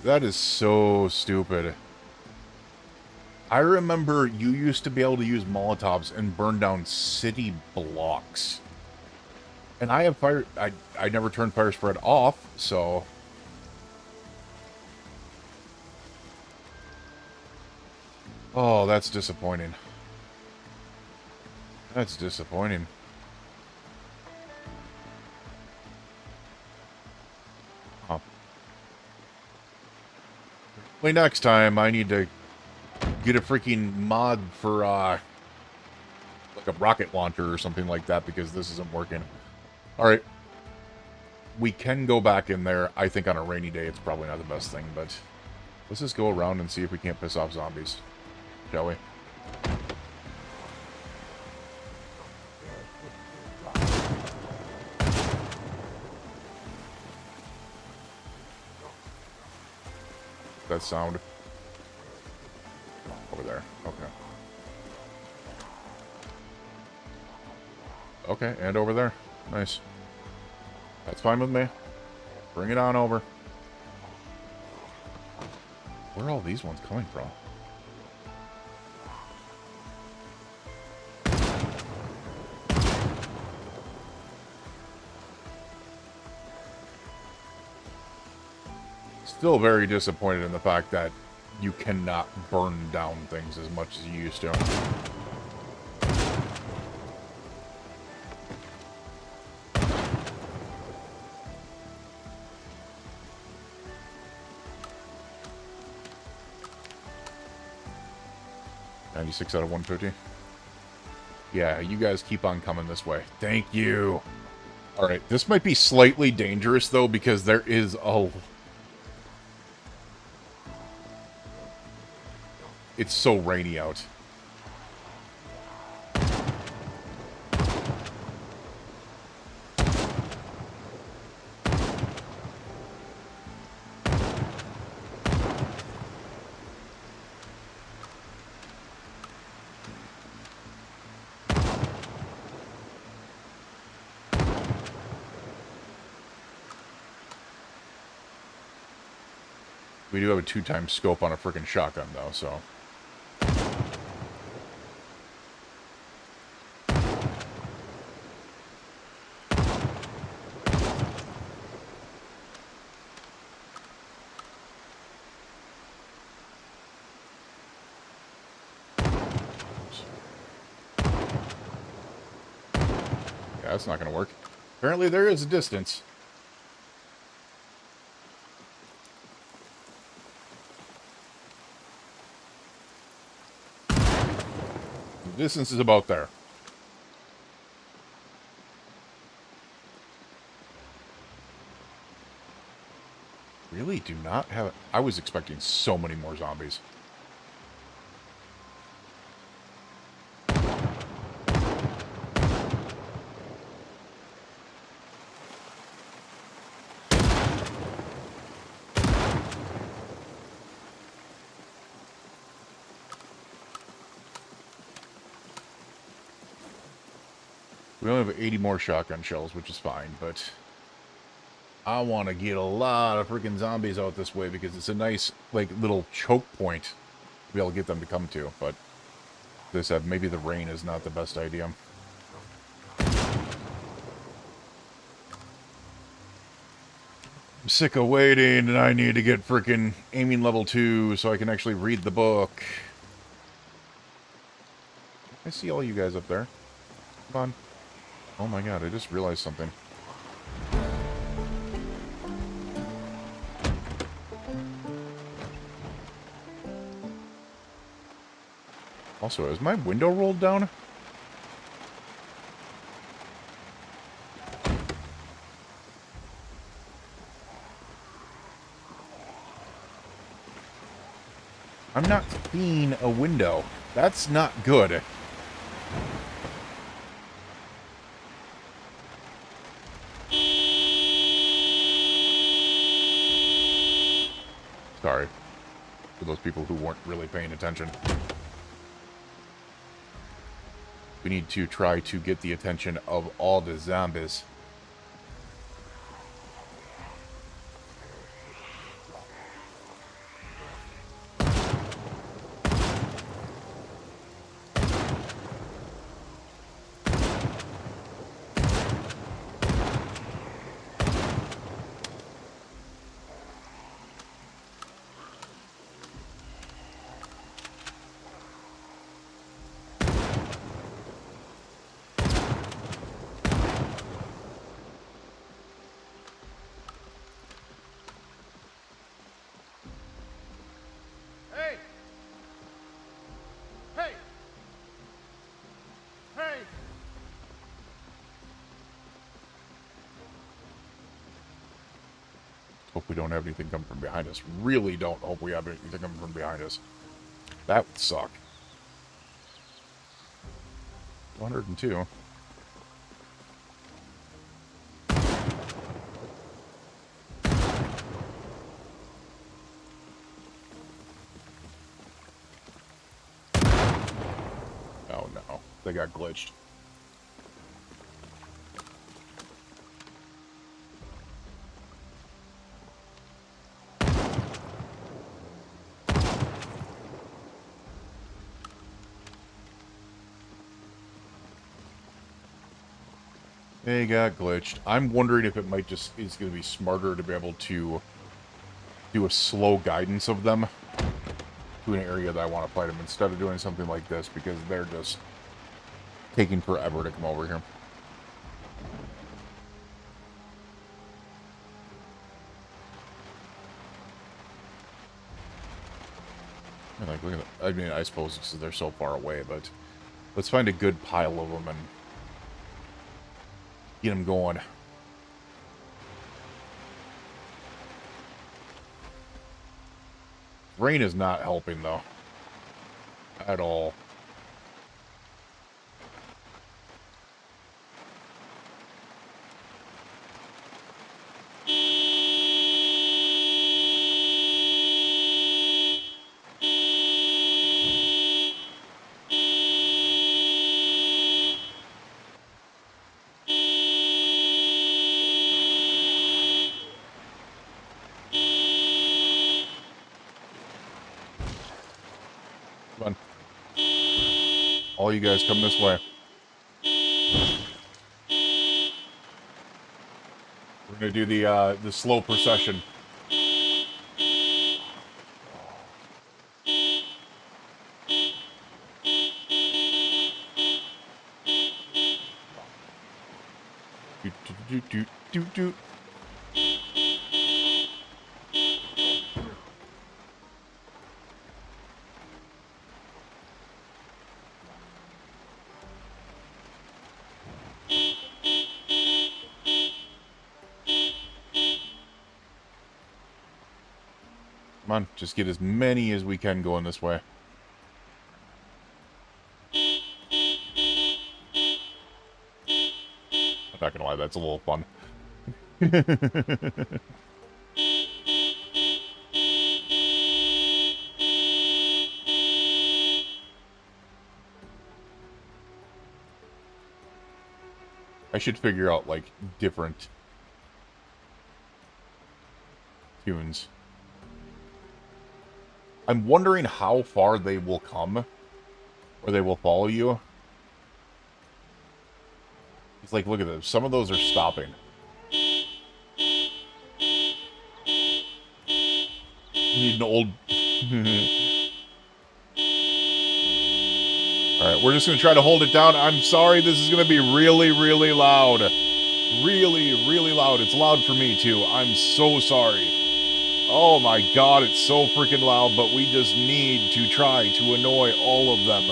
That is so stupid. I remember you used to be able to use Molotovs and burn down city blocks. And I have fire... I never turned fire spread off, so... Oh, that's disappointing. That's disappointing. Huh. Well, next time I need to get a freaking mod for, like a rocket launcher or something like that, because this isn't working. Alright. We can go back in there. I think on a rainy day it's probably not the best thing, but let's just go around and see if we can't piss off zombies. Shall we? That sound over there. Okay. Okay, and over there. Nice. That's fine with me. Bring it on over. Where are all these ones coming from? Still very disappointed in the fact that you cannot burn down things as much as you used to. $96 out of 150. Yeah, you guys keep on coming this way. Thank you. Alright, this might be slightly dangerous, though, because there is a... It's so rainy out. We do have a 2x scope on a freaking shotgun, though, so... Yeah, that's not going to work. Apparently there is a distance. The distance is about there. Really do not have... I was expecting so many more zombies. We only have 80 more shotgun shells, which is fine, but... I want to get a lot of freaking zombies out this way because it's a nice, like, little choke point to be able to get them to come to, but... As I said, maybe the rain is not the best idea. I'm sick of waiting, and I need to get freaking aiming level 2 so I can actually read the book. I see all you guys up there. Come on. Oh my god, I just realized something. Also, is my window rolled down? I'm not seeing a window. That's not good. Sorry. For those people who weren't really paying attention. We need to try to get the attention of all the zombies. Hope we don't have anything coming from behind us. Really don't hope we have anything coming from behind us. That would suck. 102. Oh no, they got glitched. They got glitched. I'm wondering if it might just is going to be smarter to be able to do a slow guidance of them to an area that I want to fight them instead of doing something like this because they're just taking forever to come over here. And like, look at that. I mean, I suppose it's, they're so far away, but let's find a good pile of them and get them going. Rain is not helping, though. At all. Come on. All you guys come this way. We're gonna do the slow procession. Doot, doot, doot, doot, doot. Come on, just get as many as we can going this way. I'm not gonna lie, that's a little fun. I should figure out, like, different tunes. I'm wondering how far they will come, or they will follow you. It's like, look at this. Some of those are stopping. Need an old... Alright, we're just going to try to hold it down. I'm sorry, this is going to be really, really loud. Really, really loud. It's loud for me, too. I'm so sorry. Oh my god, it's so freaking loud, but we just need to try to annoy all of them.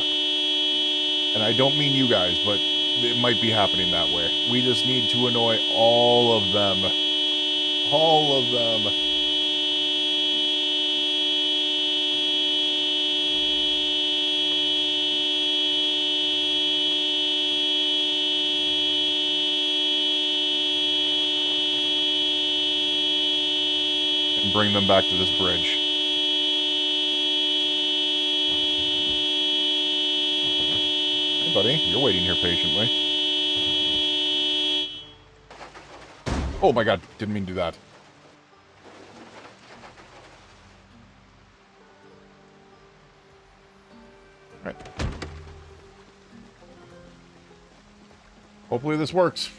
And I don't mean you guys, but it might be happening that way. We just need to annoy all of them. All of them. And bring them back to this bridge. Hey, buddy. You're waiting here patiently. Oh my god. Didn't mean to do that. Alright. Hopefully this works.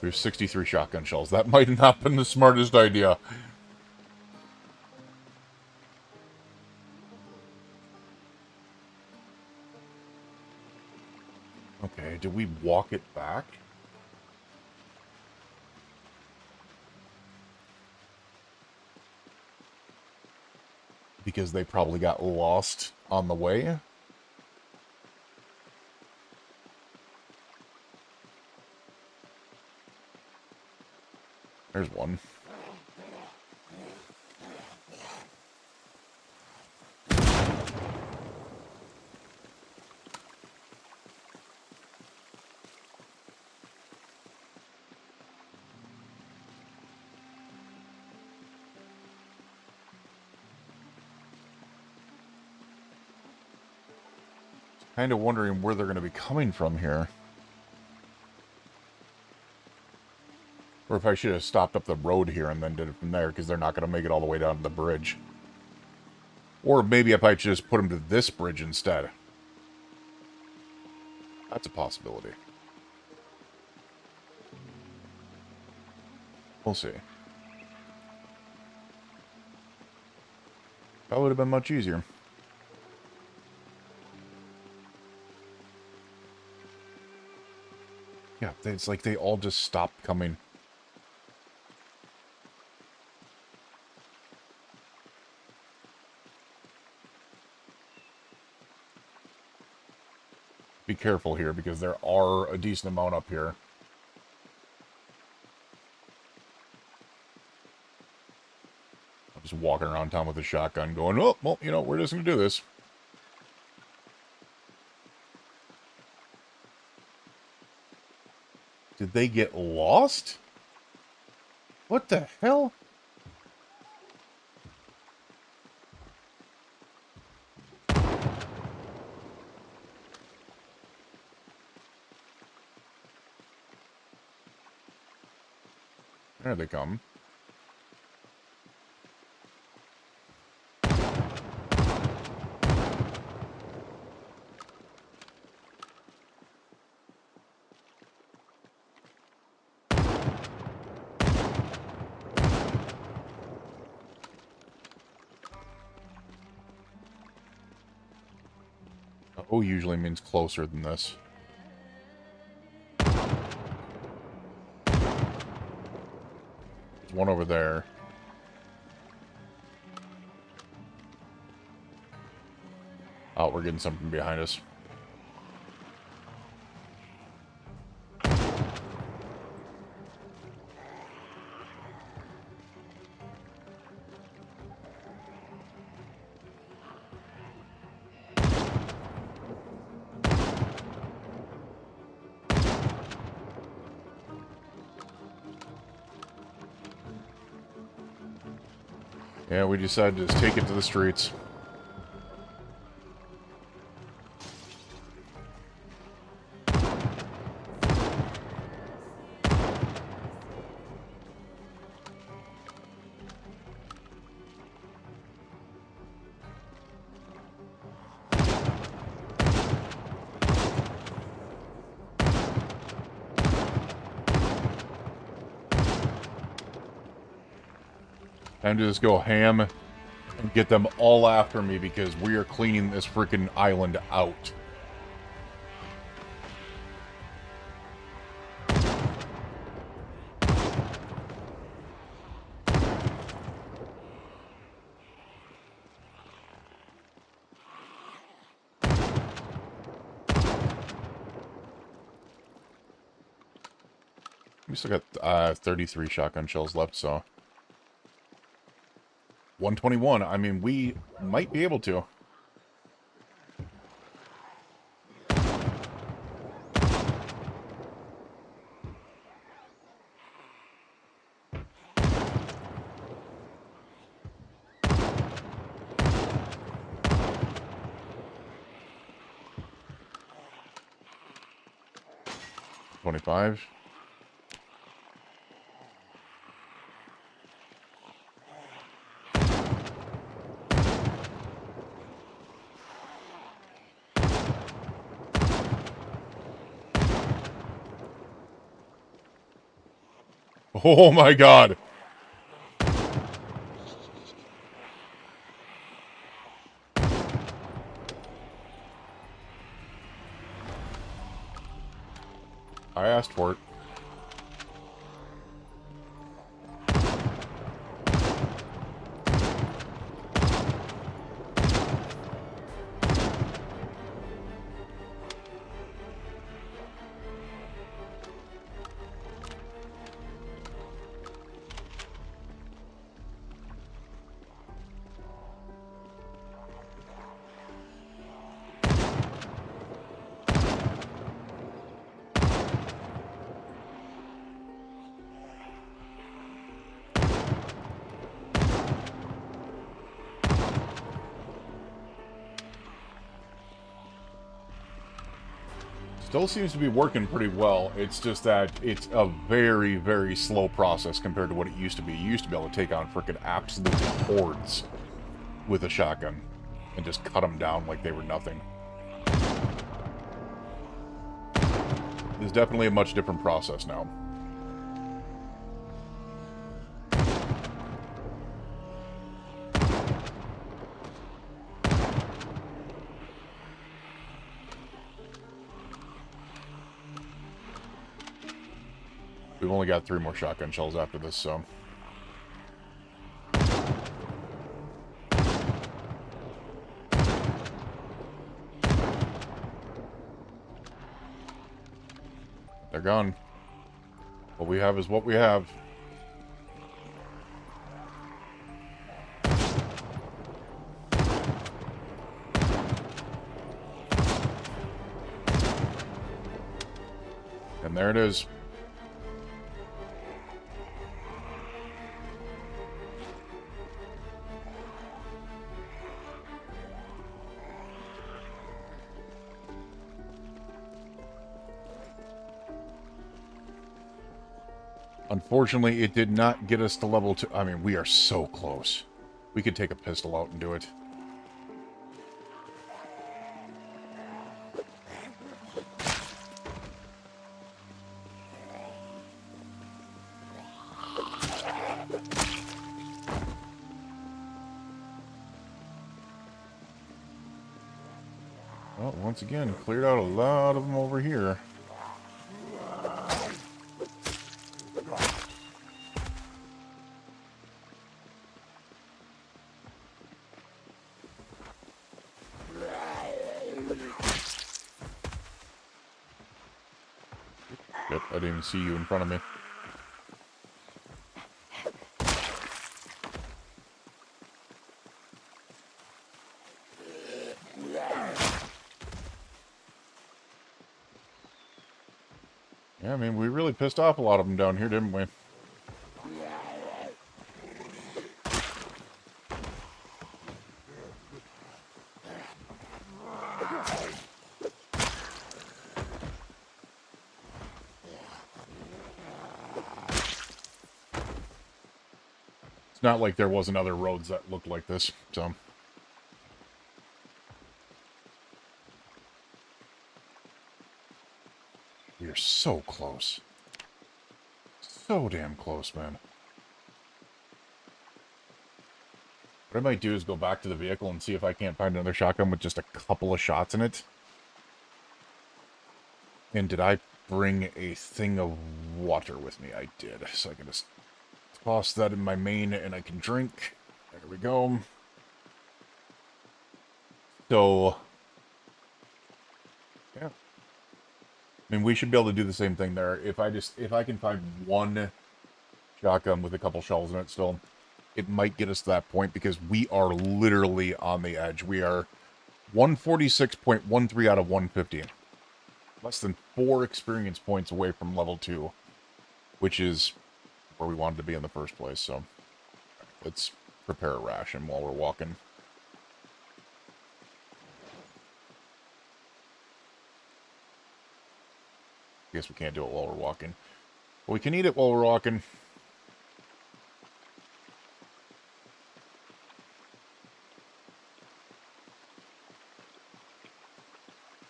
There's 63 shotgun shells. That might not have been the smartest idea. Okay, did we walk it back? Because they probably got lost on the way. There's one. Kind of wondering where they're going to be coming from here. Or if I should have stopped up the road here and then did it from there, because they're not going to make it all the way down to the bridge. Or maybe if I just put them to this bridge instead. That's a possibility. We'll see. That would have been much easier. Yeah, it's like they all just stopped coming. Be careful here, because there are a decent amount up here. I'm just walking around town with a shotgun going, oh, well, you know, we're just going to do this. Did they get lost? What the hell? There they come. O usually means closer than this. There's one over there. Oh, we're getting something behind us. Yeah, we decided to just take it to the streets. Time to just go ham and get them all after me because we are cleaning this freaking island out. We still got 33 shotgun shells left, so 121. I mean, we might be able to. $25. Oh my god. I asked for it. Still seems to be working pretty well. It's just that it's a very, very slow process compared to what it used to be. You used to be able to take on frickin' absolute hordes with a shotgun and just cut them down like they were nothing. It's definitely a much different process now. We've only got 3 more shotgun shells after this, so... They're gone. What we have is what we have. And there it is. Unfortunately, it did not get us to level 2. I mean, we are so close. We could take a pistol out and do it. Well, once again, cleared out a lot of them over here. Yep, I didn't even see you in front of me. Yeah, I mean, we really pissed off a lot of them down here, didn't we? It's not like there wasn't other roads that looked like this, so... We are so close. So damn close, man. What I might do is go back to the vehicle and see if I can't find another shotgun with just a couple of shots in it. And did I bring a thing of water with me? I did. So I can just toss that in my main and I can drink. There we go. So, yeah. I mean, we should be able to do the same thing there. If I can find one shotgun with a couple shells in it still, it might get us to that point because we are literally on the edge. We are 146.13 out of 150. Less than 4 experience points away from level 2, which is where we wanted to be in the first place. So let's prepare a ration while we're walking. I guess we can't do it while we're walking. But we can eat it while we're walking.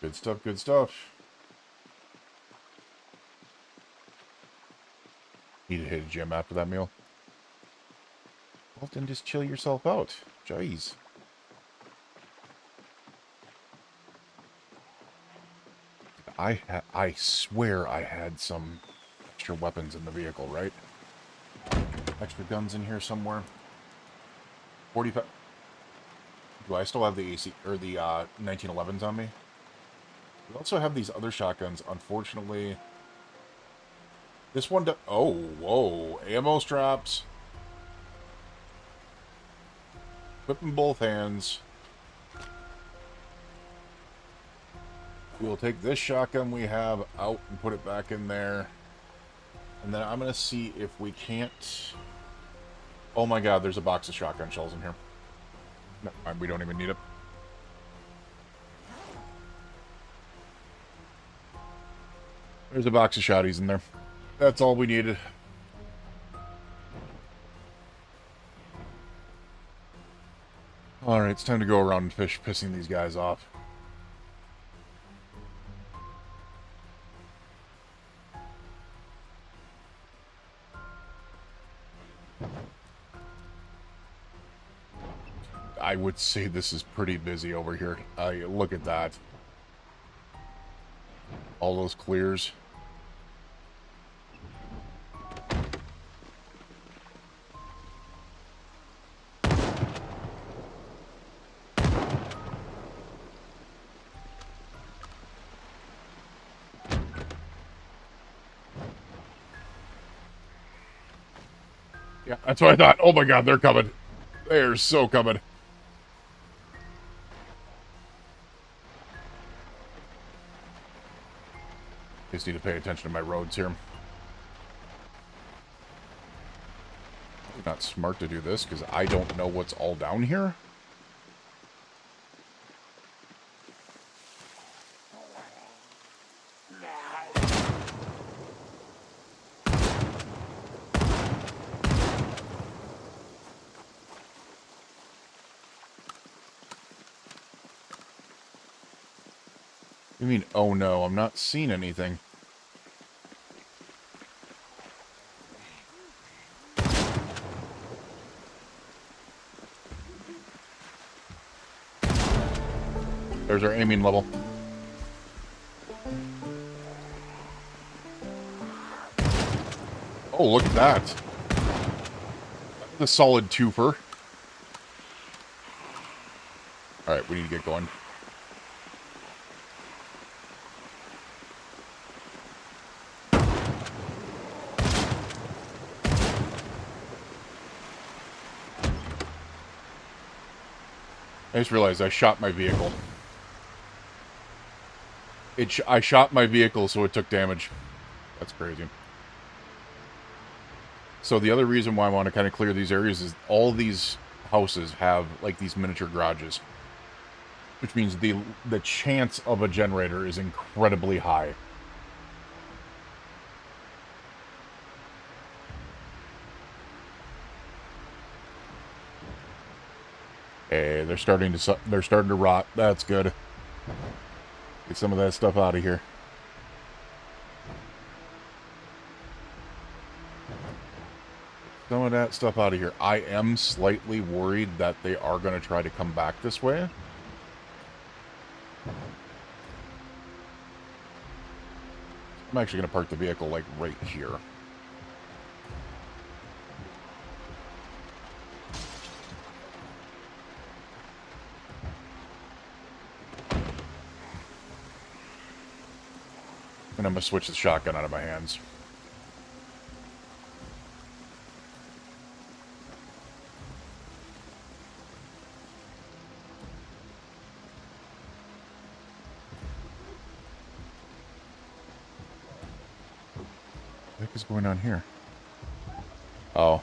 Good stuff, good stuff. Need to hit a gym after that meal. Well, then just chill yourself out. Jeez. I swear I had some extra weapons in the vehicle, right? Extra guns in here somewhere. 45. Do I still have the AC or the 1911s on me? We also have these other shotguns. Unfortunately, this one. Oh, whoa! Ammo straps. Whip in both hands. We'll take this shotgun we have out and put it back in there. And then I'm going to see if we can't... Oh my god, there's a box of shotgun shells in here. No, we don't even need it. There's a box of shotties in there. That's all we needed. Alright, it's time to go around and fish, pissing these guys off. I would say this is pretty busy over here. Look at that. All those clears. Yeah, that's what I thought. Oh my god, they're coming. They're so coming. Just need to pay attention to my roads here. Not smart to do this because I don't know what's all down here. You mean, oh no, I'm not seeing anything. There's our aiming level. Oh, look at that. The solid twofer. Alright, we need to get going. I just realized I shot my vehicle. I shot my vehicle, so it took damage. That's crazy. So the other reason why I want to kind of clear these areas is all these houses have, like, these miniature garages. Which means the chance of a generator is incredibly high. Hey, they're starting to rot. That's good. Get some of that stuff out of here. Some of that stuff out of here. I am slightly worried that they are going to try to come back this way. I'm actually going to park the vehicle, like, right here. And I'm going to switch the shotgun out of my hands. What the heck is going on here? Oh.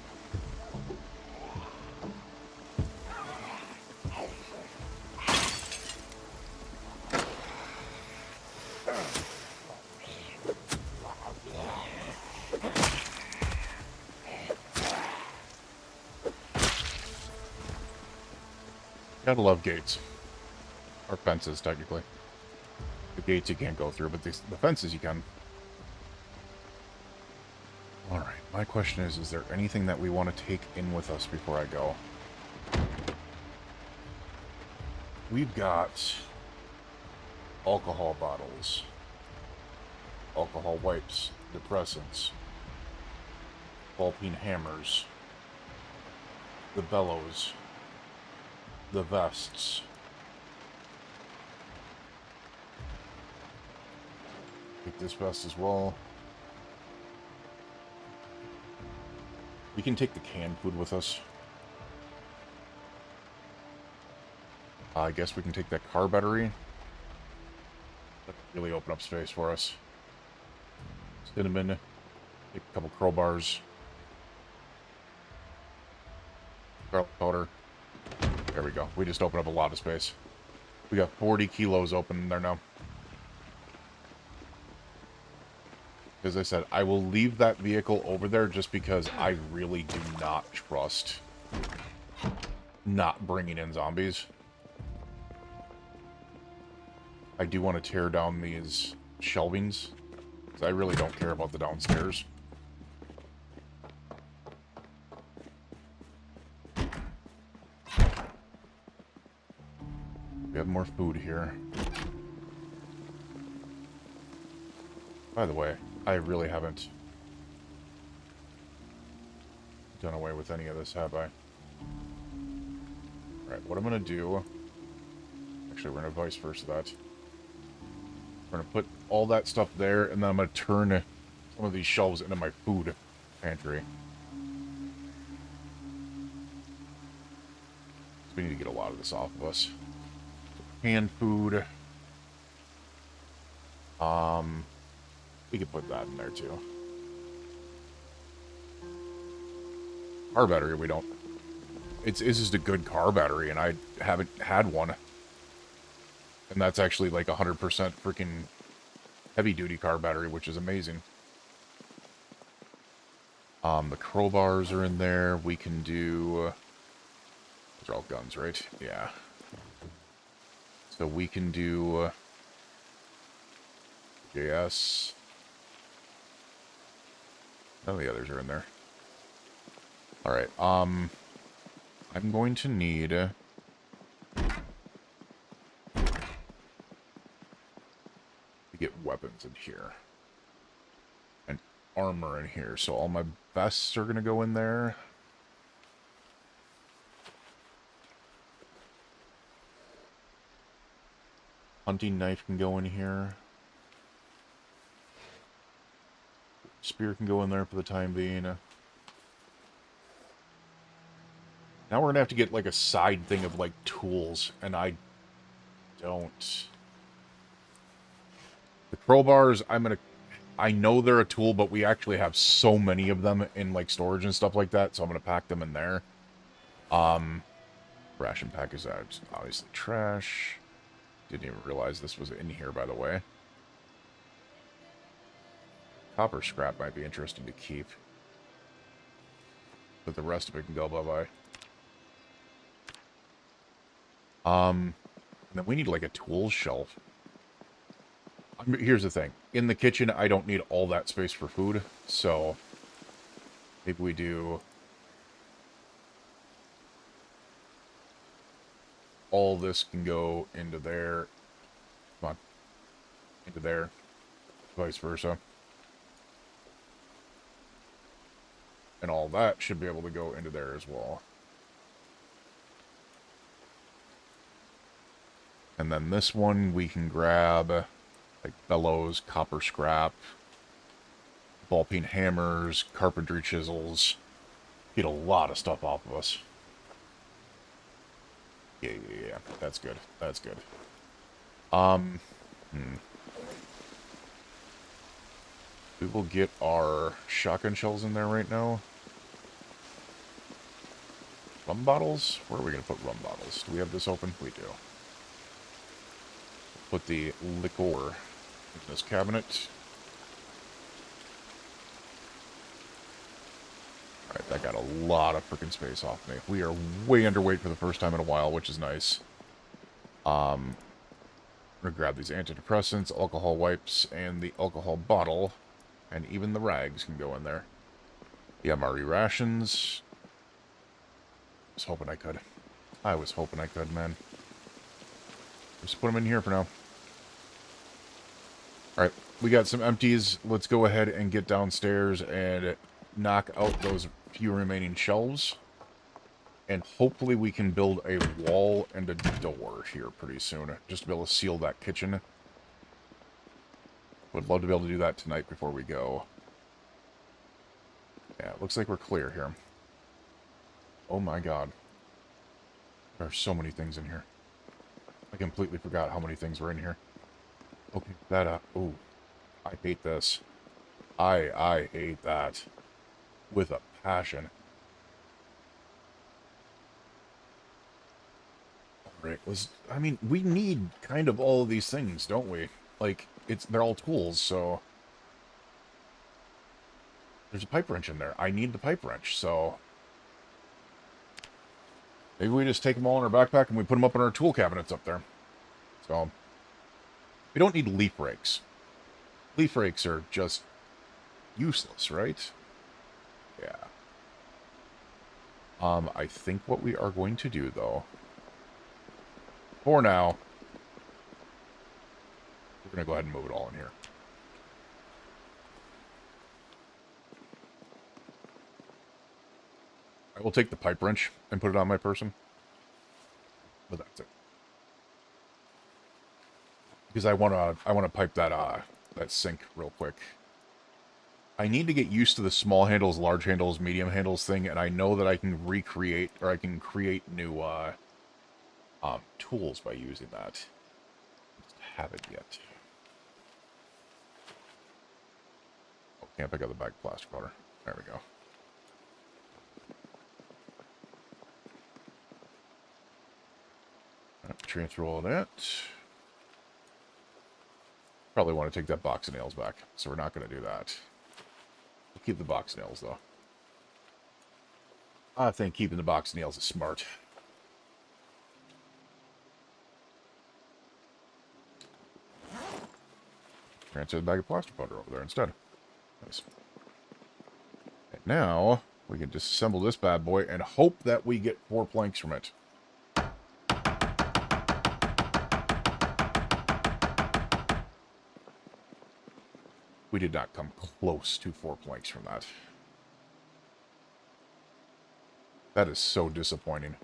Gotta love gates. Or fences, technically. The gates you can't go through, but the fences you can. Alright, my question is there anything that we want to take in with us before I go? We've got alcohol bottles, alcohol wipes, depressants, ball-peen hammers, the bellows, the vests. Take this vest as well. We can take the canned food with us. I guess we can take that car battery. That'll really open up space for us. Cinnamon. Take a couple crowbars. Garlic powder. There we go. We just opened up a lot of space. We got 40 kilos open there now. As I said, I will leave that vehicle over there just because I really do not trust not bringing in zombies. I do want to tear down these shelvings, because I really don't care about the downstairs. We have more food here. By the way, I really haven't done away with any of this, have I? Alright, what I'm going to do... Actually, we're going to vice versa that. We're going to put all that stuff there, and then I'm going to turn some of these shelves into my food pantry. So we need to get a lot of this off of us. Canned food. We could put that in there too. Car battery, we don't. It's just a good car battery, and I haven't had one. And that's actually like 100% freaking heavy-duty car battery, which is amazing. The crowbars are in there. We can do... Those are all guns, right? Yeah. So we can do... Yes. None of the others are in there. Alright, I'm going to need... to get weapons in here. And armor in here. So all my vests are going to go in there. Hunting knife can go in here. Spear can go in there for the time being. Now we're going to have to get, like, a side thing of, like, tools. And I don't... The crowbars, I know they're a tool, but we actually have so many of them in, like, storage and stuff like that, so I'm going to pack them in there. Ration pack is obviously trash. Didn't even realize this was in here, by the way. Copper scrap might be interesting to keep. But the rest of it can go bye-bye. Then we need, like, a tool shelf. Here's the thing. In the kitchen, I don't need all that space for food, so... maybe we do... all this can go into there. Come on. Into there. Vice versa. And all that should be able to go into there as well. And then this one we can grab, like, bellows, copper scrap, ball peen hammers, carpentry chisels. Get a lot of stuff off of us. Yeah. That's good. That's good. We will get our shotgun shells in there right now. Rum bottles? Where are we going to put rum bottles? Do we have this open? We do. Put the liquor in this cabinet. Alright, that got a lot of freaking space off me. We are way underweight for the first time in a while, which is nice. I'm going to grab these antidepressants, alcohol wipes, and the alcohol bottle. And even the rags can go in there. The MRE rations. I was hoping I could. I was hoping I could, man. Just put them in here for now. Alright, we got some empties. Let's go ahead and get downstairs and knock out those few remaining shelves. And hopefully we can build a wall and a door here pretty soon. Just to be able to seal that kitchen. Would love to be able to do that tonight before we go. Yeah, it looks like we're clear here. Oh my god. There are so many things in here. I completely forgot how many things were in here. Okay, that, ooh. I hate this. I hate that. With a passion. Alright, I mean, we need kind of all of these things, don't we? Like, they're all tools, so... There's a pipe wrench in there. I need the pipe wrench, so... maybe we just take them all in our backpack and we put them up in our tool cabinets up there. So... we don't need leaf rakes. Leaf rakes are just useless, right? Yeah. I think what we are going to do, though... for now... we're going to go ahead and move it all in here. I will take the pipe wrench and put it on my person. But that's it. Because I wanna pipe that that sink real quick. I need to get used to the small handles, large handles, medium handles thing, and I know that I can recreate, or I can create new tools by using that. Just haven't yet. Oh, can't pick up the bag of plastic water. There we go. Transfer all of that. Probably want to take that box of nails back, so we're not going to do that. We'll keep the box of nails, though. I think keeping the box of nails is smart. Transfer the bag of plaster powder over there instead. Nice. And now, we can disassemble this bad boy and hope that we get 4 planks from it. We did not come close to 4 planks from that. That is so disappointing.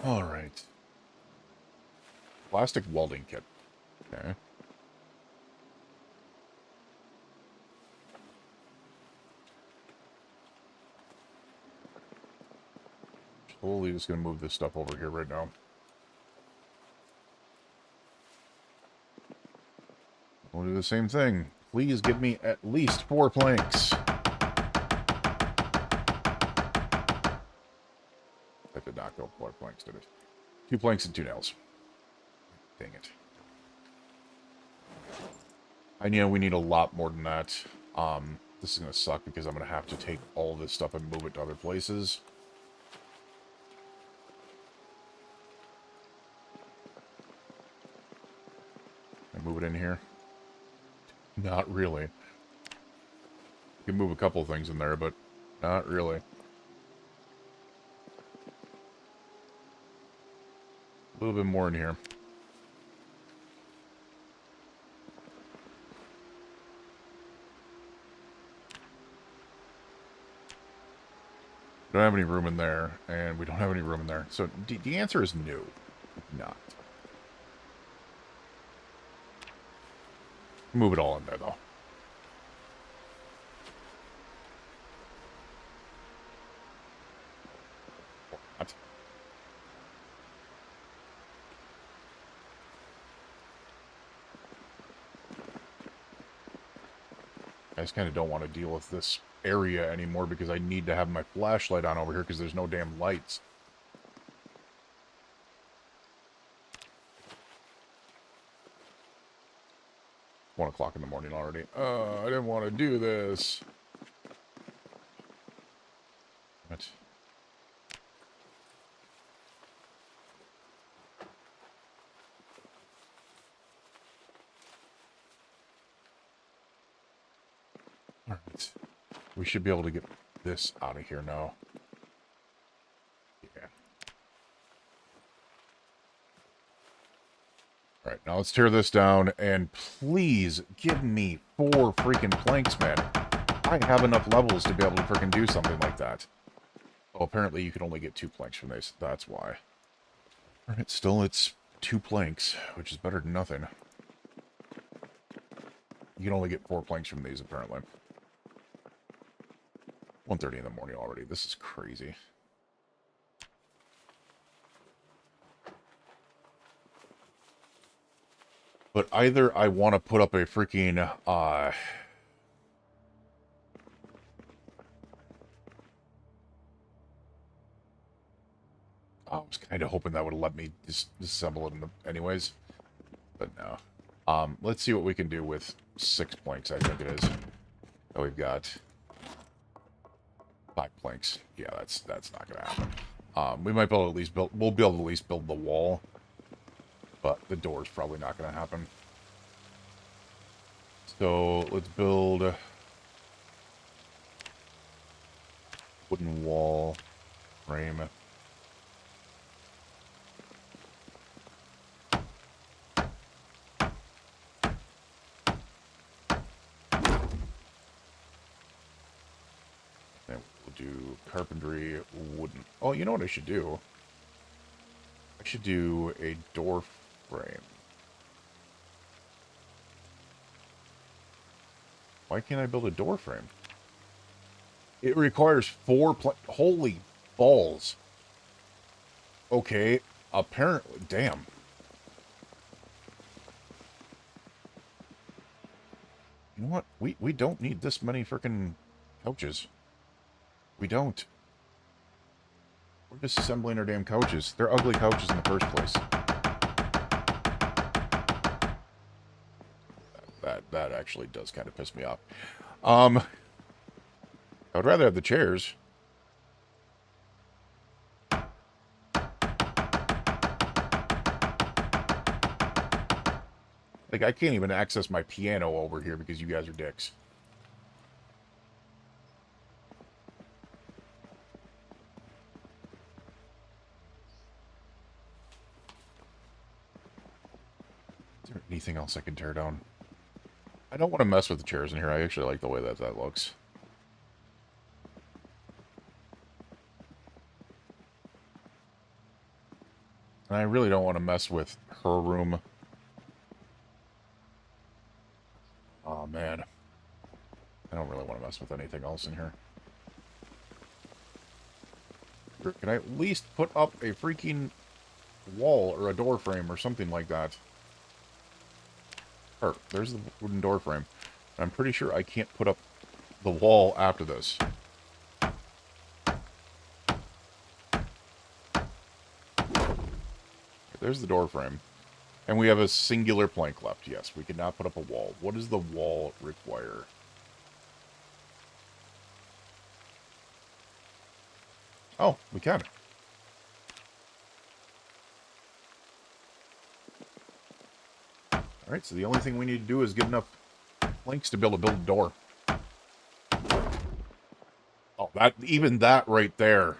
Alright. Plastic welding kit. Okay. Totally just going to move this stuff over here right now. We'll do the same thing. Please give me at least 4 planks. That did not go 4 planks, did it? 2 planks and 2 nails. Dang it. I know we need a lot more than that. This is going to suck because I'm going to have to take all this stuff and move it to other places. And move it in here. Not really. You can move a couple of things in there, but not really. A little bit more in here. We don't have any room in there, and we don't have any room in there. So the answer is no. Not. Move it all in there, though. What? I just kind of don't want to deal with this area anymore because I need to have my flashlight on over here because there's no damn lights. It's 1 o'clock in the morning already. I didn't want to do this. What? Alright. We should be able to get this out of here now. Yeah. Alright, now let's tear this down, and please give me 4 freaking planks, man. I have enough levels to be able to freaking do something like that. Oh, apparently you can only get 2 planks from this. That's why. Alright, still it's 2 planks, which is better than nothing. You can only get 4 planks from these, apparently. 1:30 in the morning already. This is crazy. But either I want to put up a freaking, I was kind of hoping that would let me disassemble it anyways. But no. Let's see what we can do with 6 planks, I think it is. Oh, we've got 5 planks. Yeah, that's not gonna happen. We might be able to at least build, we'll be able to at least build the wall. But the door's probably not gonna happen. So let's build wooden wall frame. And we'll do carpentry, wooden. Oh, you know what I should do? I should do a door frame. Why can't I build a door frame? It requires 4 holy balls. Okay, apparently, damn. You know what? We don't need this many freaking couches. We don't. We're disassembling our damn couches. They're ugly couches in the first place. That actually does kind of piss me off. I would rather have the chairs. Like, I can't even access my piano over here because you guys are dicks. Is there anything else I can tear down? I don't want to mess with the chairs in here. I actually like the way that looks. And I really don't want to mess with her room. Oh, man. I don't really want to mess with anything else in here. Can I at least put up a freaking wall or a door frame or something like that? Or, there's the wooden door frame. I'm pretty sure I can't put up the wall after this. There's the door frame. And we have a singular plank left. Yes, we cannot put up a wall. What does the wall require? Oh, we can. Alright, so the only thing we need to do is get enough planks to be able to build a door. Oh, even that right there,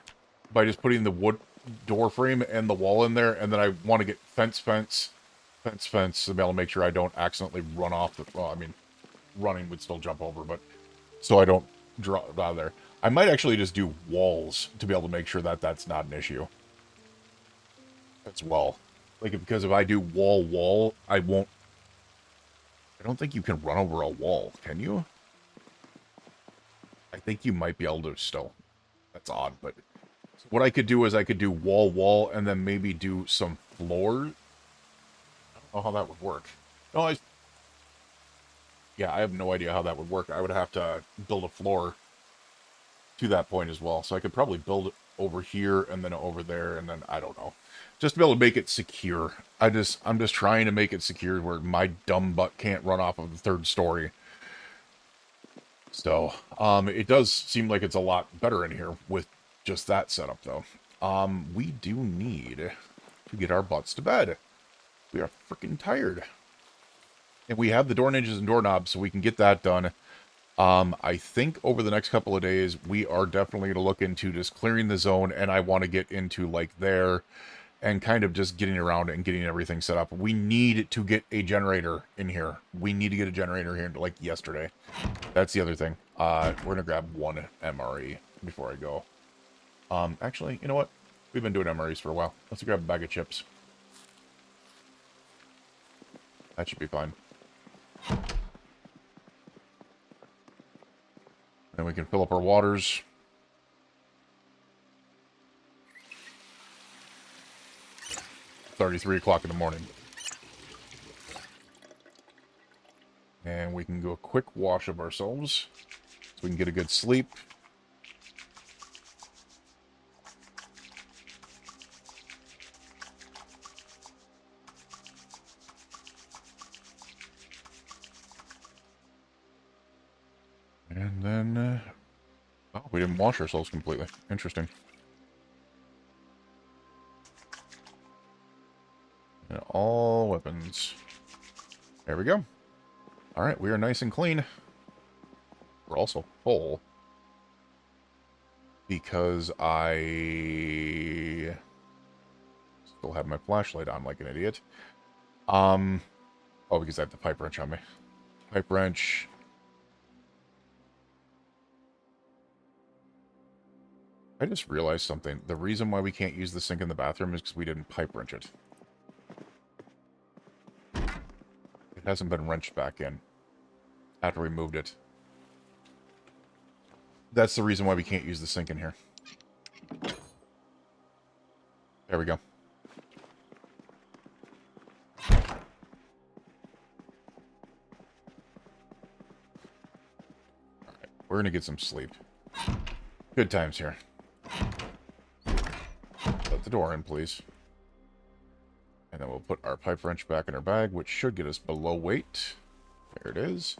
by just putting the wood door frame and the wall in there, and then I want to get fence, to be able to make sure I don't accidentally run off the... Well, I mean, running would still jump over, but... So I don't drop out of there. I might actually just do walls to be able to make sure that that's not an issue. As well. Like, because if I do wall, I won't... I don't think you can run over a wall, can you? I think you might be able to still. That's odd, but... What I could do is I could do wall, and then maybe do some floor. I don't know how that would work. No, yeah, I have no idea how that would work. I would have to build a floor to that point as well. So I could probably build it over here and then over there, and then I don't know. Just to be able to make it secure. I'm just trying to make it secure where my dumb butt can't run off of the third story. So, it does seem like it's a lot better in here with just that setup, though. We do need to get our butts to bed. We are freaking tired. And we have the door hinges and doorknobs, so we can get that done. I think over the next couple of days, we are definitely going to look into just clearing the zone, and I want to get into, like, there, and kind of just getting around and getting everything set up. We need to get a generator in here. We need to get a generator here, like, yesterday. That's the other thing. We're going to grab one MRE before I go. Actually, you know what? We've been doing MREs for a while. Let's grab a bag of chips. That should be fine. Then we can fill up our waters. It's already 3 o'clock in the morning. And we can go a quick wash of ourselves so we can get a good sleep. And then, oh, we didn't wash ourselves completely. Interesting. And all weapons. There we go. Alright, we are nice and clean. We're also full. Because I still have my flashlight on like an idiot. Oh, because I have the pipe wrench on me. Pipe wrench. I just realized something. The reason why we can't use the sink in the bathroom is because we didn't pipe wrench it. It hasn't been wrenched back in after we moved it. That's the reason why we can't use the sink in here. There we go. Alright, we're gonna get some sleep. Good times here. Let the door in, please. And then we'll put our pipe wrench back in our bag, which should get us below weight. There it is.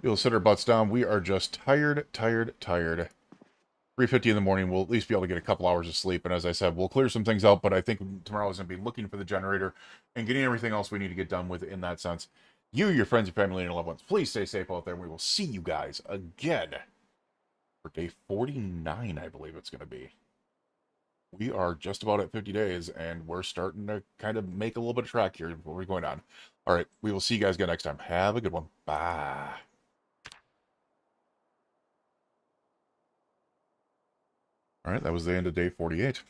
We'll sit our butts down. We are just tired. 3:50 in the morning. We'll at least be able to get a couple hours of sleep. And as I said, we'll clear some things out. But I think tomorrow is going to be looking for the generator and getting everything else we need to get done with in that sense. You, your friends, your family, and your loved ones, please stay safe out there. And we will see you guys again for day 49, I believe it's going to be. We are just about at 50 days, and we're starting to kind of make a little bit of track here what we're going on. All right, we will see you guys again next time. Have a good one. Bye. All right, that was the end of day 48.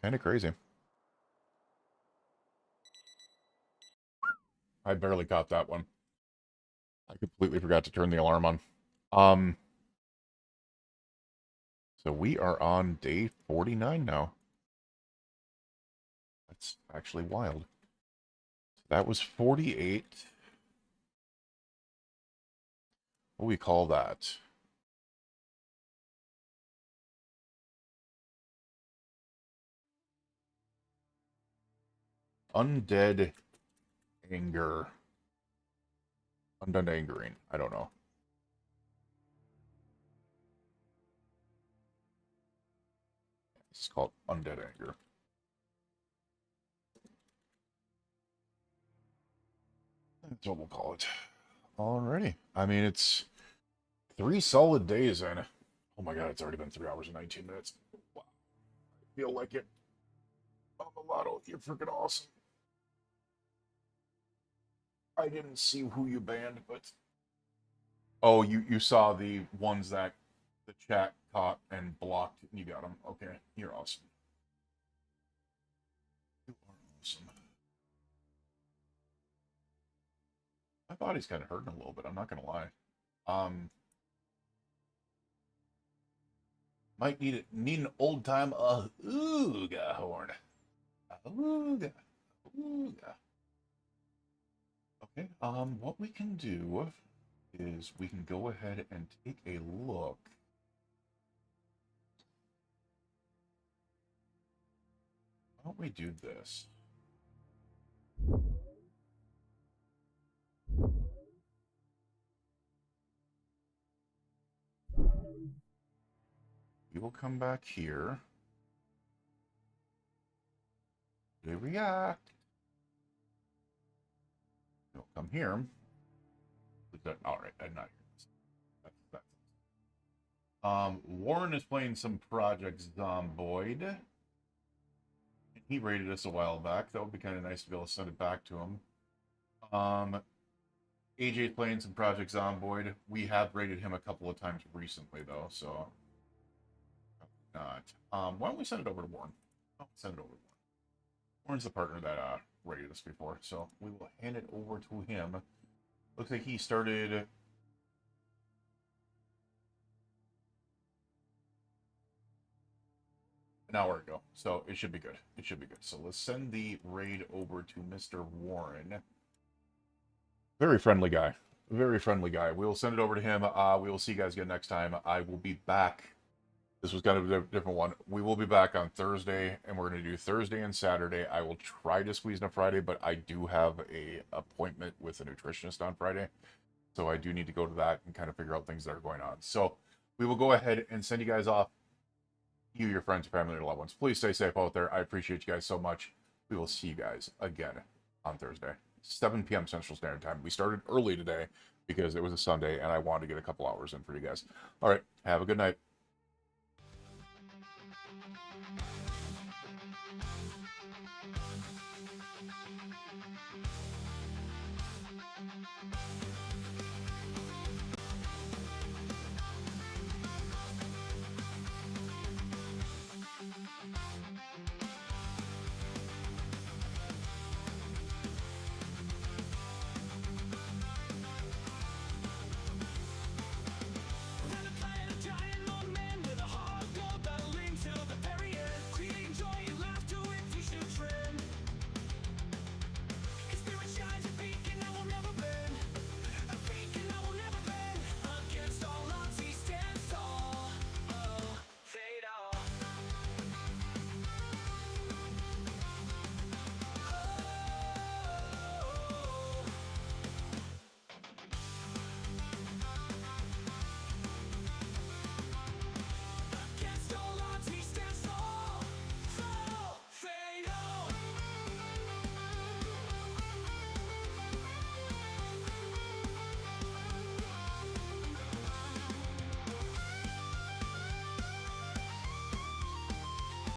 Kind of crazy. I barely caught that one. I completely forgot to turn the alarm on. So we are on day 49 now. That's actually wild. That was 48. What do we call that? Undead anger. Undead angering. I don't know. It's called undead anger. That's what we'll call it. Alrighty. I mean, it's 3 solid days and oh my god, it's already been 3 hours and 19 minutes. Wow. I feel like it. Mulatto, you're freaking awesome. I didn't see who you banned, but oh, you saw the ones that the chat caught and blocked, and you got them. Okay, you're awesome. You are awesome. My body's kind of hurting a little bit. I'm not gonna lie. Might need an old time ooga horn. Ooga, ooga. Okay. What we can do is we can go ahead and take a look. Why don't we do this? We will come back here. They react. We'll come here. All right, I'm not here. Warren is playing some Project Zomboid. He rated us a while back. That would be kind of nice to be able to send it back to him. AJ's playing some Project Zomboid. We have rated him a couple of times recently, though, so not. Why don't we send it over to Warren? Oh, send it over to Warren. Warren's the partner that rated us before, so we will hand it over to him. Looks like he started an hour ago, so it should be good. It should be good. So let's send the raid over to Mr. Warren. Very friendly guy. Very friendly guy. We will send it over to him. We will see you guys again next time. I will be back. This was kind of a different one. We will be back on Thursday, and we're going to do Thursday and Saturday. I will try to squeeze in a Friday, but I do have a appointment with a nutritionist on Friday. So I do need to go to that and kind of figure out things that are going on. So we will go ahead and send you guys off. You, your friends, your family, your loved ones. Please stay safe out there. I appreciate you guys so much. We will see you guys again on Thursday, 7 p.m. Central Standard Time. We started early today because it was a Sunday, and I wanted to get a couple hours in for you guys. All right. Have a good night.